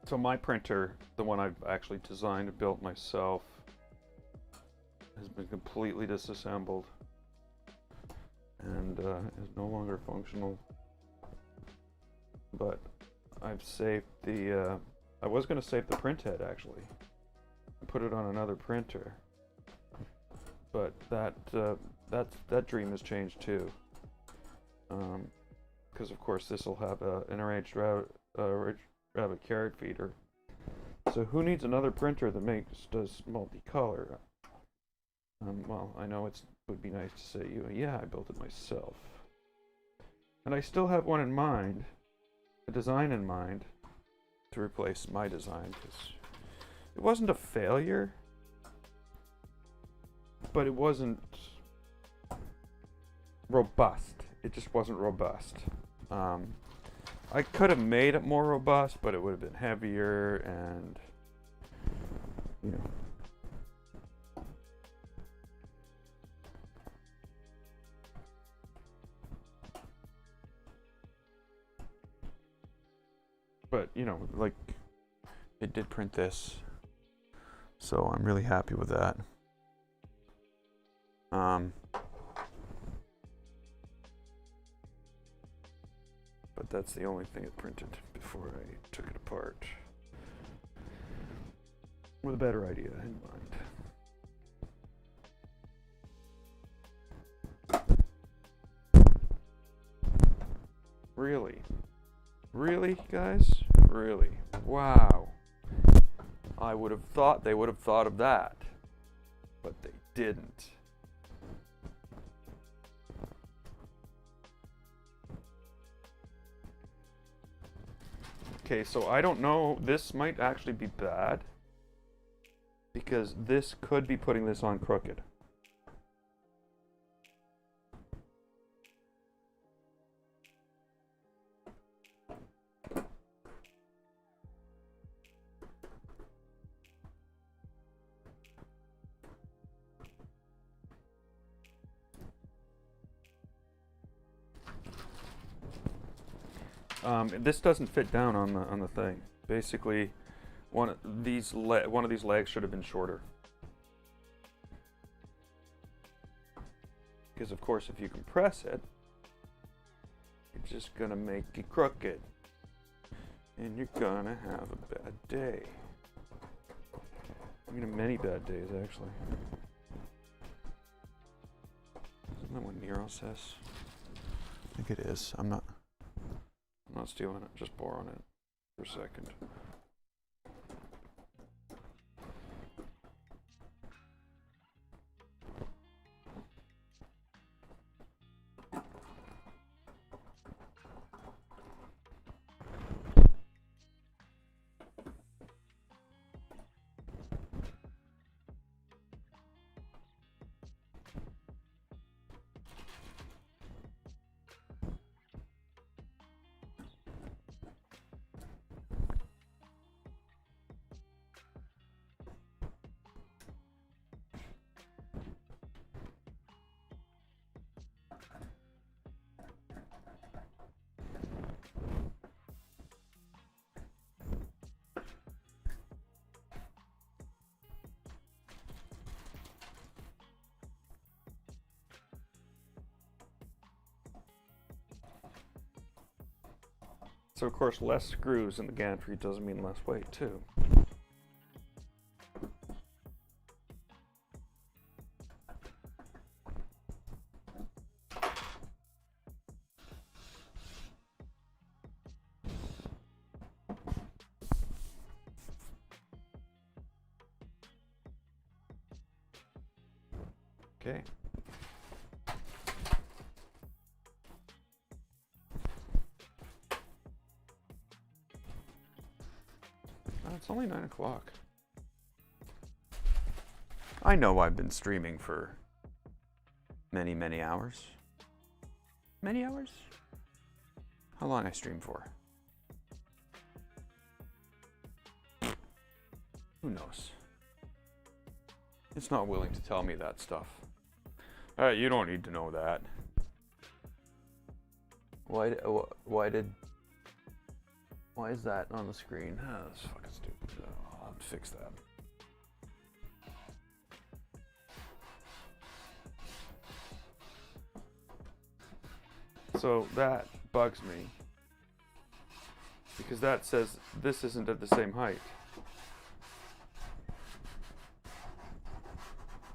So my printer, the one I've actually designed and built myself, has been completely disassembled and is no longer functional. But I've saved the, I was going to save the print head actually, and put it on another printer. But that dream has changed too. Because of course this will have an Enraged Rabbit carrot feeder. So who needs another printer that does multicolor? Well, I know it would be nice to say, yeah, I built it myself. And I still have one in mind, a design in mind, to replace my design, because it wasn't a failure, but it wasn't robust. It just wasn't robust. I could have made it more robust, but it would have been heavier and, you know. But, you know, like, it did print this, so I'm really happy with that. But that's the only thing it printed before I took it apart, with a better idea in mind. Really? Really, guys? Really? Wow. I would have thought they would have thought of that, but they didn't. Okay, so I don't know, this might actually be bad, because this could be putting this on crooked. This doesn't fit down on the thing. Basically, one of these legs should have been shorter. Because of course, if you compress it, it's just gonna make it crooked, and you're gonna have a bad day. I'm gonna have many bad days, actually. Isn't that what Nero says? I think it is. I'm not stealing it, just borrowing it for a second. So of course less screws in the gantry doesn't mean less weight too. Okay. It's only 9 o'clock. I know I've been streaming for many, many hours. Many hours? How long I stream for? Who knows? It's not willing to tell me that stuff. You don't need to know that. Why is that on the screen? Oh, that's fucking stupid. I'll have to fix that. So that bugs me. Because that says this isn't at the same height.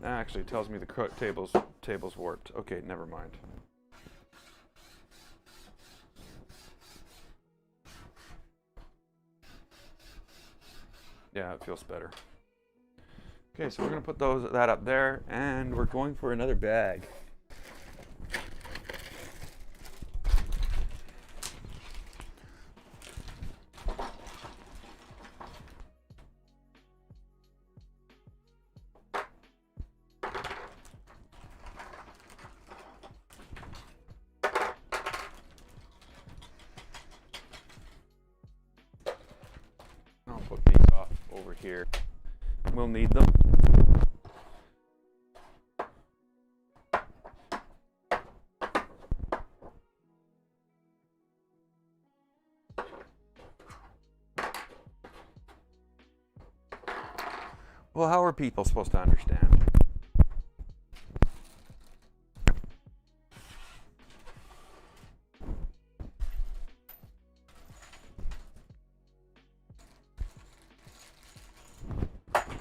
That actually tells me the table's warped. Okay, never mind. Yeah, it feels better. Okay, so we're gonna put that up there, and we're going for another bag. I'll put these off over here. We'll need them. Well, how are people supposed to understand?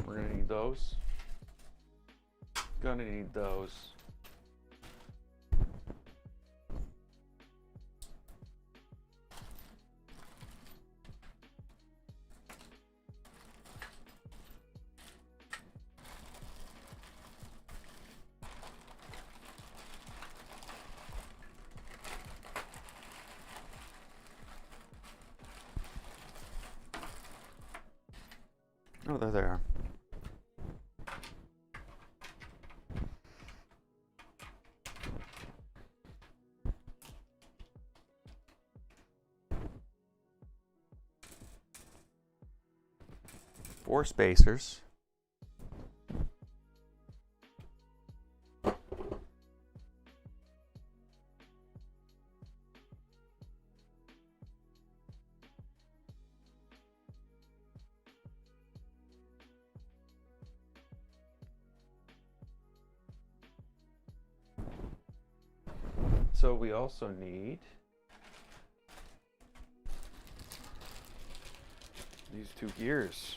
We're gonna need those. Gonna need those. Oh, there they are. Four spacers. So we also need these two gears.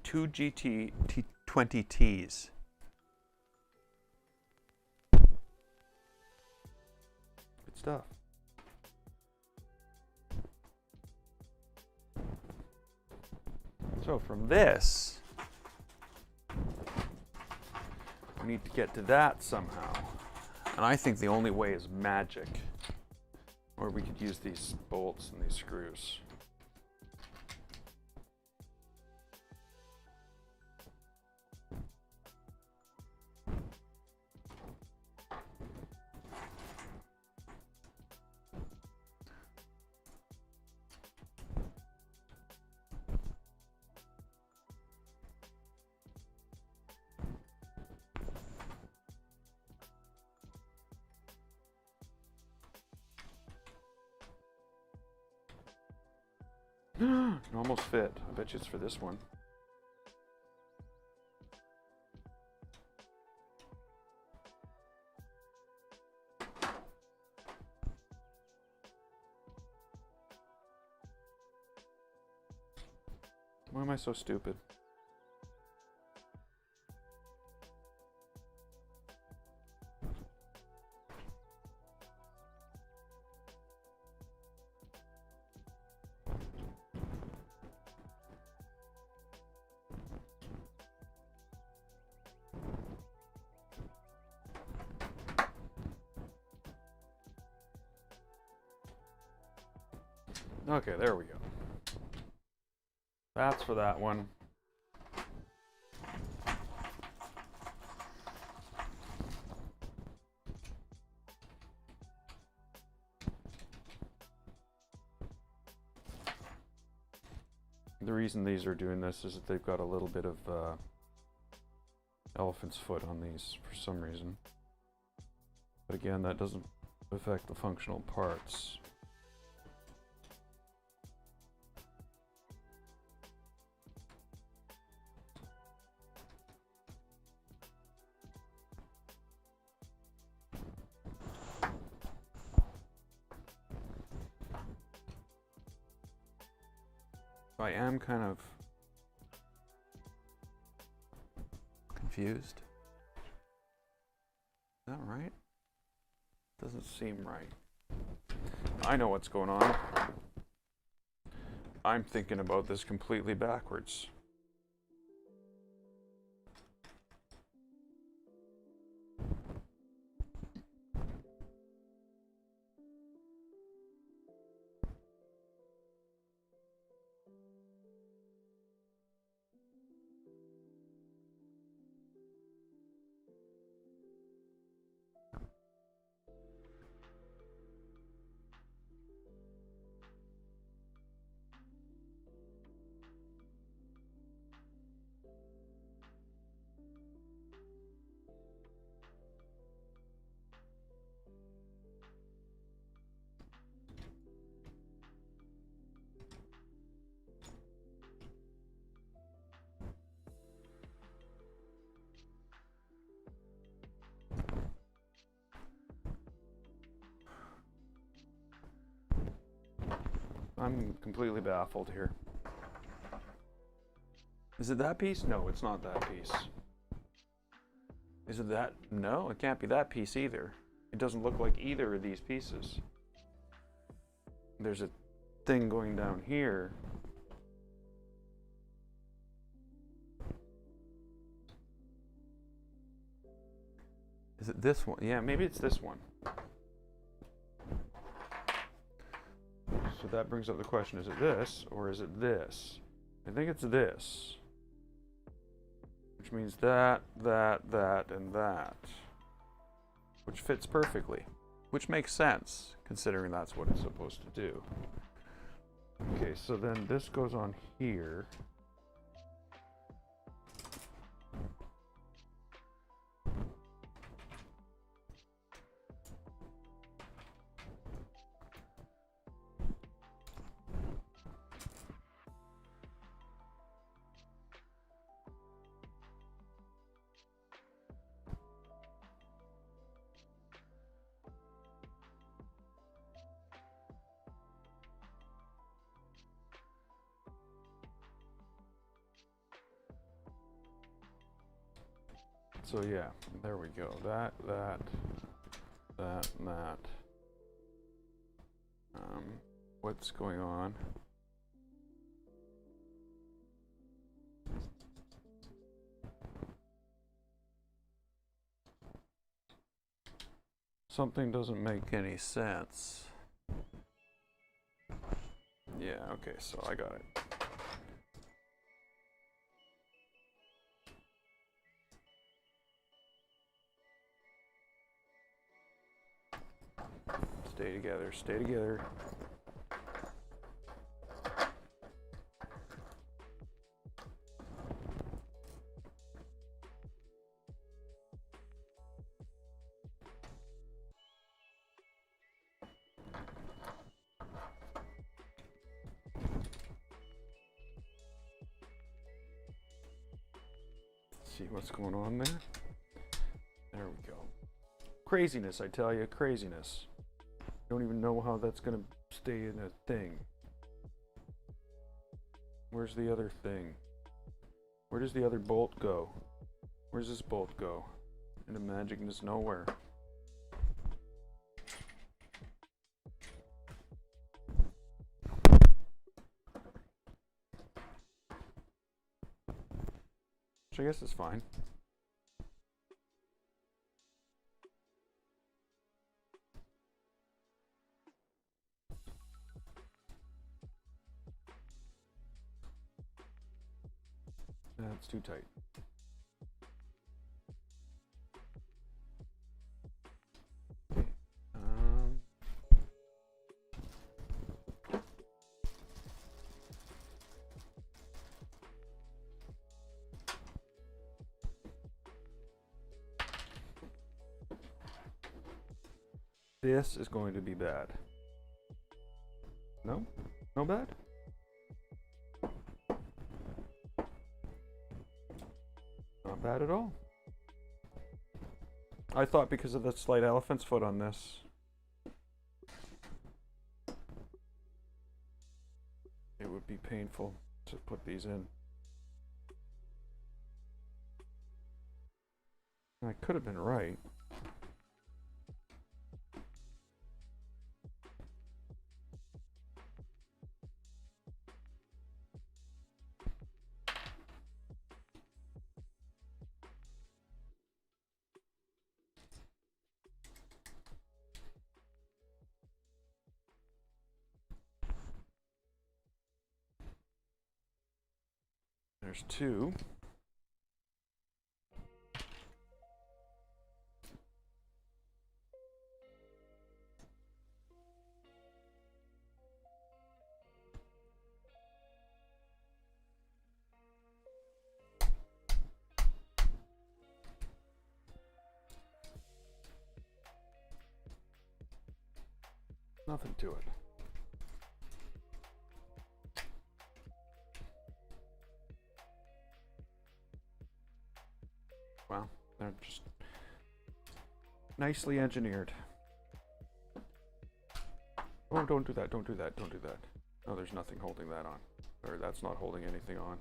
Two GT T20Ts. Good stuff. So from this, we need to get to that somehow. And I think the only way is magic. Or we could use these bolts and these screws. It almost fit. I bet you it's for this one. Why am I so stupid? Okay, there we go. That's for that one. The reason these are doing this is that they've got a little bit of elephant's foot on these for some reason. But again, that doesn't affect the functional parts. I am kind of confused. Is that right? Doesn't seem right. I know what's going on. I'm thinking about this completely backwards. I'm completely baffled here. Is it that piece? No, it's not that piece. Is it that? No, it can't be that piece either. It doesn't look like either of these pieces. There's a thing going down here. Is it this one? Yeah, maybe it's this one. So that brings up the question, is it this or is it this? I think it's this. Which means that, and that. Which fits perfectly. Which makes sense, considering that's what it's supposed to do. Okay, so then this goes on here. So yeah, there we go. That, and that. What's going on? Something doesn't make any sense. Yeah, okay, so I got it. Stay together, stay together. see what's going on there. There we go. Craziness, I tell you, craziness. Don't even know how that's gonna stay in a thing. Where's the other thing? Where does the other bolt go? Where's this bolt go? Into magicness nowhere. Which I guess is fine. That's too tight. Okay. This is going to be bad. No? No bad? Not bad at all. I thought because of the slight elephant's foot on this, it would be painful to put these in. I could have been right. There's two. Nothing to it. Wow, they're just nicely engineered. Oh, don't do that, don't do that, don't do that. Oh, there's nothing holding that on. Or that's not holding anything on.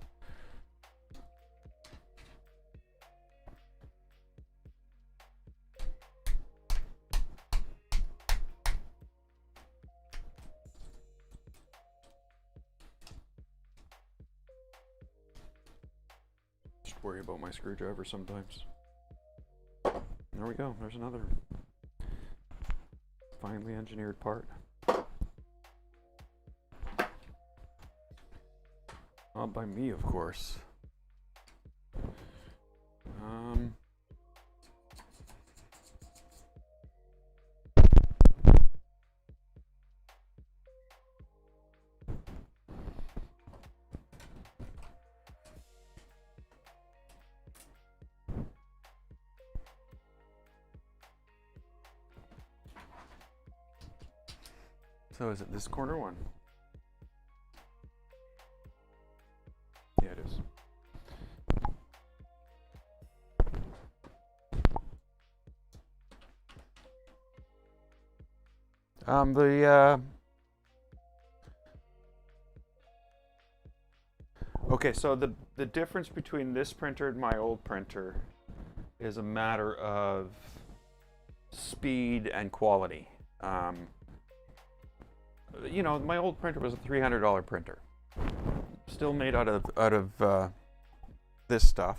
Just worry about my screwdriver sometimes. There we go, there's another finely engineered part. Not by me, of course. So is it this corner one? Yeah, it is. Okay, so the difference between this printer and my old printer is a matter of speed and quality. You know, my old printer was a $300 printer, still made out of this stuff,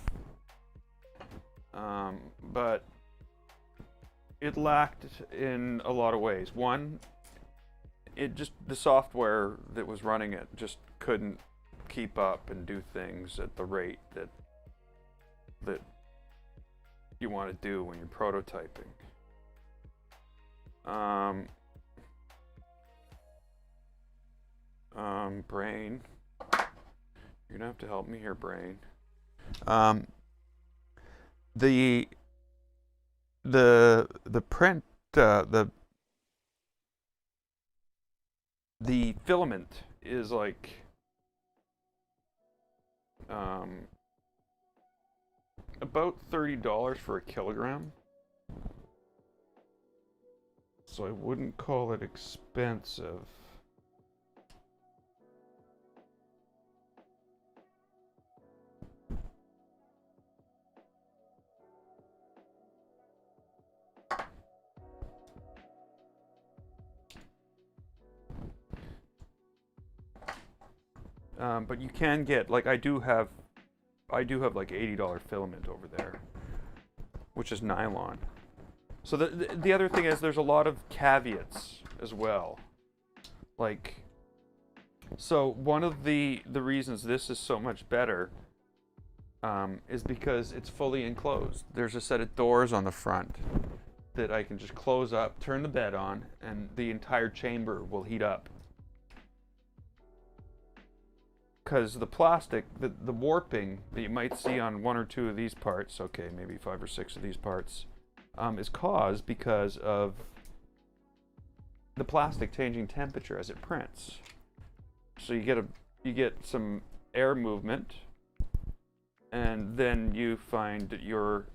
but it lacked in a lot of ways. One, the software that was running it just couldn't keep up and do things at the rate that you want to do when you're prototyping. Brain, you're gonna have to help me here, Brain. The print, the filament is like about $30 for a kilogram. So I wouldn't call it expensive. But you can get, like, I do have like $80 filament over there, which is nylon. So the other thing is there's a lot of caveats as well. Like, so one of the reasons this is so much better is because it's fully enclosed. There's a set of doors on the front that I can just close up, turn the bed on, and the entire chamber will heat up. Because the plastic, the warping that you might see on one or two of these parts, okay, maybe 5 or 6 of these parts, is caused because of the plastic changing temperature as it prints. So you get some air movement, and then you find that your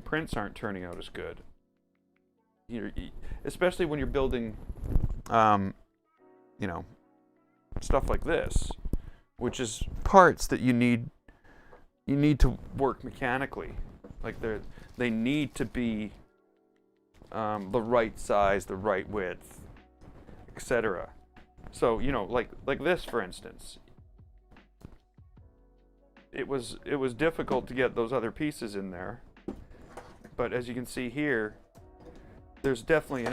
prints aren't turning out as good. Especially when you're building, stuff like this, which is parts that you need to work mechanically. Like they need to be the right size, the right width, etc. So like this, for instance, it was difficult to get those other pieces in there, but as you can see here, there's definitely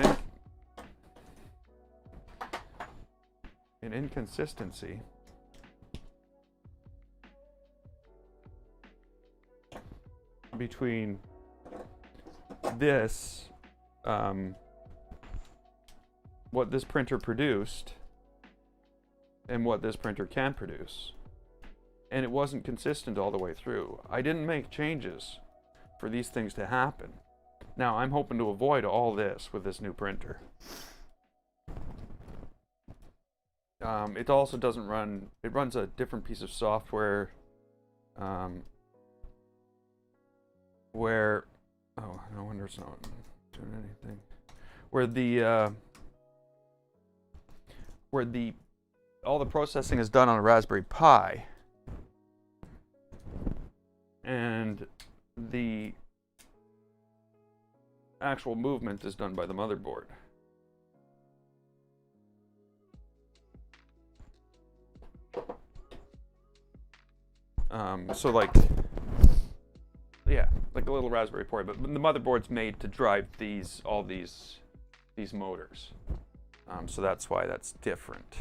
an inconsistency. Between this, what this printer produced, and what this printer can produce. And it wasn't consistent all the way through. I didn't make changes for these things to happen. Now, I'm hoping to avoid all this with this new printer. It also doesn't run, it runs a different piece of software where, oh, no wonder it's not doing anything. Where all the processing is done on a Raspberry Pi, and the actual movement is done by the motherboard. So like a little Raspberry Pi, but the motherboard's made to drive all these motors. So that's why that's different.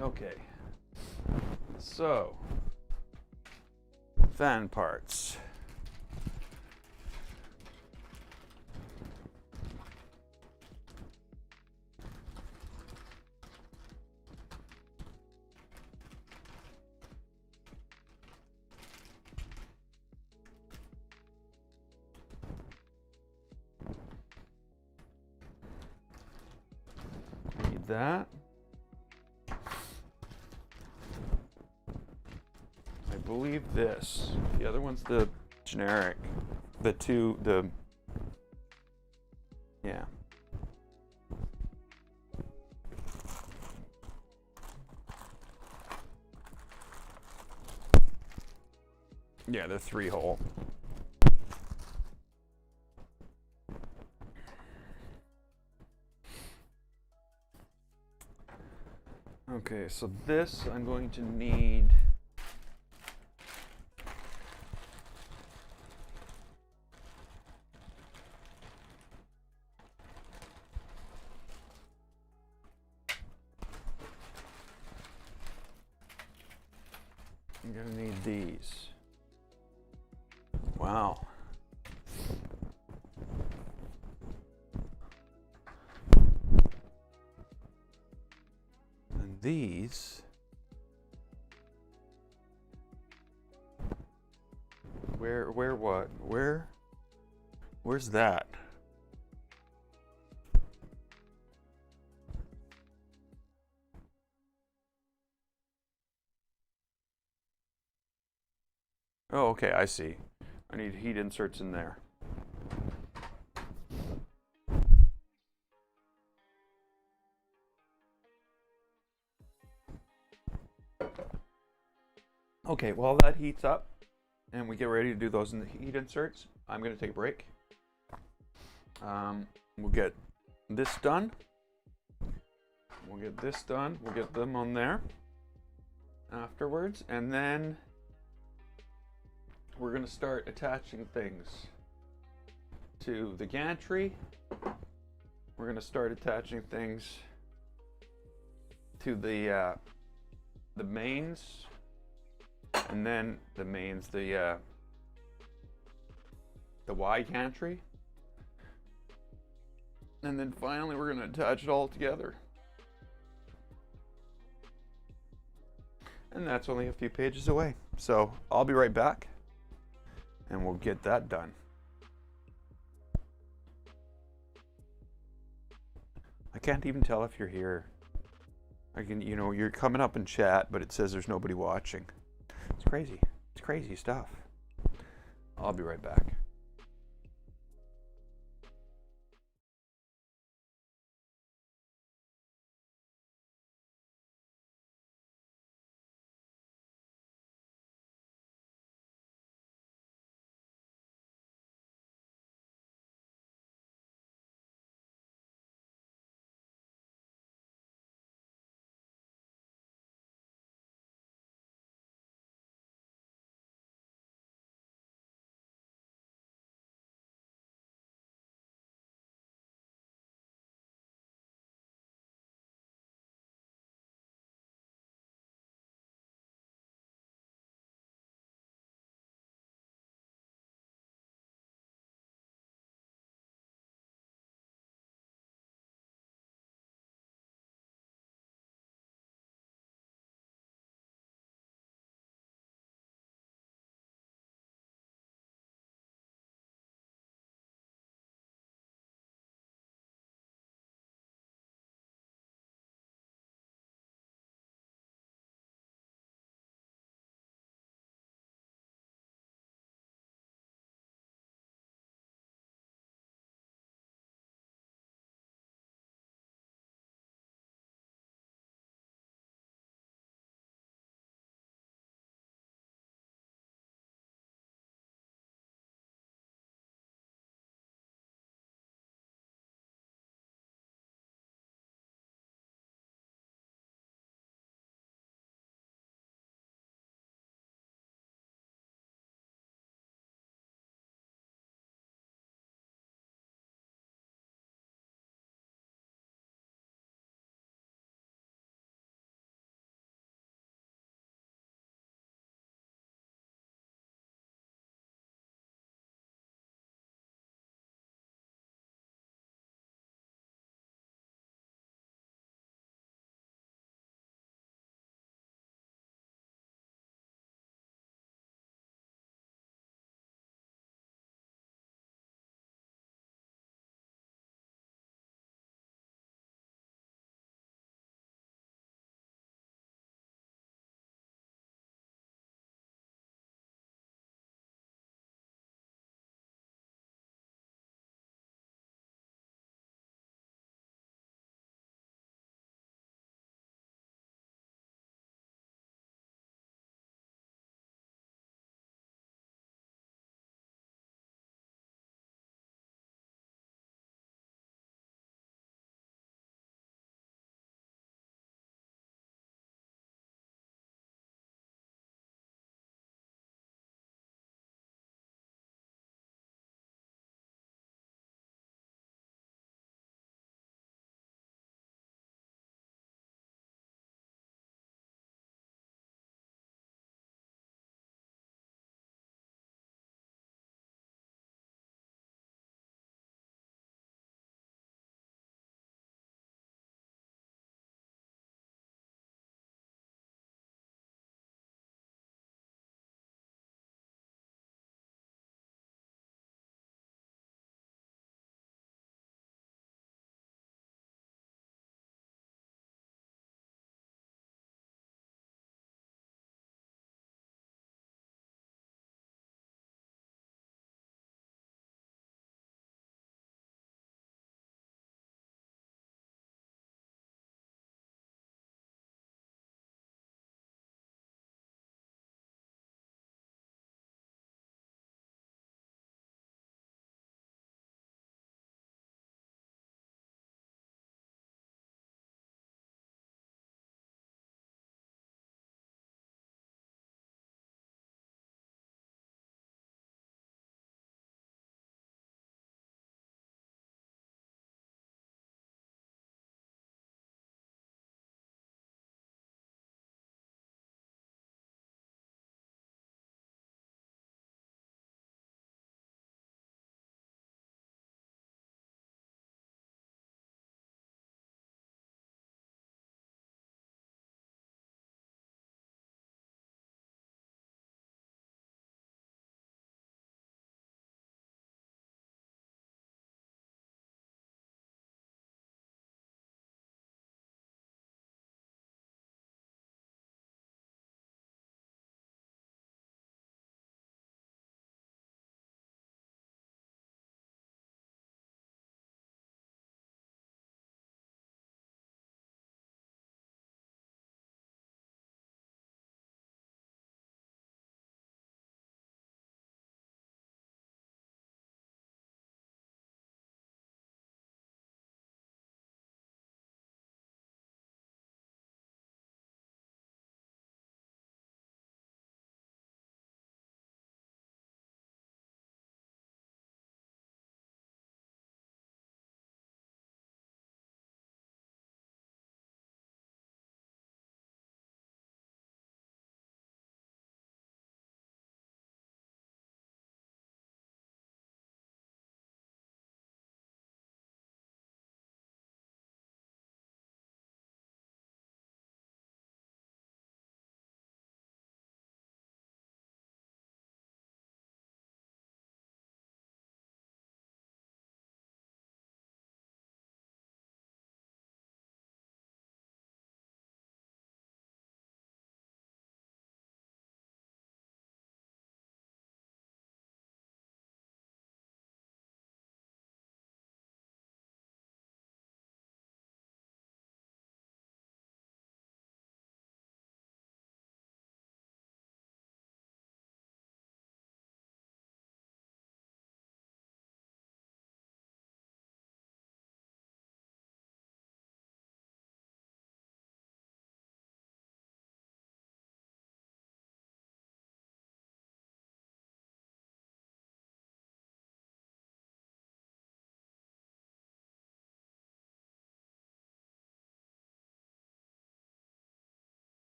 Okay. So, fan parts. Need that. I believe this. The other one's the generic. Yeah. Yeah, the 3-hole. Okay, so this I'm going to need. I'm gonna need these. Wow. And these. Where's that? Oh, okay, I see. I need heat inserts in there. Okay, while that heats up and we get ready to do those in the heat inserts, I'm going to take a break. We'll get this done. We'll get this done. We'll get them on there afterwards. And then we're going to start attaching things to the gantry. We're going to start attaching things to the mains. And then the mains, the Y gantry. And then finally we're going to attach it all together. And that's only a few pages away. So I'll be right back and we'll get that done. I can't even tell if you're here. I can, you're coming up in chat, but it says there's nobody watching. It's crazy. It's crazy stuff. I'll be right back.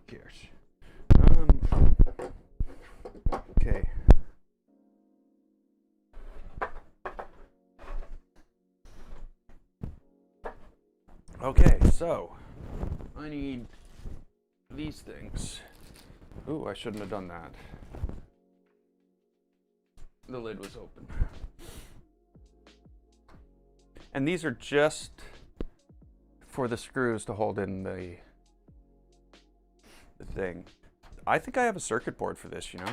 cares? Okay. Okay, so I need these things. Ooh, I shouldn't have done that. The lid was open. And these are just for the screws to hold in the thing. I think I have a circuit board for this, you know?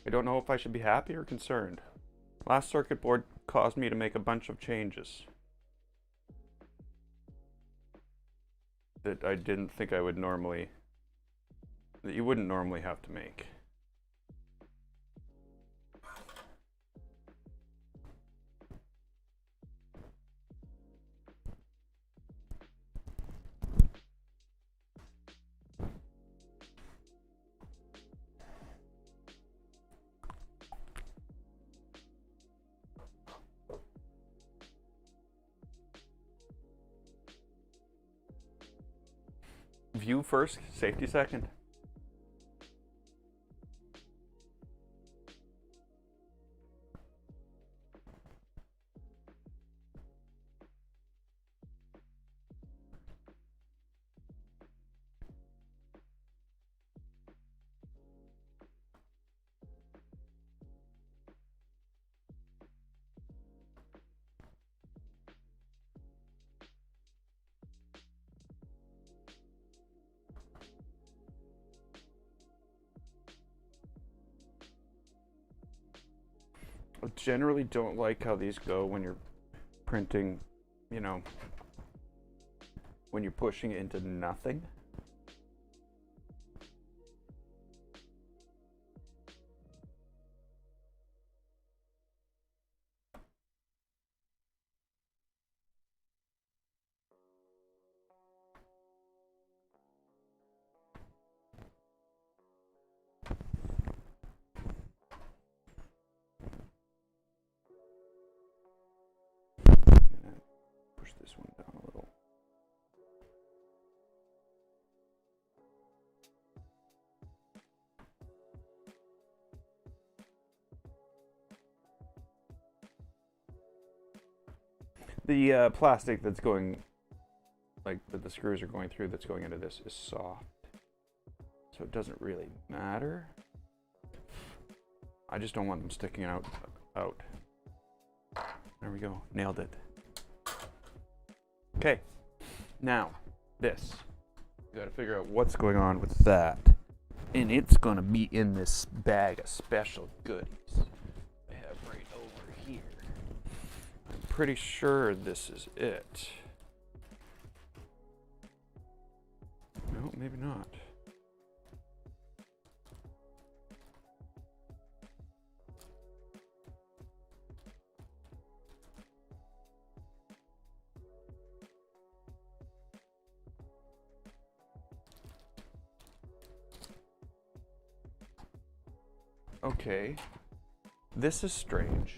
I don't know if I should be happy or concerned. Last circuit board caused me to make a bunch of changes that I didn't think I would normally, that you wouldn't normally have to make. View first, safety second. I generally don't like how these go when you're printing, you know, when you're pushing it into nothing. Push this one down a little. The plastic that's going, like that the screws are going through, that's going into this is soft, so it doesn't really matter. I just don't want them sticking out. There we go, nailed it. Okay, now this. You gotta figure out what's going on with that. And it's gonna be in this bag of special goodies I have right over here. I'm pretty sure this is it. No, maybe not. Okay, this is strange.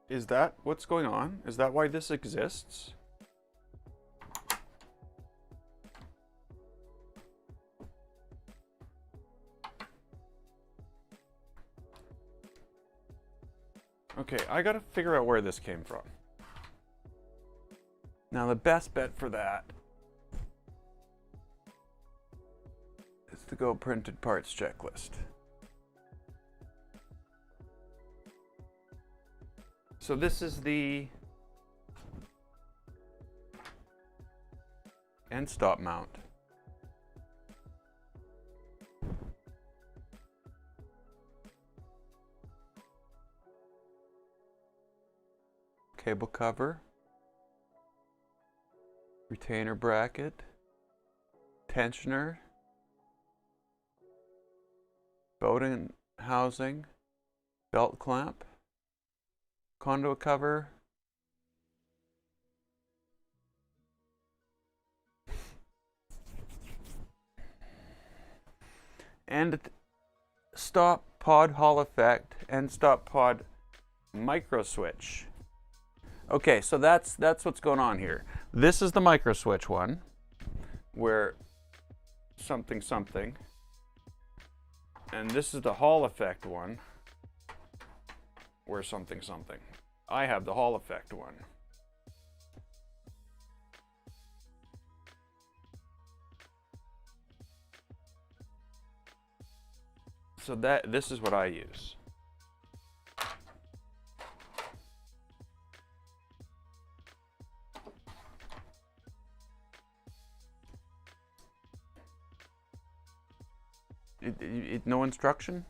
Is that what's going on? Is that why this exists? Okay, I gotta figure out where this came from. Now the best bet for that is to go printed parts checklist. So this is the end stop mount. Cable cover, retainer bracket, tensioner, Bowden housing, belt clamp, conduit cover, and stop pod Hall effect and stop pod micro switch. Okay, so that's what's going on here. This is the micro switch one, where something, and this is the Hall effect one, where something. I have the Hall effect one. So this is what I use. No instruction?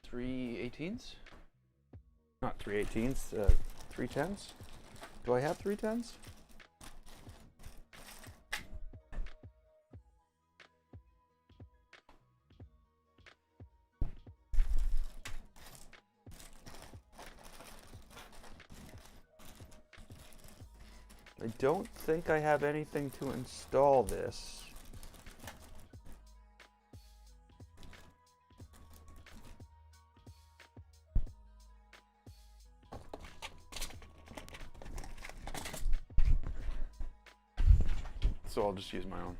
Three 18s? Not 3 18s, 3 10s? Do I have 3 10s? I don't think I have anything to install this. So I'll just use my own.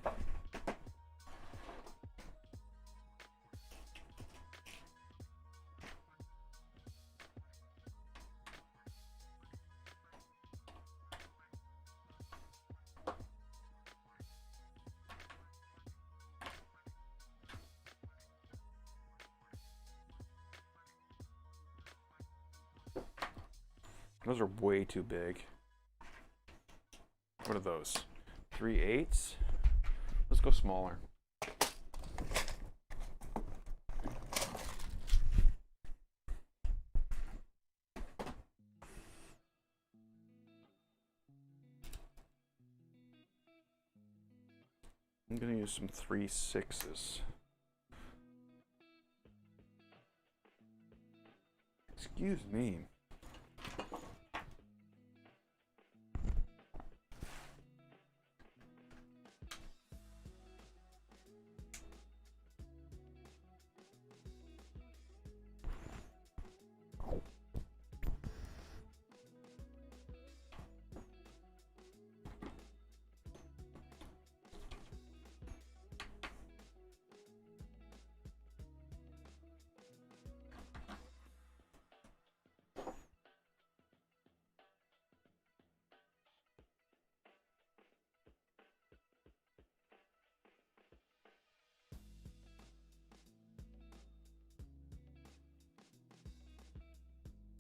Those are way too big. What are those? 3 8s? Let's go smaller. I'm gonna use some 3 6s. Excuse me.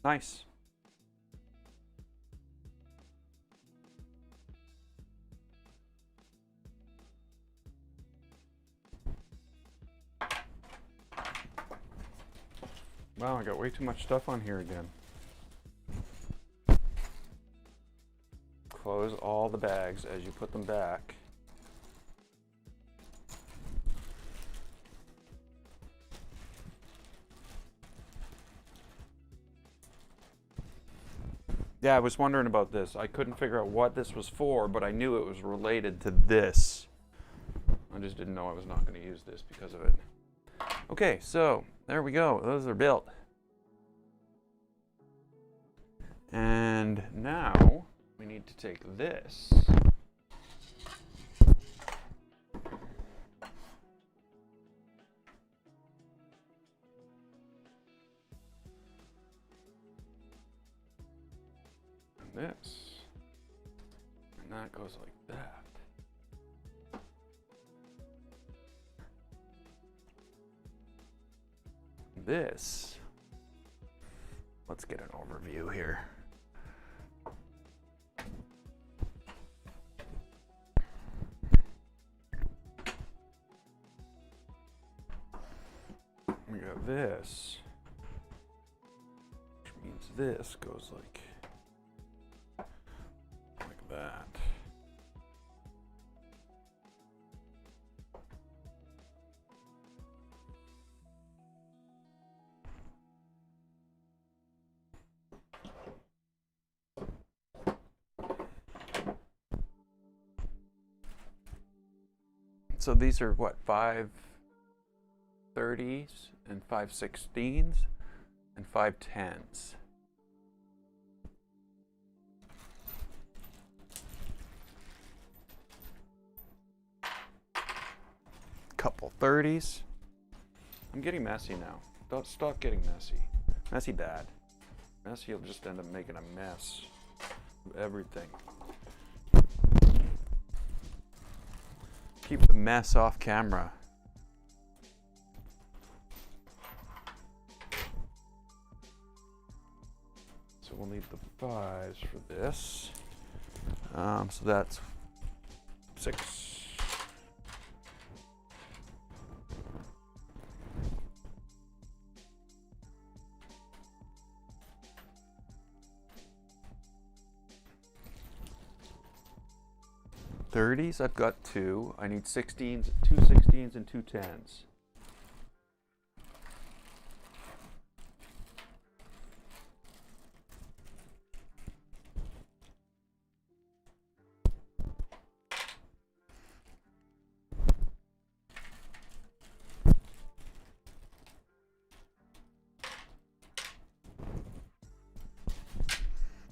Nice. Wow, I got way too much stuff on here again. Close all the bags as you put them back. Yeah, I was wondering about this. I couldn't figure out what this was for, but I knew it was related to this. I just didn't know I was not going to use this because of it. Okay, so there we go. Those are built. And now we need to take this. This, and that goes like that. This, let's get an overview here. We got this, which means this goes like that. So these are what, 5/30s and 5/16s and 5/10s. Couple 30s. I'm getting messy now. Don't stop getting messy. Messy bad. Messy will just end up making a mess of everything. Keep the mess off camera. So we'll need the 5s for this. So that's 6. Thirties, I've got 2. I need 16s, 2 16s and 2 10s.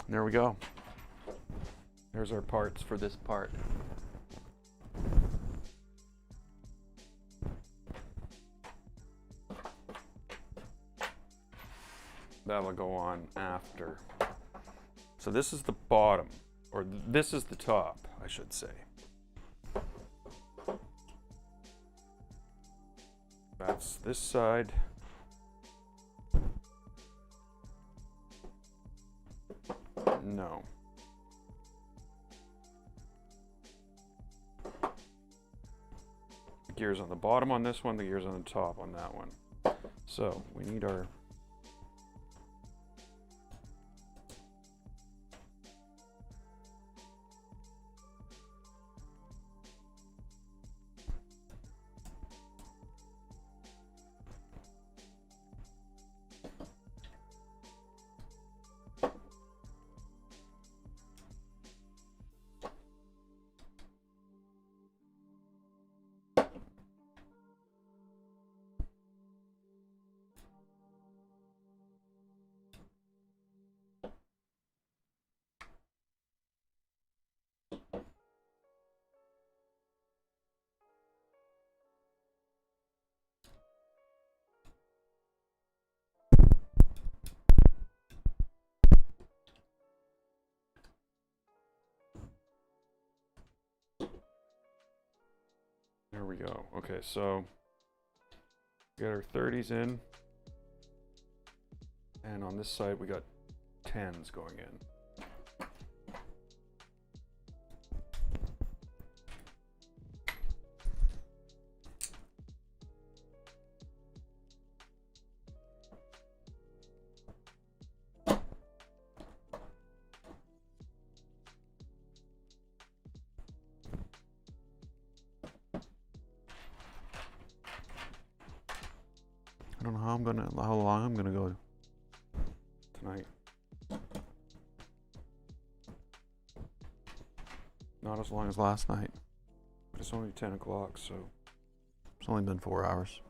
There we go. There's our parts for this part. That'll go on after. So this is the bottom, or this is the top, I should say. That's this side. No. The gear's on the bottom on this one, the gear's on the top on that one. So we need our There we go. Okay, so we got our 30s in, and on this side we got 10s going in. I don't know how long I'm gonna go tonight. Not as long as last night, but it's only 10 o'clock, so it's only been 4 hours.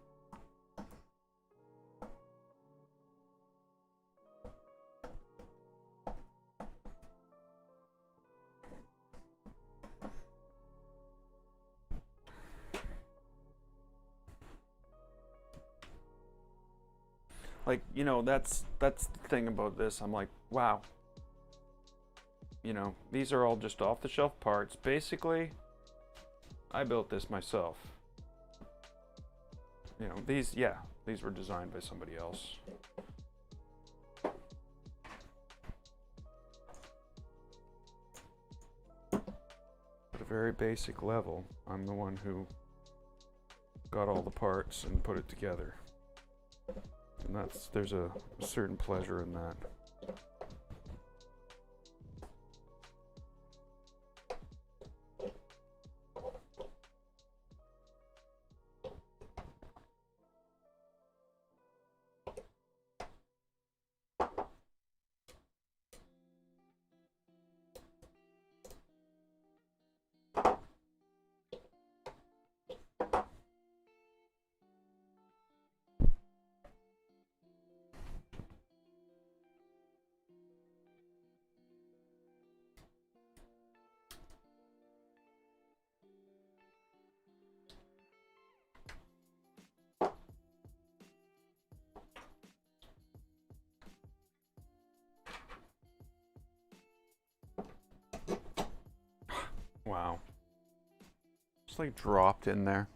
Like, you know, that's the thing about this. I'm like, wow. You know, these are all just off-the-shelf parts. Basically, I built this myself. You know, these were designed by somebody else. At a very basic level, I'm the one who got all the parts and put it together. And there's a certain pleasure in that. Wow. Just like dropped in there.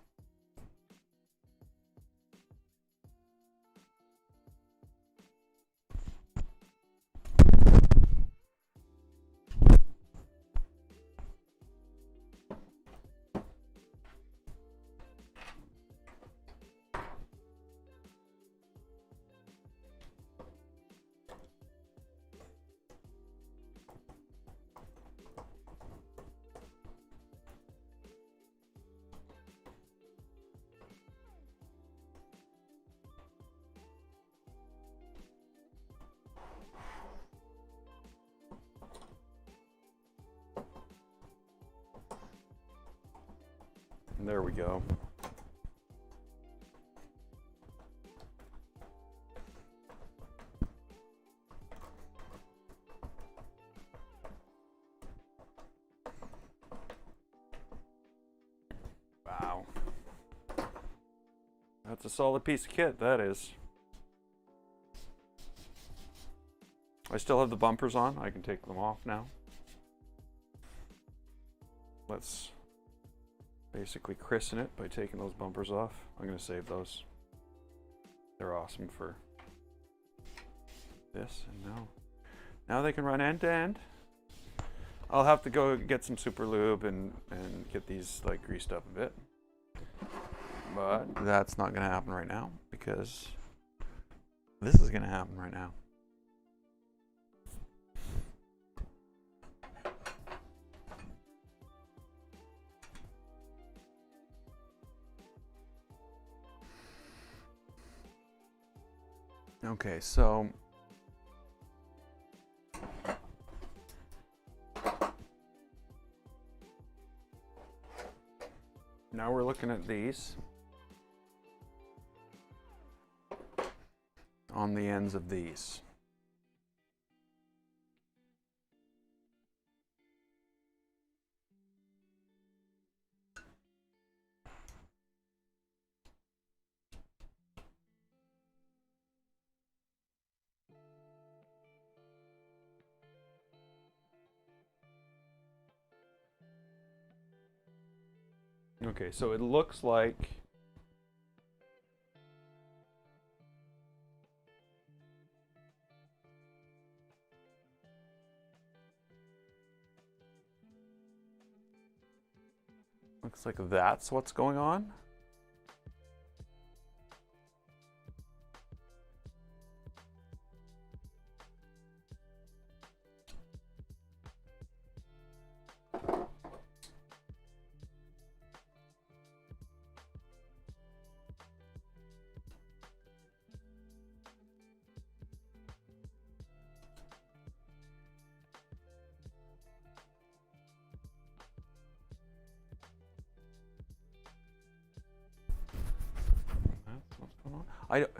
There we go. Wow. That's a solid piece of kit, that is. I still have the bumpers on. I can take them off now. Let's basically christen it by taking those bumpers off. I'm going to save those. They're awesome for this. And now they can run end to end. I'll have to go get some super lube and get these like greased up a bit. But that's not going to happen right now because this is going to happen right now. Okay, so now we're looking at these on the ends of these. Okay, so it looks like that's what's going on. I don't.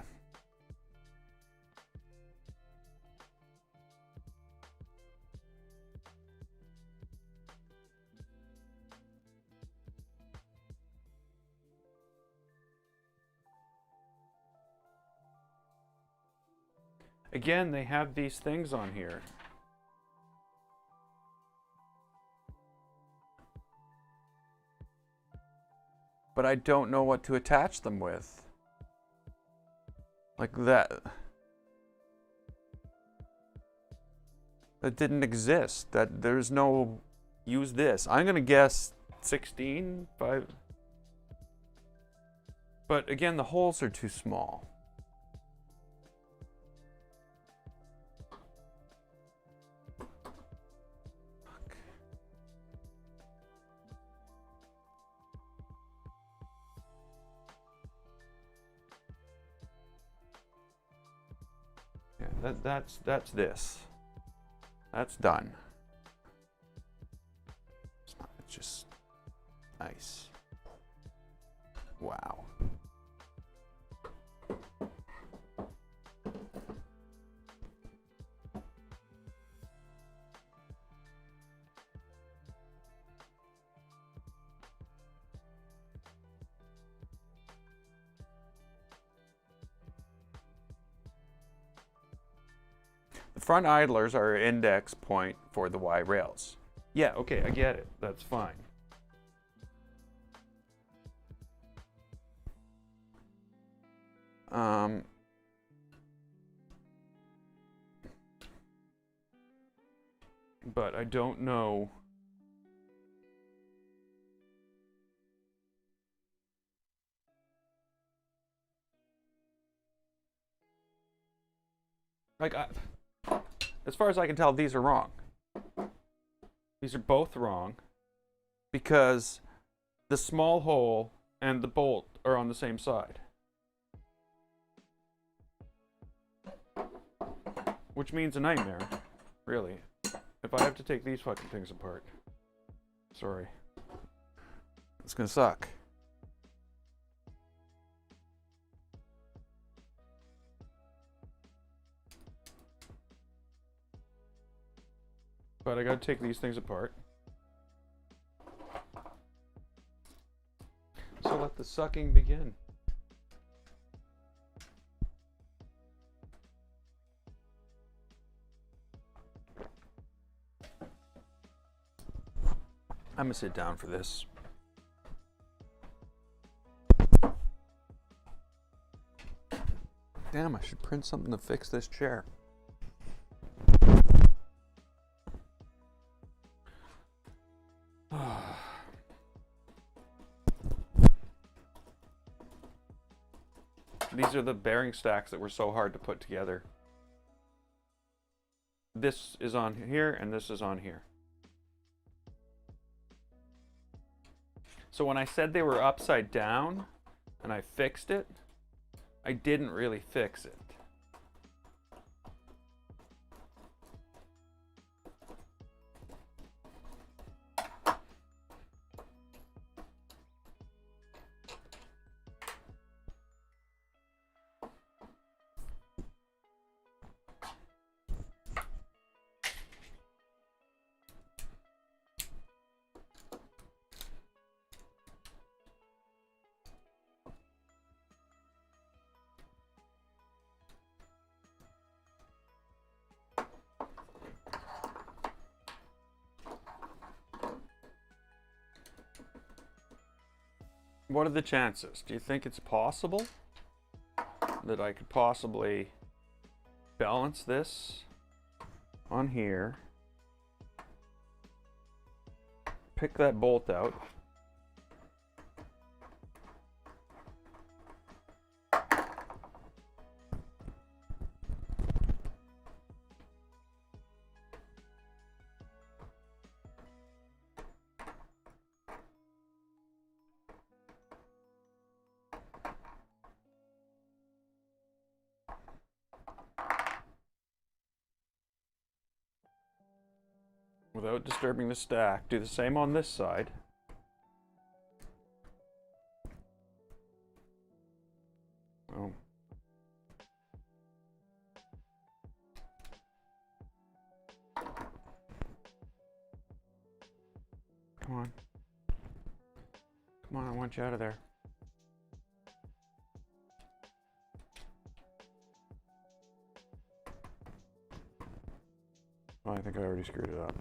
Again, they have these things on here. But I don't know what to attach them with. Like that. That didn't exist. That there's no use this. I'm gonna guess 16, 5. But again, the holes are too small. Yeah, that's this. That's done. It's just nice. Wow. The front idlers are an index point for the Y rails. Yeah, okay, I get it. That's fine. But I don't know. Like, as far as I can tell, these are wrong. These are both wrong because the small hole and the bolt are on the same side. Which means a nightmare, really. If I have to take these fucking things apart. Sorry. It's gonna suck. But I gotta take these things apart. So let the sucking begin. I'm gonna sit down for this. Damn, I should print something to fix this chair. These are the bearing stacks that were so hard to put together. This is on here and this is on here. So when I said they were upside down and I fixed it, I didn't really fix it. What are the chances? Do you think it's possible that I could possibly balance this on here, pick that bolt out, without disturbing the stack, do the same on this side. Oh. Come on. Come on, I want you out of there. Oh, I think I already screwed it up.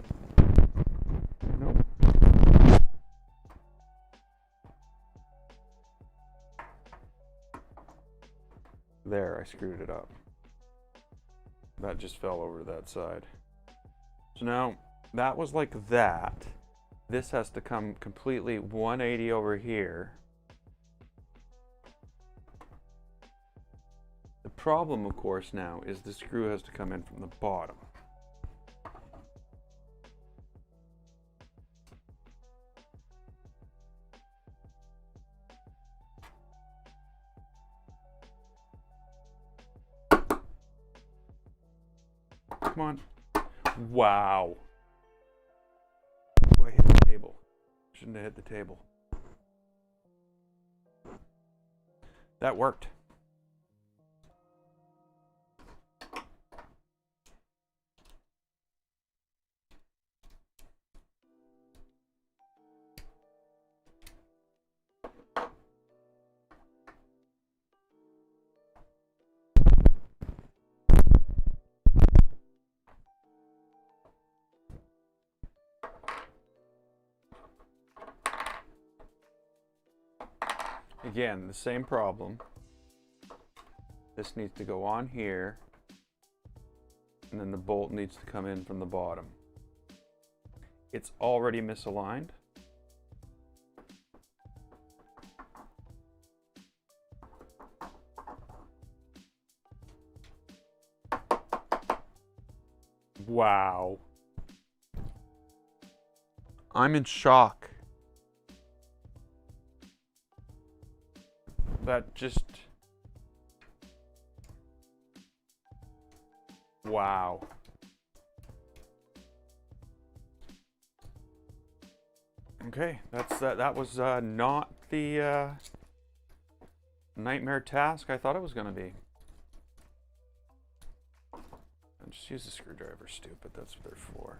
Nope. There, I screwed it up. That just fell over to that side. So now, that was like that. This has to come completely 180 over here. The problem, of course, now is the screw has to come in from the bottom. Come on. Wow. Oh, I hit the table. Shouldn't have hit the table. That worked. Again, the same problem. This needs to go on here, and then the bolt needs to come in from the bottom. It's already misaligned. Wow. I'm in shock. That just... Wow. Okay, that was not the nightmare task I thought it was going to be. I'll just use the screwdriver, stupid. That's what they're for.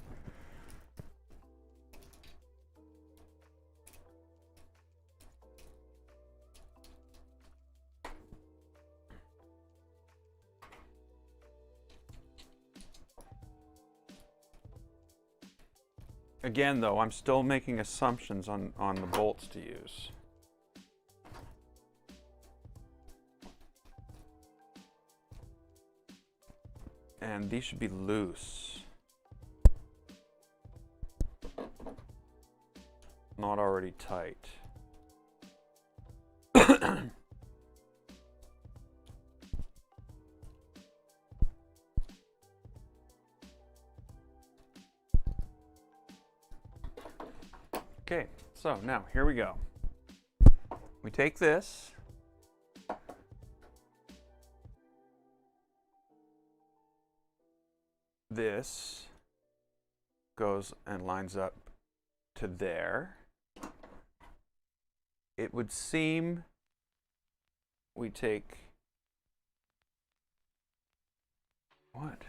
Again, though, I'm still making assumptions on the bolts to use. And these should be loose. Not already tight. Okay, so now here we go. We take this. This goes and lines up to there. It would seem we take what?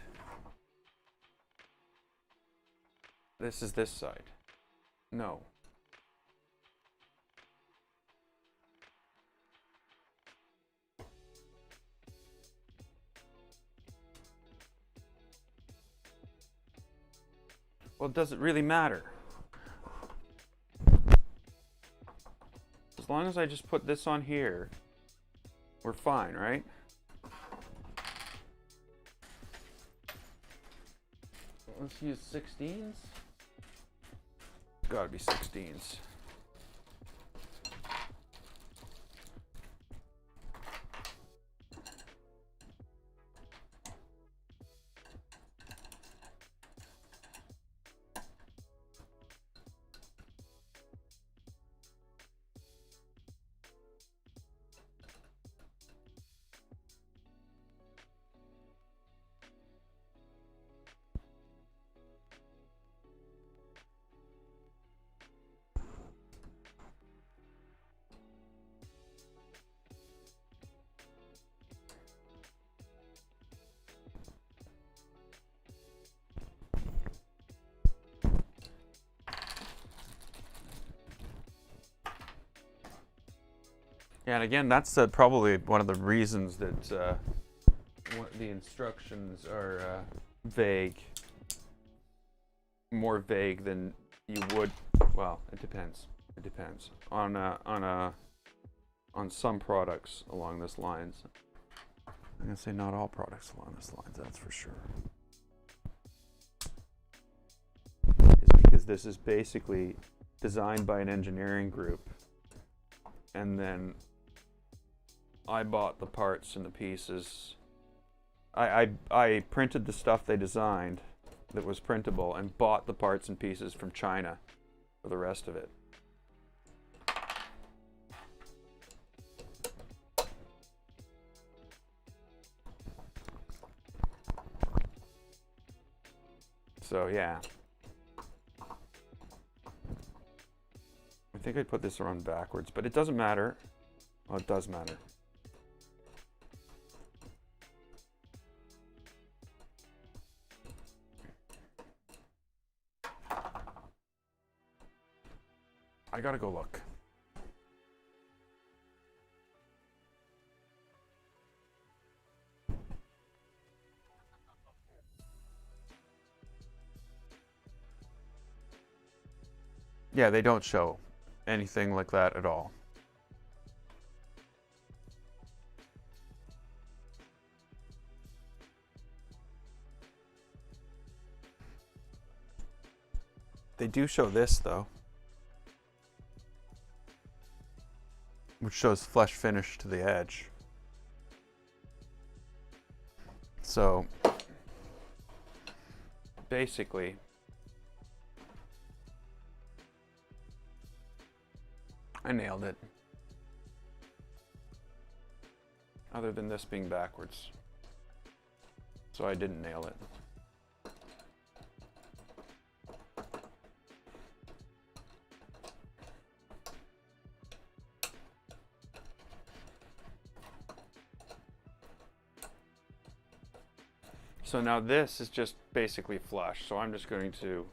This is this side. No. Well, does it really matter? As long as I just put this on here, we're fine, right? Let's use 16s. Gotta be 16s. Yeah, and again, that's probably one of the reasons that the instructions are vague, more vague than you would. Well, it depends. It depends on some products along this lines. I'm gonna say not all products along this lines. That's for sure. Is because this is basically designed by an engineering group, and then I bought the parts and the pieces. I printed the stuff they designed that was printable and bought the parts and pieces from China for the rest of it. So yeah. I think I put this around backwards, but it doesn't matter. Well, it does matter. I gotta go look. Yeah, they don't show anything like that at all. They do show this though, which shows flush finish to the edge. So basically, I nailed it. Other than this being backwards. So I didn't nail it. So now this is just basically flush. So I'm just going to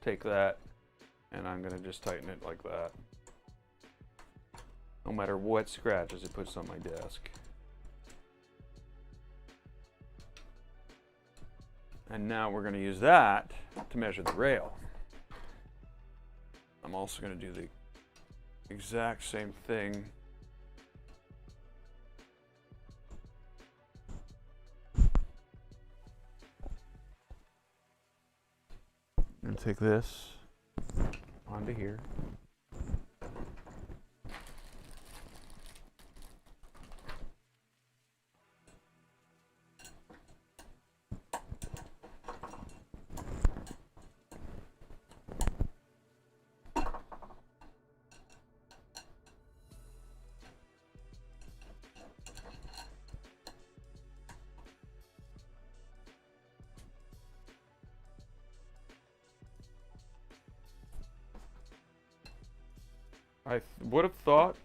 take that and I'm going to just tighten it like that. No matter what scratches it puts on my desk. And now we're going to use that to measure the rail. I'm also going to do the exact same thing. And take this onto here. I would have thought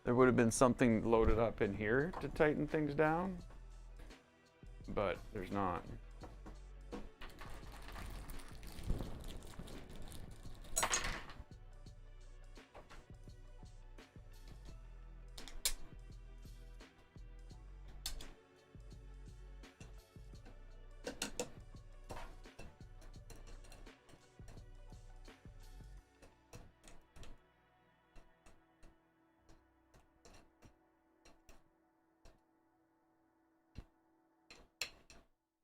there would have been something loaded up in here to tighten things down, but there's not.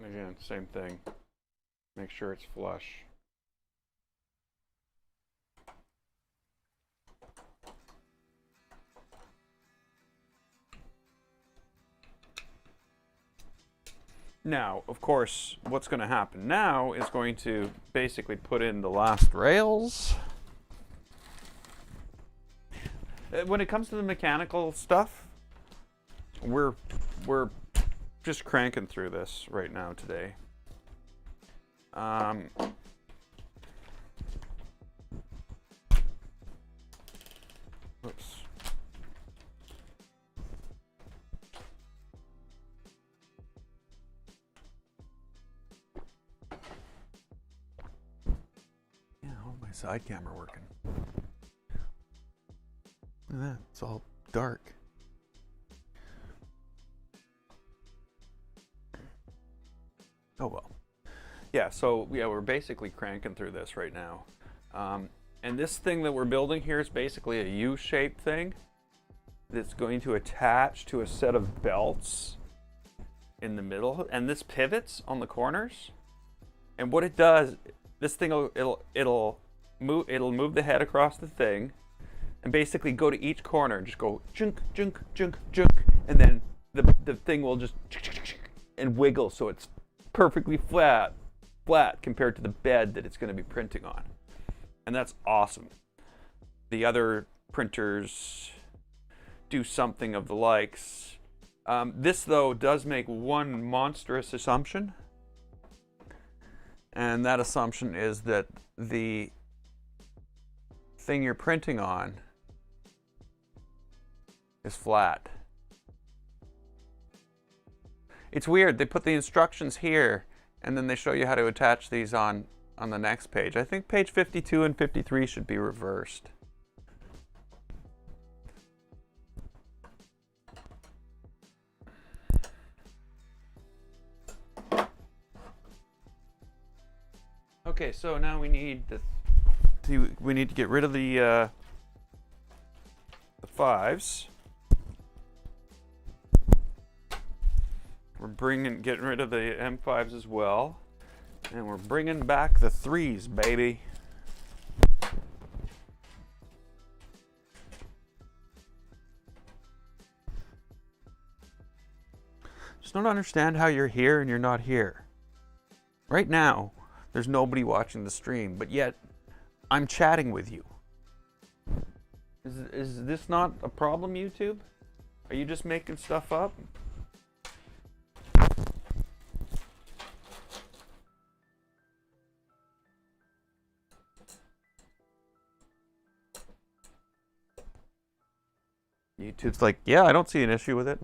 Again, same thing. Make sure it's flush. Now, of course, what's going to happen now is going to basically put in the last rails. When it comes to the mechanical stuff, we're just cranking through this right now today. Oops. Yeah, how's my side camera working? Look at that, it's all dark. Oh well. Yeah, so yeah, we're basically cranking through this right now. And this thing that we're building here is basically a U-shaped thing that's going to attach to a set of belts in the middle, and this pivots on the corners. And what it does, this thing it'll move the head across the thing and basically go to each corner and just go junk junk junk junk, and then the thing will just and wiggle so it's perfectly flat compared to the bed that it's going to be printing on. And that's awesome. The other printers do something of the likes. This though does make one monstrous assumption, and that assumption is that the thing you're printing on is flat. It's weird, they put the instructions here and then they show you how to attach these on the next page. I think page 52 and 53 should be reversed. Okay, so now we need to get rid of the 5s. We're getting rid of the M5s as well. And we're bringing back the 3s, baby. Just don't understand how you're here and you're not here. Right now, there's nobody watching the stream, but yet I'm chatting with you. Is this not a problem, YouTube? Are you just making stuff up? YouTube's like, yeah, I don't see an issue with it.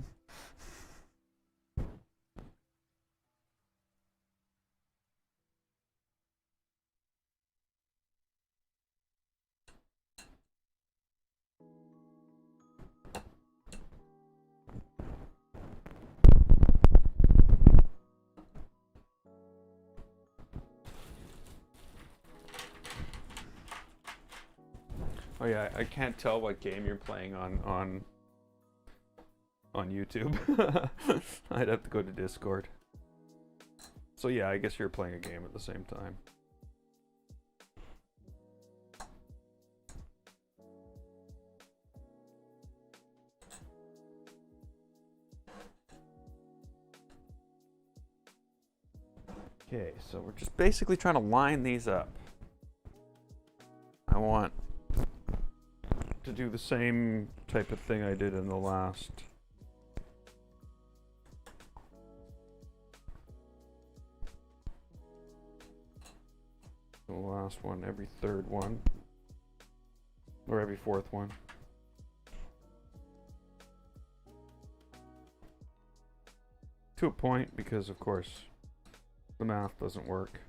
Oh yeah, I can't tell what game you're playing on YouTube. I'd have to go to Discord. So yeah, I guess you're playing a game at the same time. Okay, so we're just basically trying to line these up. I want to do the same type of thing I did in the last. The last one, every third one. Or every fourth one. To a point, because of course the math doesn't work.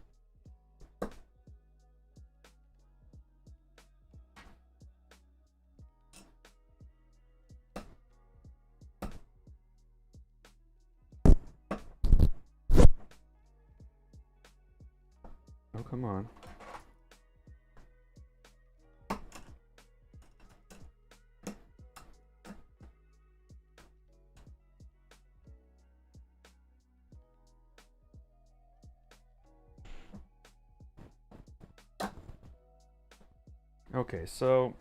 Oh, come on. Okay, so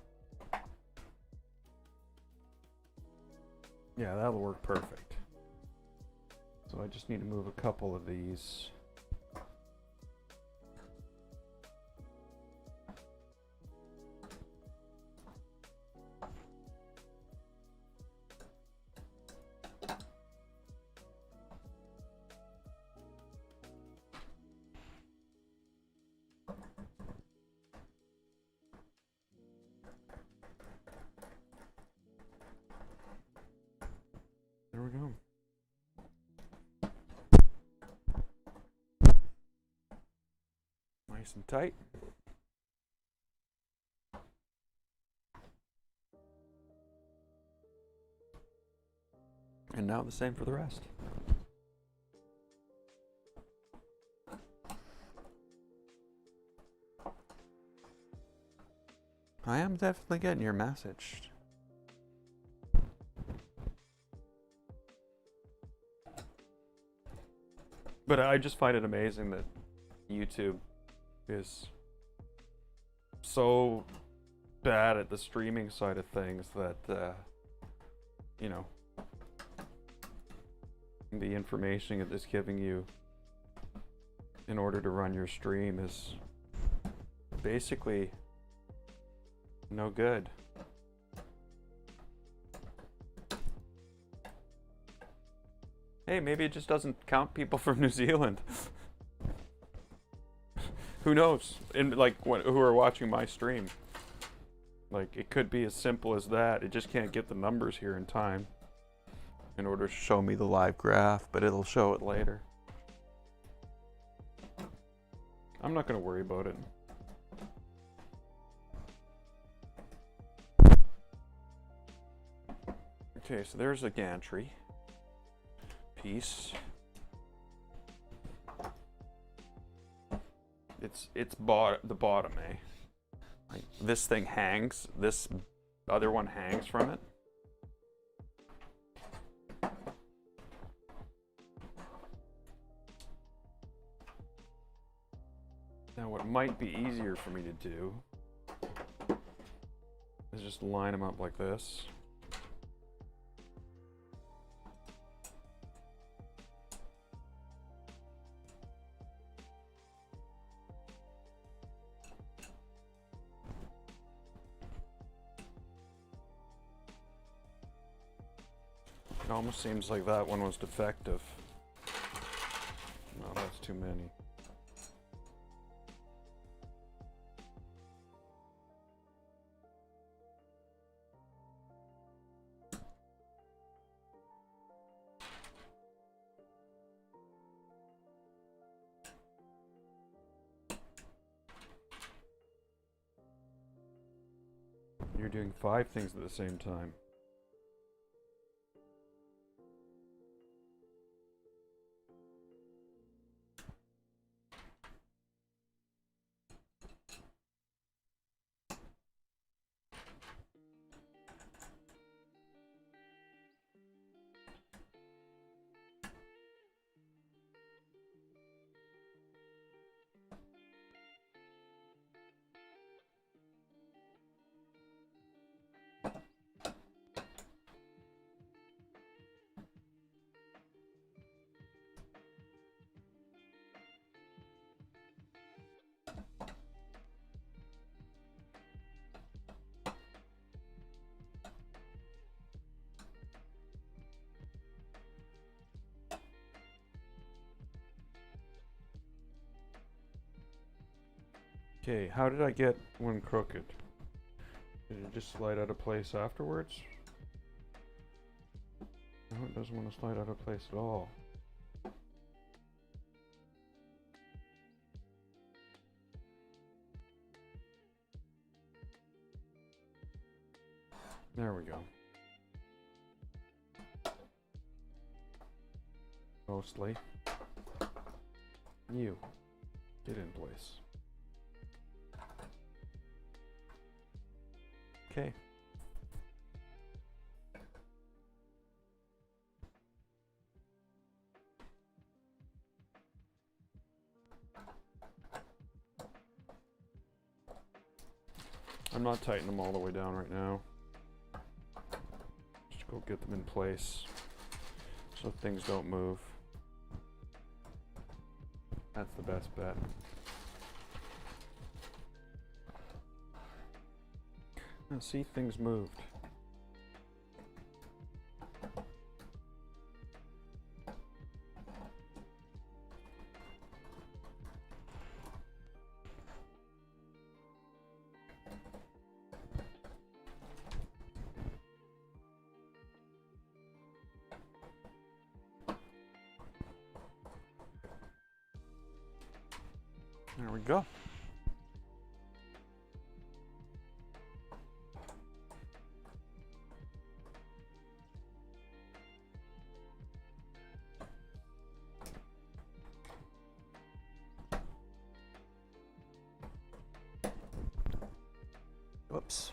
yeah, that'll work perfect. So I just need to move a couple of these. There we go. Nice and tight. And now the same for the rest. I am definitely getting your message. But I just find it amazing that YouTube is so bad at the streaming side of things that, you know, the information it is giving you in order to run your stream is basically no good. Hey, maybe it just doesn't count people from New Zealand. Who knows? Who are watching my stream. Like, it could be as simple as that. It just can't get the numbers here in time in order to show me the live graph, but it'll show it later. I'm not going to worry about it. Okay, so there's a gantry piece. It's the bottom, eh? Like, this thing hangs. This other one hangs from it. Now what might be easier for me to do is just line them up like this. It almost seems like that one was defective. No, that's too many. You're doing 5 things at the same time. Okay, how did I get one crooked? Did it just slide out of place afterwards? No, it doesn't want to slide out of place at all. There we go. Mostly. You. Get in place. Okay. I'm not tightening them all the way down right now. Just go get them in place so things don't move. That's the best bet. Now see, things moved. There we go. Whoops.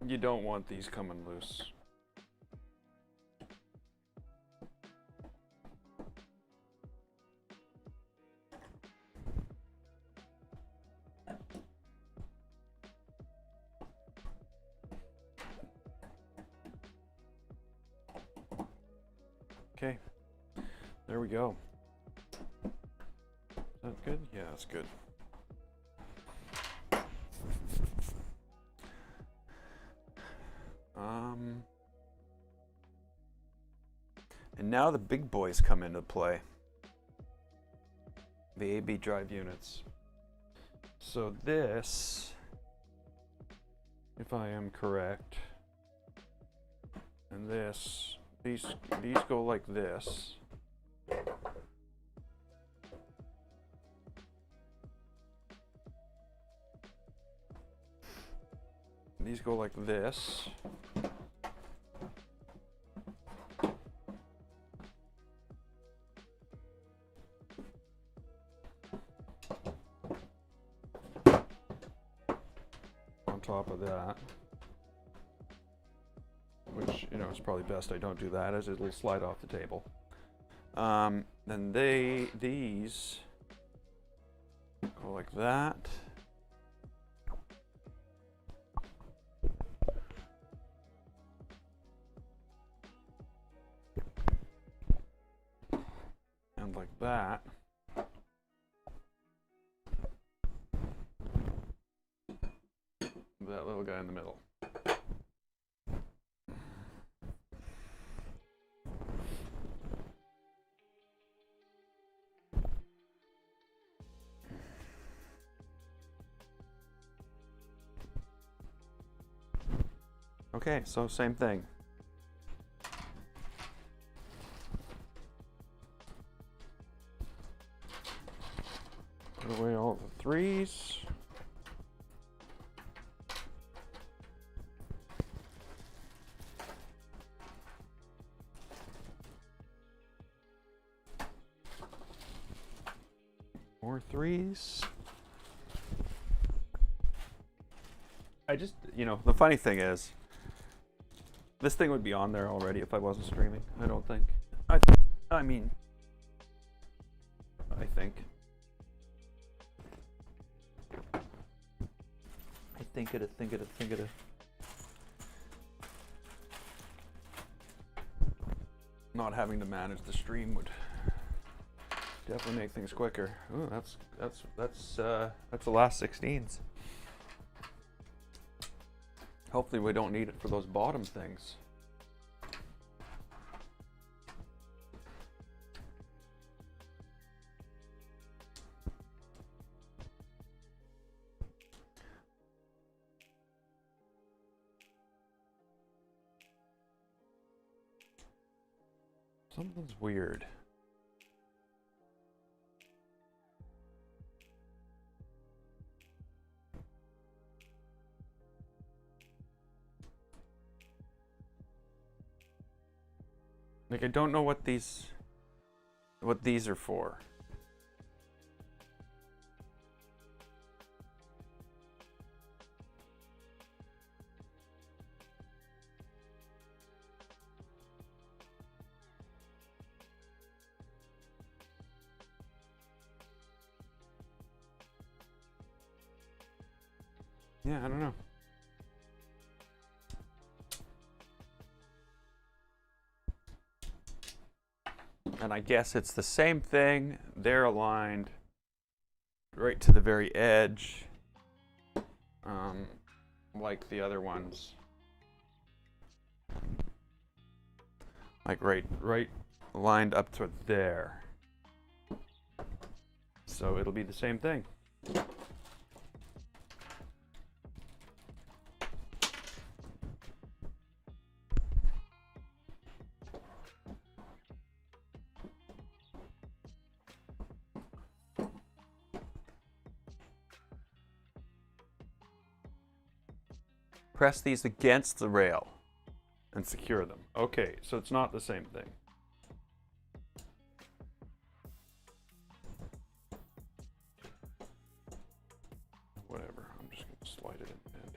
You don't want these coming loose. Okay, there we go. Is that good? Yeah, that's good. And now the big boys come into play. the AB drive units. So this, if I am correct, and this, these go like this. These go like this. On top of that, which, you know, it's probably best I don't do that, as it'll slide off the table. Then these go like that. And like that. That little guy in the middle. Okay, so same thing. Put away all the threes. More threes. I just, you know, the funny thing is, this thing would be on there already if I wasn't streaming. I don't think. I think it. Not having to manage the stream would definitely make things quicker. Ooh, that's the last 16s. Hopefully we don't need it for those bottom things. Something's weird. Like, I don't know what these are for. Yeah, I don't know. And I guess it's the same thing. They're aligned right to the very edge, like the other ones. Like right lined up to there. So it'll be the same thing. Press these against the rail and secure them. Okay, so it's not the same thing. Whatever, I'm just going to slide it in the end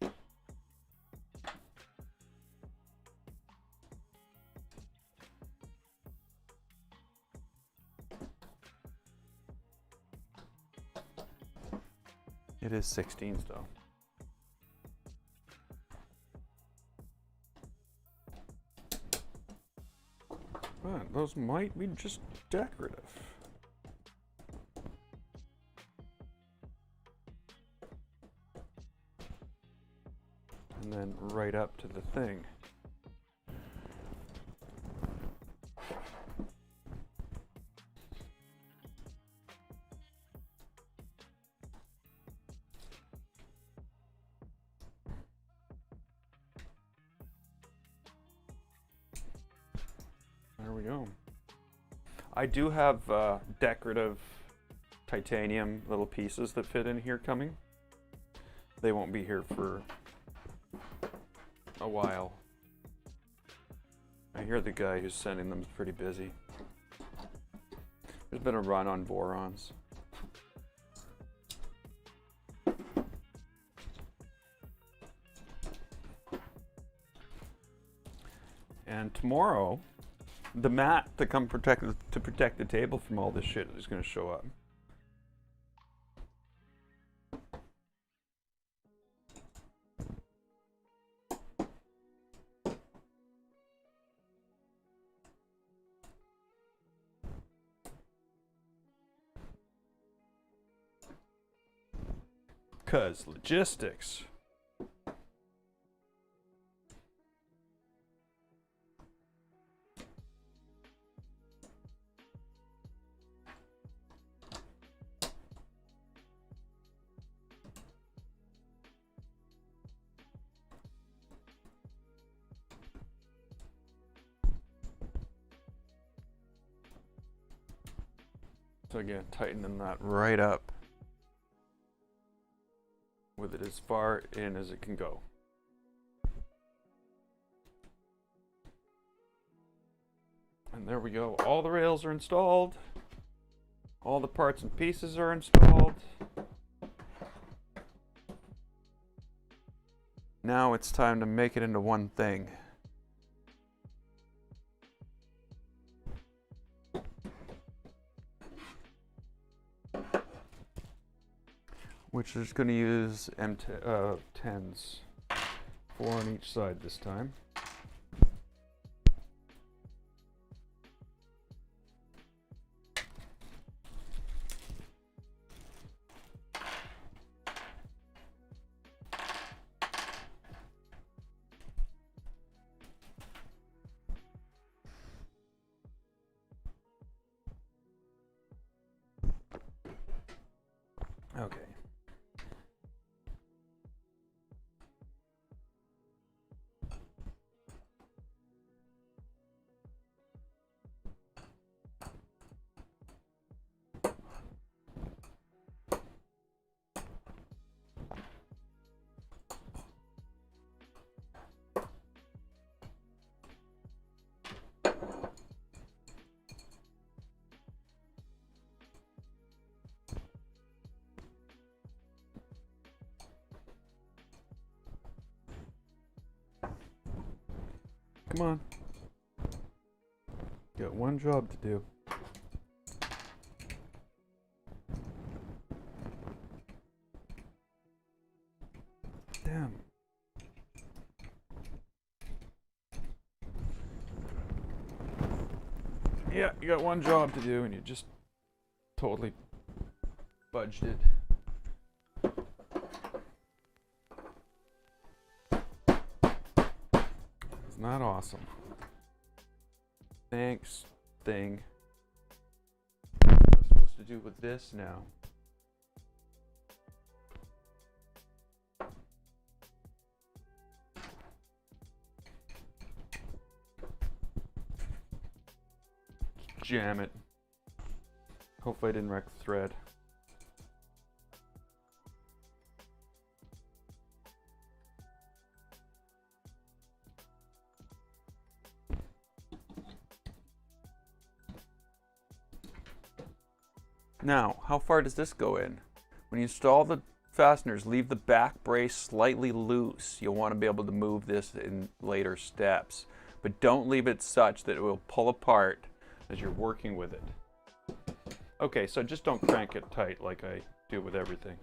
here. It is 16s though. But those might be just decorative. And then right up to the thing. we go. I do have decorative titanium little pieces that fit in here coming. They won't be here for a while. I hear the guy who's sending them is pretty busy. There's been a run on Vorons. And tomorrow, the mat to come protect the table from all this shit is going to show up. Cause logistics. So again, tightening that right up with it as far in as it can go. And there we go. All the rails are installed. All the parts and pieces are installed. Now it's time to make it into one thing. Which is going to use M10s, 4 on each side this time. Okay. Come on. Got one job to do. Damn. Yeah, you got one job to do and you just totally fudged it. Not awesome. Thanks, thing. What am I supposed to do with this now? Jam it. Hopefully I didn't wreck the thread. Now, how far does this go in? When you install the fasteners, leave the back brace slightly loose. You'll want to be able to move this in later steps. But don't leave it such that it will pull apart as you're working with it. Okay, so just don't crank it tight like I do with everything.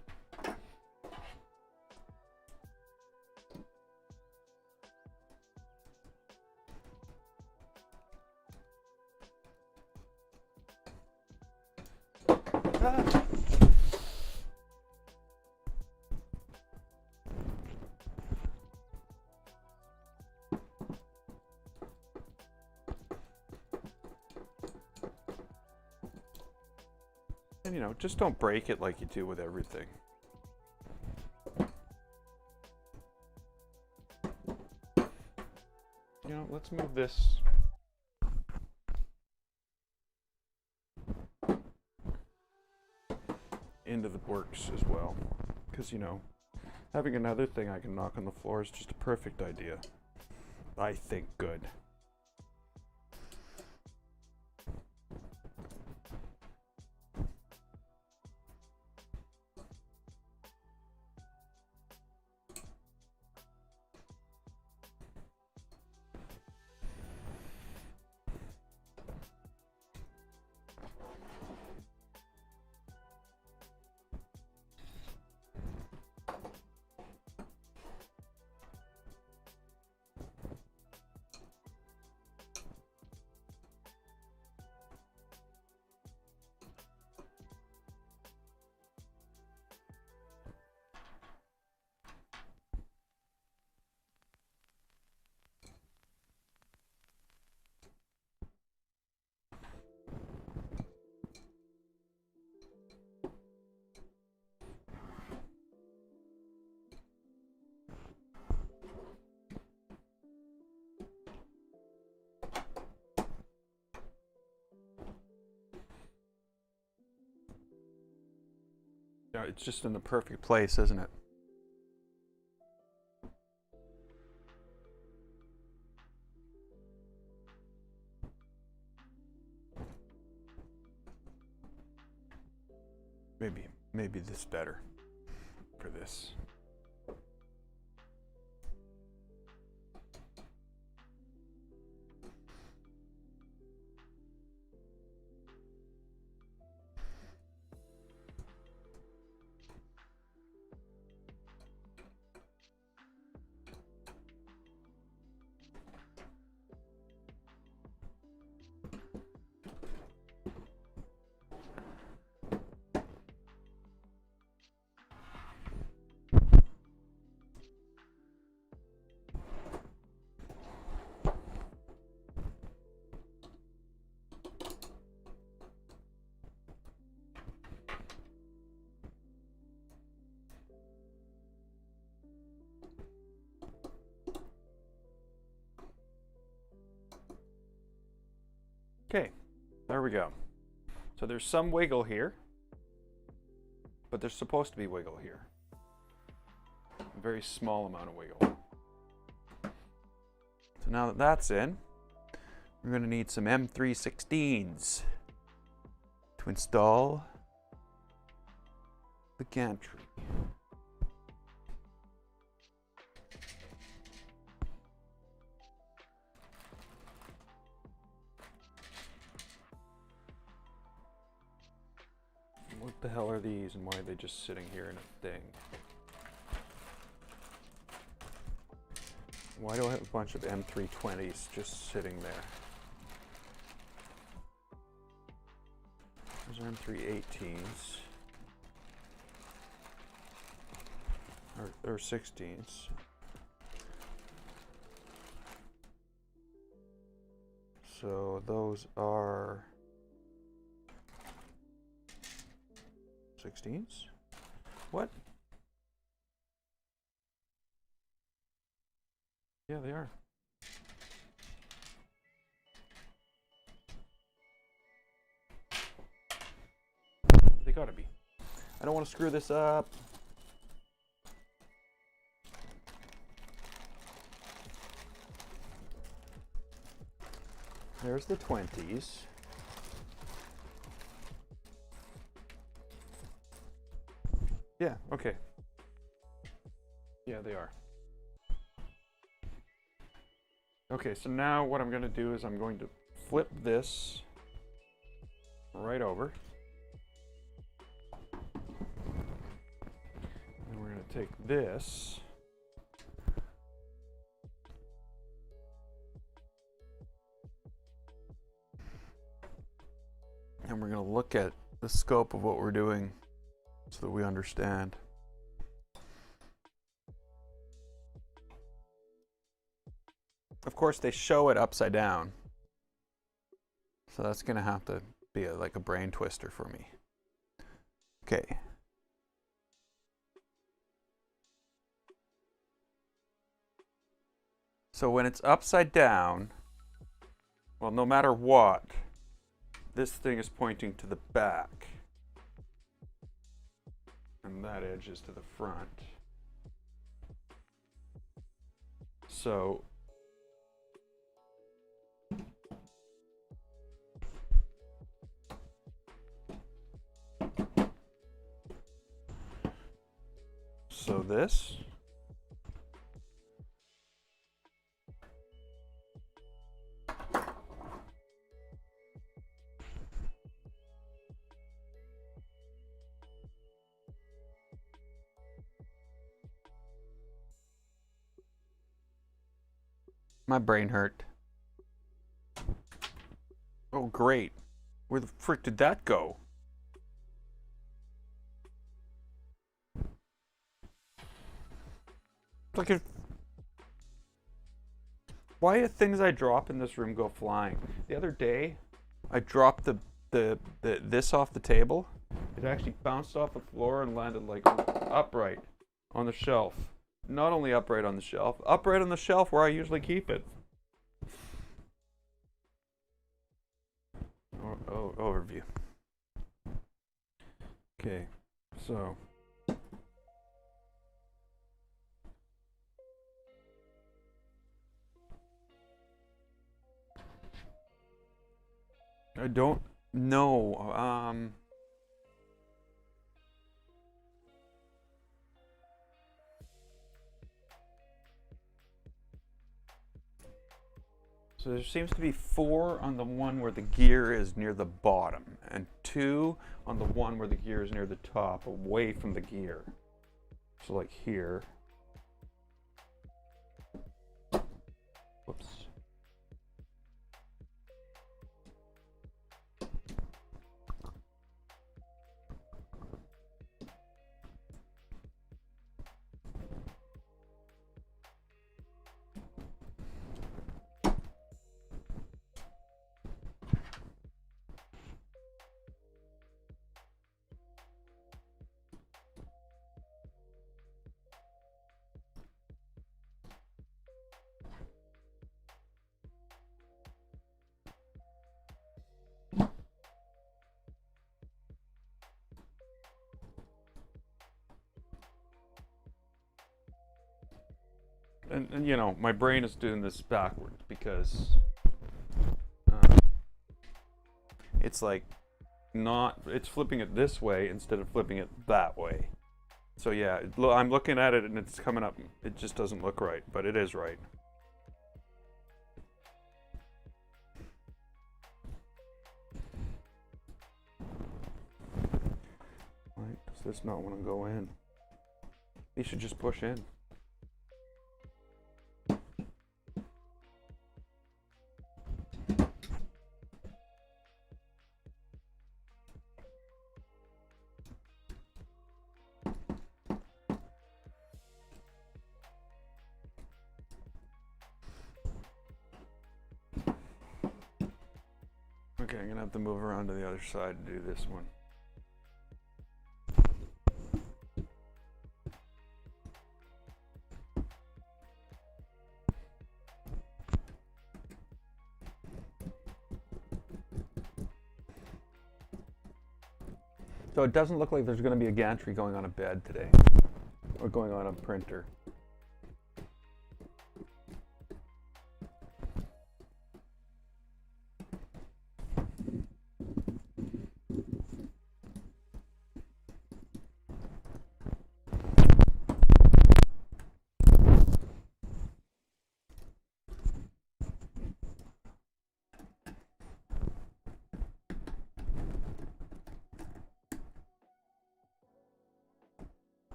And, you know, just don't break it like you do with everything. You know, let's move this into the works as well. Because, you know, having another thing I can knock on the floor is just a perfect idea. I think good. Yeah, it's just in the perfect place, isn't it? Maybe this better for this. Okay, there we go. So there's some wiggle here, but there's supposed to be wiggle here. A very small amount of wiggle. So now that that's in, we're going to need some M316s to install the gantry. What the hell are these and why are they just sitting here in a thing? Why do I have a bunch of M320s just sitting there? Those are M318s. Or 16s. So those are 16s? What? Yeah, they are. They gotta be. I don't want to screw this up. There's the 20s. Yeah, okay. Yeah, they are. Okay, so now what I'm going to do is I'm going to flip this right over. And we're going to take this. And we're going to look at the scope of what we're doing so that we understand. Of course, they show it upside down. So that's going to have to be like a brain twister for me. Okay. So when it's upside down, well, no matter what, this thing is pointing to the back. from that edge is to the front. So this. My brain hurt. Oh, great. Where the frick did that go? Like if... Why do things I drop in this room go flying? The other day, I dropped this off the table. It actually bounced off the floor and landed like upright on the shelf. Not only upright on the shelf, upright on the shelf where I usually keep it. Overview. Okay, so I don't know. So there seems to be 4 on the one where the gear is near the bottom, and 2 on the one where the gear is near the top, away from the gear. So like here. Whoops. And you know, my brain is doing this backwards because it's like it's flipping it this way instead of flipping it that way. So yeah, I'm looking at it and it's coming up. It just doesn't look right, but it is right. Why does this not want to go in? These should just push in. Okay, I'm gonna have to move around to the other side to do this one. So it doesn't look like there's going to be a gantry going on a bed today, or going on a printer.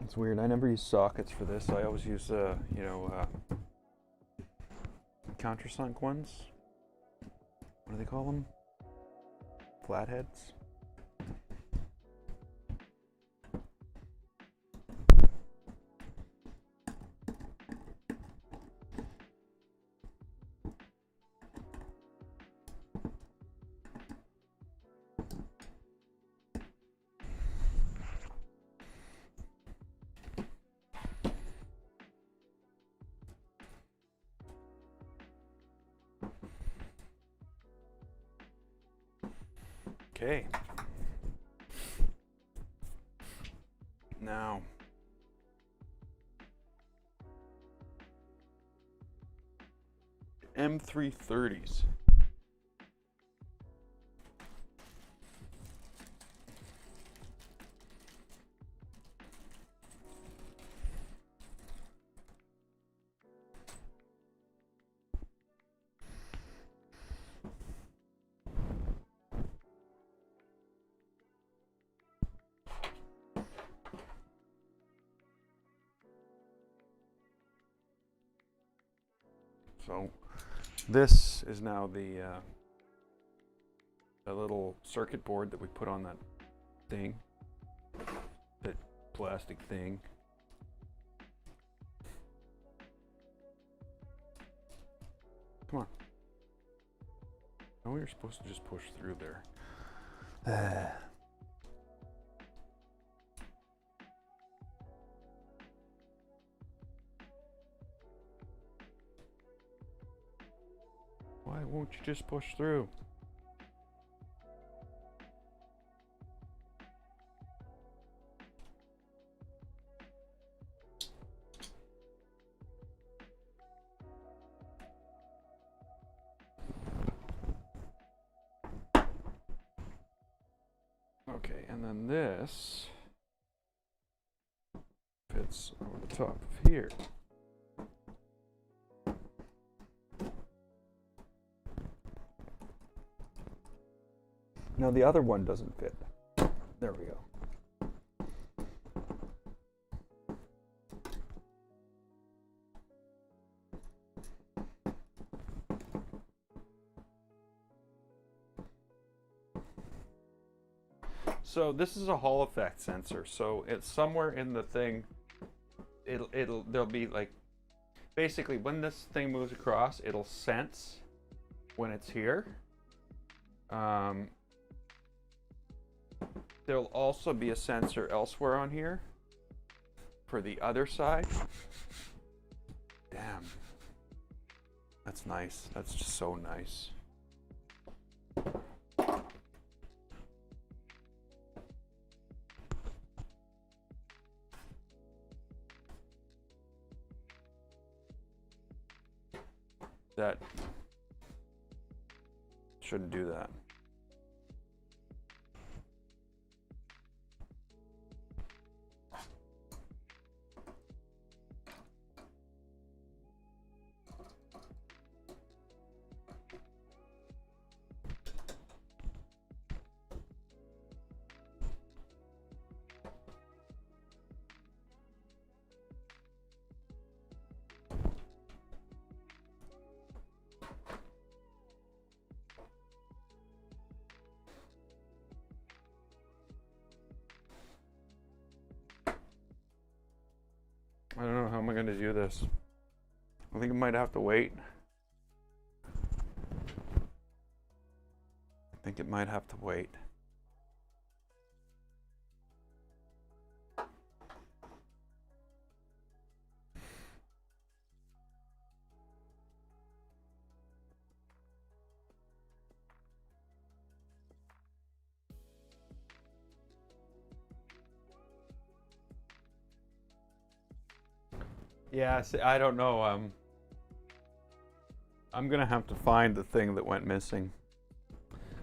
It's weird. I never use sockets for this. I always use, countersunk ones. What do they call them? Flatheads. Okay. Now, M330s. So this is now the little circuit board that we put on that thing, that plastic thing. Come on. No, you're supposed to just push through there. Why won't you just push through? Okay, and then this fits over the top of here. Now the other one doesn't fit. There we go. So this is a Hall effect sensor. So it's somewhere in the thing. There'll be like, basically when this thing moves across, it'll sense when it's here. There'll also be a sensor elsewhere on here for the other side. Damn. That's nice. That's just so nice. That shouldn't do that. I don't know how am I going to do this. I think I might have to wait. I think it might have to wait. Yeah, see, I don't know. I'm gonna have to find the thing that went missing,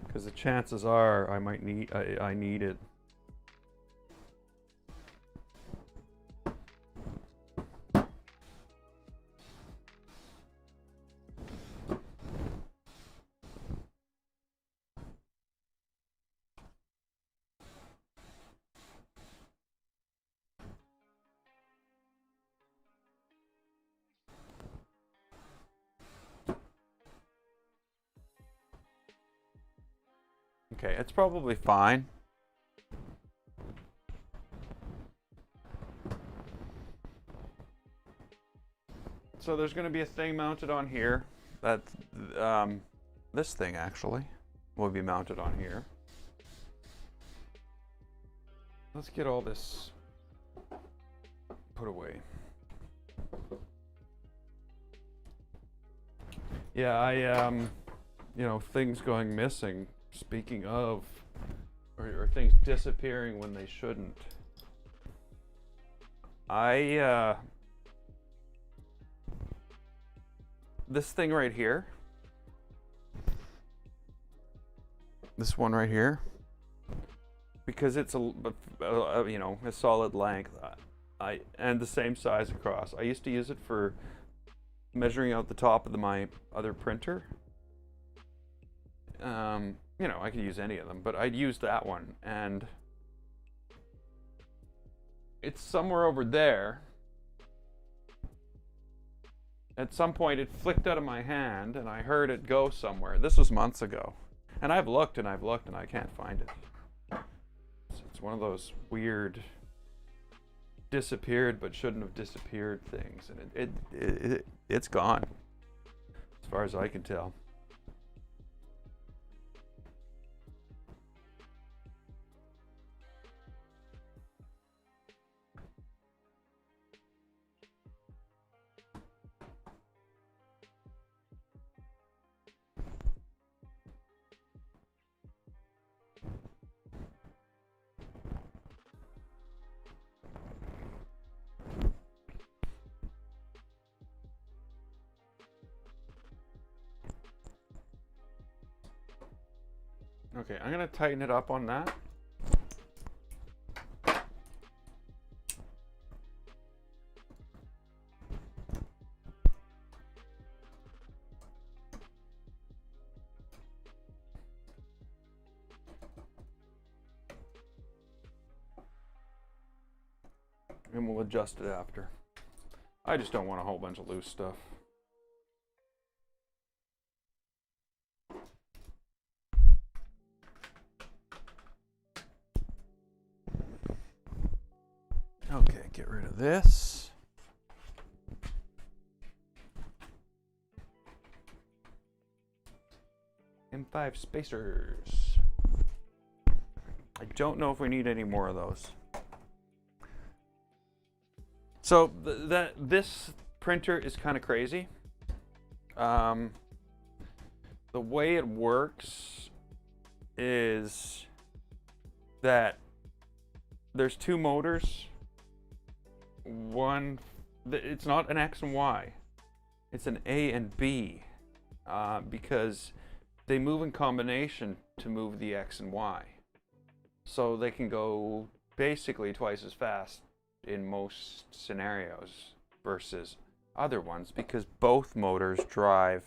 because the chances are I might need I need it. Okay, it's probably fine. So there's going to be a thing mounted on here. That this thing actually will be mounted on here. Let's get all this put away. Yeah, you know, things going missing. Speaking of, things disappearing when they shouldn't. This thing right here, this one right here, because it's a solid length, and the same size across. I used to use it for measuring out the top of my other printer. I could use any of them, but I'd use that one, and it's somewhere over there. At some point it flicked out of my hand and I heard it go somewhere. This was months ago. And I've looked and I've looked and I can't find it. It's one of those weird disappeared but shouldn't have disappeared things. And it's gone, as far as I can tell. Okay, I'm going to tighten it up on that. And we'll adjust it after. I just don't want a whole bunch of loose stuff. Okay, get rid of this. M5 spacers. I don't know if we need any more of those. So this printer is kind of crazy. The way it works is that there's two motors. One, it's not an X and Y, it's an A and B, because they move in combination to move the X and Y. So they can go basically twice as fast in most scenarios versus other ones, because both motors drive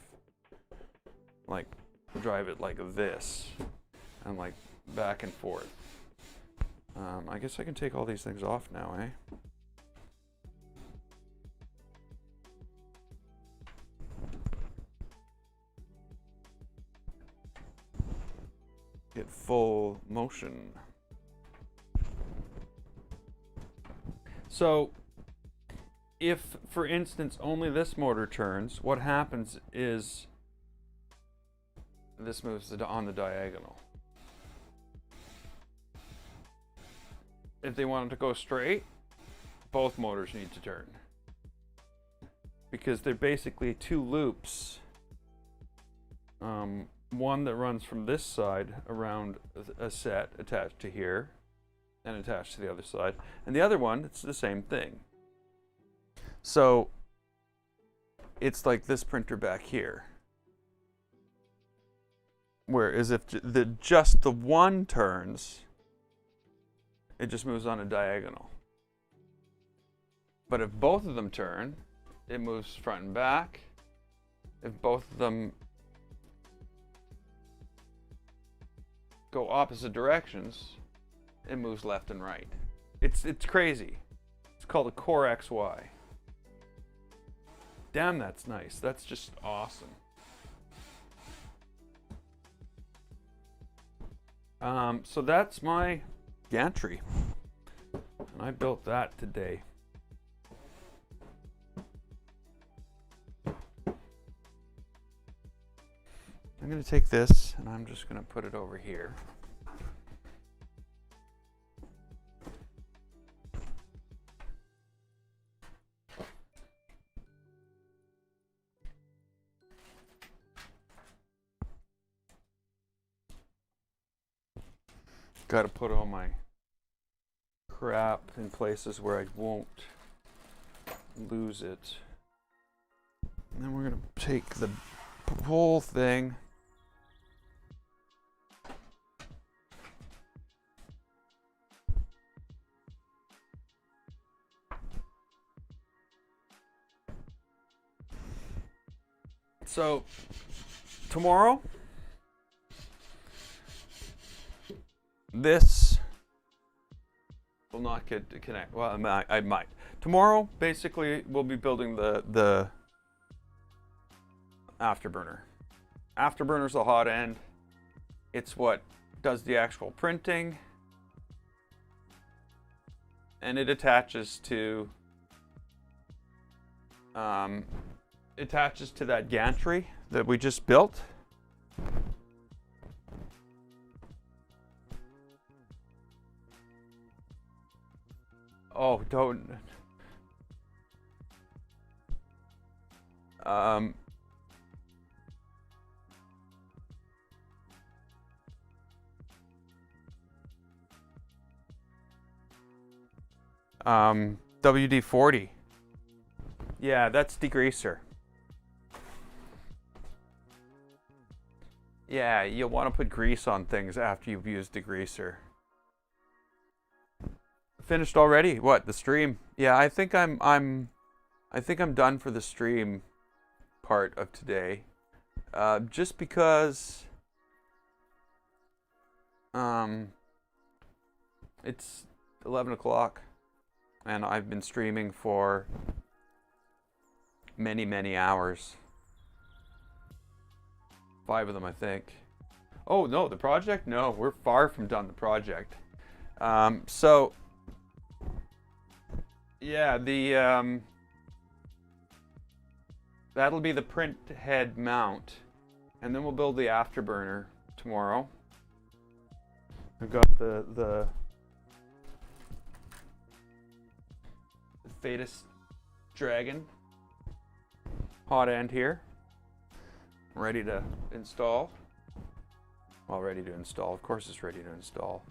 it like this and like back and forth. I guess I can take all these things off now, eh? Get full motion. So if, for instance, only this motor turns, what happens is this moves on the diagonal. If they want it to go straight, both motors need to turn, because they're basically two loops. One that runs from this side around a set attached to here and attached to the other side, and the other one, it's the same thing. So it's like this printer back here, whereas if just the one turns, it just moves on a diagonal. But if both of them turn, it moves front and back. If both of them go opposite directions, it moves left and right. It's crazy. It's called a Core XY. Damn, that's nice. That's just awesome. So that's my gantry, and I built that today. I'm going to take this and I'm just going to put it over here. Got to put all my crap in places where I won't lose it. And then we're going to take the whole thing. So, tomorrow, this will not get to connect. Well, I might. Tomorrow, basically, we'll be building the afterburner. Afterburner's the hot end. It's what does the actual printing, and it attaches to that gantry that we just built. Oh, don't. WD-40. Yeah, that's degreaser. Yeah, you'll want to put grease on things after you've used degreaser. Finished already? What, the stream? Yeah, I think I'm done for the stream part of today. Just because it's 11 o'clock and I've been streaming for many hours. 5 of them, I think. Oh no, the project? No, we're far from done the project. So yeah, that'll be the print head mount, and then we'll build the afterburner tomorrow. I've got the Fetus Dragon hot end here, ready to install. Well, ready to install. Of course, it's ready to install.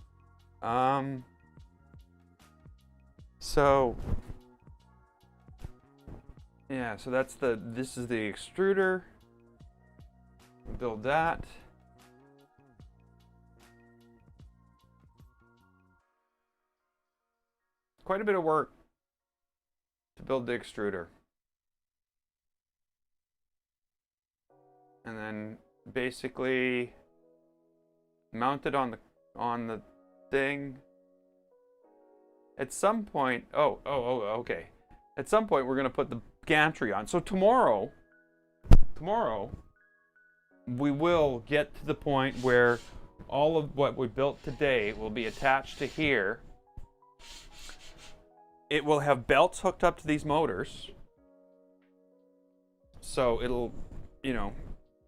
So yeah, so this is the extruder. Build that. Quite a bit of work to build the extruder. And then basically mount it on the thing. At some point, okay. At some point we're gonna put the gantry on. So tomorrow we will get to the point where all of what we built today will be attached to here. It will have belts hooked up to these motors. So it'll, you know,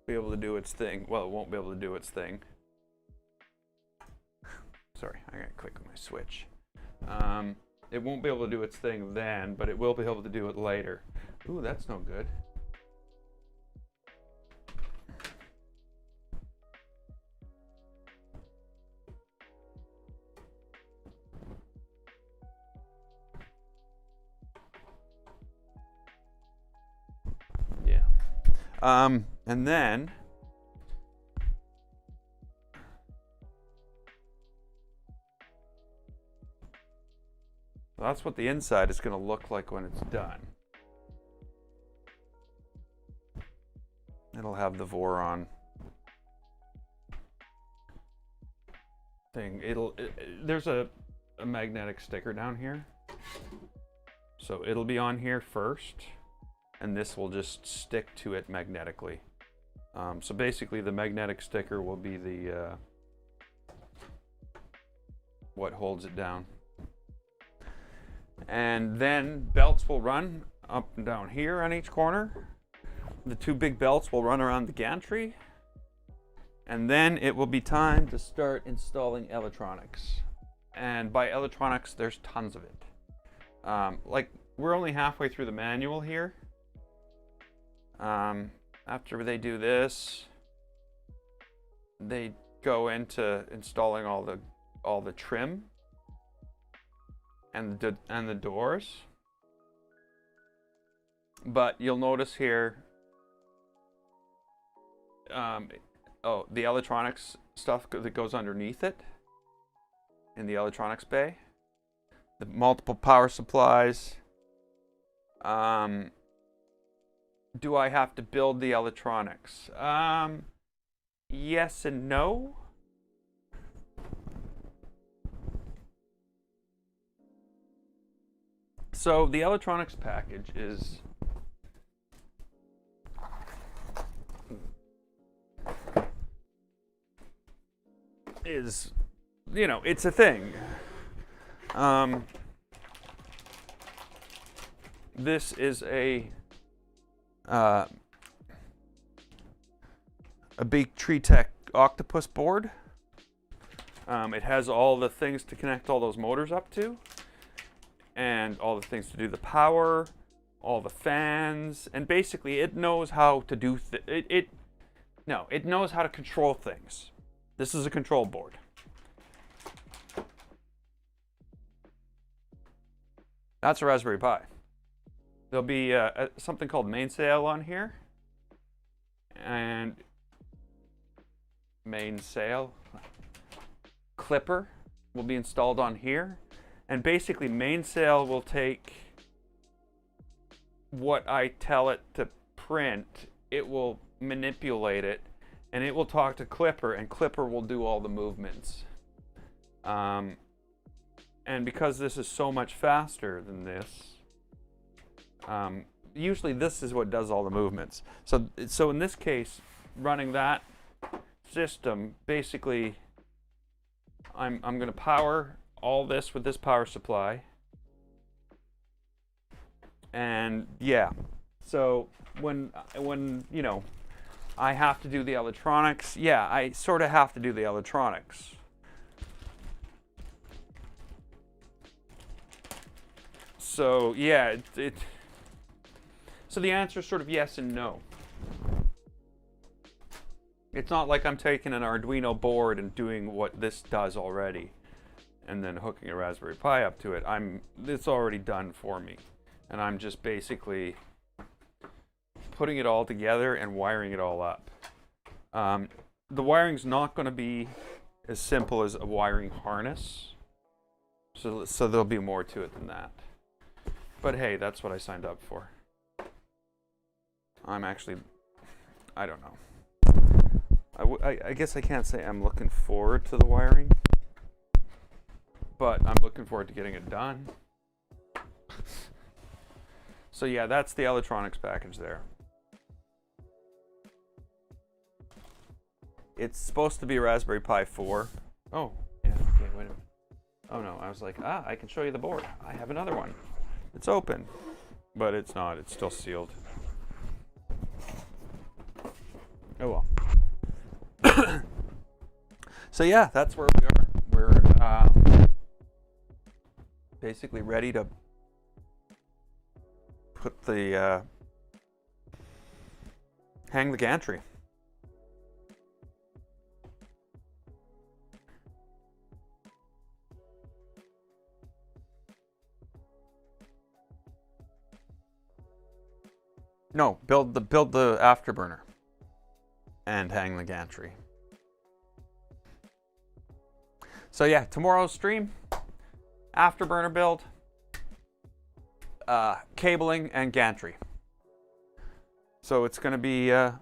be able to do its thing. Well, it won't be able to do its thing. Sorry, I gotta click on my switch. It won't be able to do its thing then, but it will be able to do it later. Ooh, that's no good. Yeah. And then that's what the inside is going to look like when it's done. It'll have the Voron thing. There's a magnetic sticker down here. So it'll be on here first, and this will just stick to it magnetically. So basically the magnetic sticker will be the what holds it down. And then belts will run up and down here on each corner. The 2 big belts will run around the gantry. And then it will be time to start installing electronics. And by electronics, there's tons of it. Like, we're only halfway through the manual here. After they do this, they go into installing all the all the trim and the doors. But you'll notice here, the electronics stuff that goes underneath it in the electronics bay. The multiple power supplies. Do I have to build the electronics? Yes and no. So the electronics package is it's a thing. This is a big TreeTech Octopus board. It has all the things to connect all those motors up to, and all the things to do the power, all the fans, and basically it knows how to do it knows how to control things. This is a control board. That's a Raspberry Pi. There'll be something called mainsail on here, and mainsail clipper will be installed on here, and basically mainsail will take what I tell it to print, it will manipulate it, and it will talk to Clipper, and Clipper will do all the movements. And because this is so much faster than this, usually this is what does all the movements. So in this case, running that system, basically, I'm going to power all this with this power supply. And yeah, so when I have to do the electronics, yeah, I sort of have to do the electronics. So yeah, so the answer is sort of yes and no. It's not like I'm taking an Arduino board and doing what this does already and then hooking a Raspberry Pi up to it. It's already done for me. And I'm just basically putting it all together and wiring it all up. The wiring's not going to be as simple as a wiring harness. So there'll be more to it than that. But hey, that's what I signed up for. I don't know. I guess I can't say I'm looking forward to the wiring, but I'm looking forward to getting it done. So yeah, that's the electronics package there. It's supposed to be Raspberry Pi 4. Oh, yeah, okay, wait a minute. Oh no, I was like, I can show you the board. I have another one. It's open, but it's not. It's still sealed. Oh well. So yeah, that's where we are. We're basically ready to put the hang the gantry. No, build the afterburner and hang the gantry. So yeah, tomorrow's stream, afterburner build, cabling and gantry. So it's gonna be a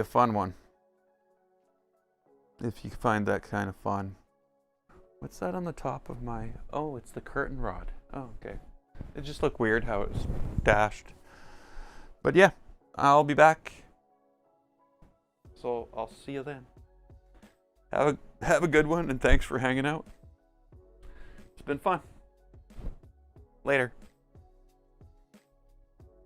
fun one. If you find that kind of fun. What's that on the top of my? Oh, it's the curtain rod. Oh, okay. It just looked weird how it was dashed. But yeah, I'll be back. So I'll see you then. Have a good one, and thanks for hanging out. It's been fun. Later.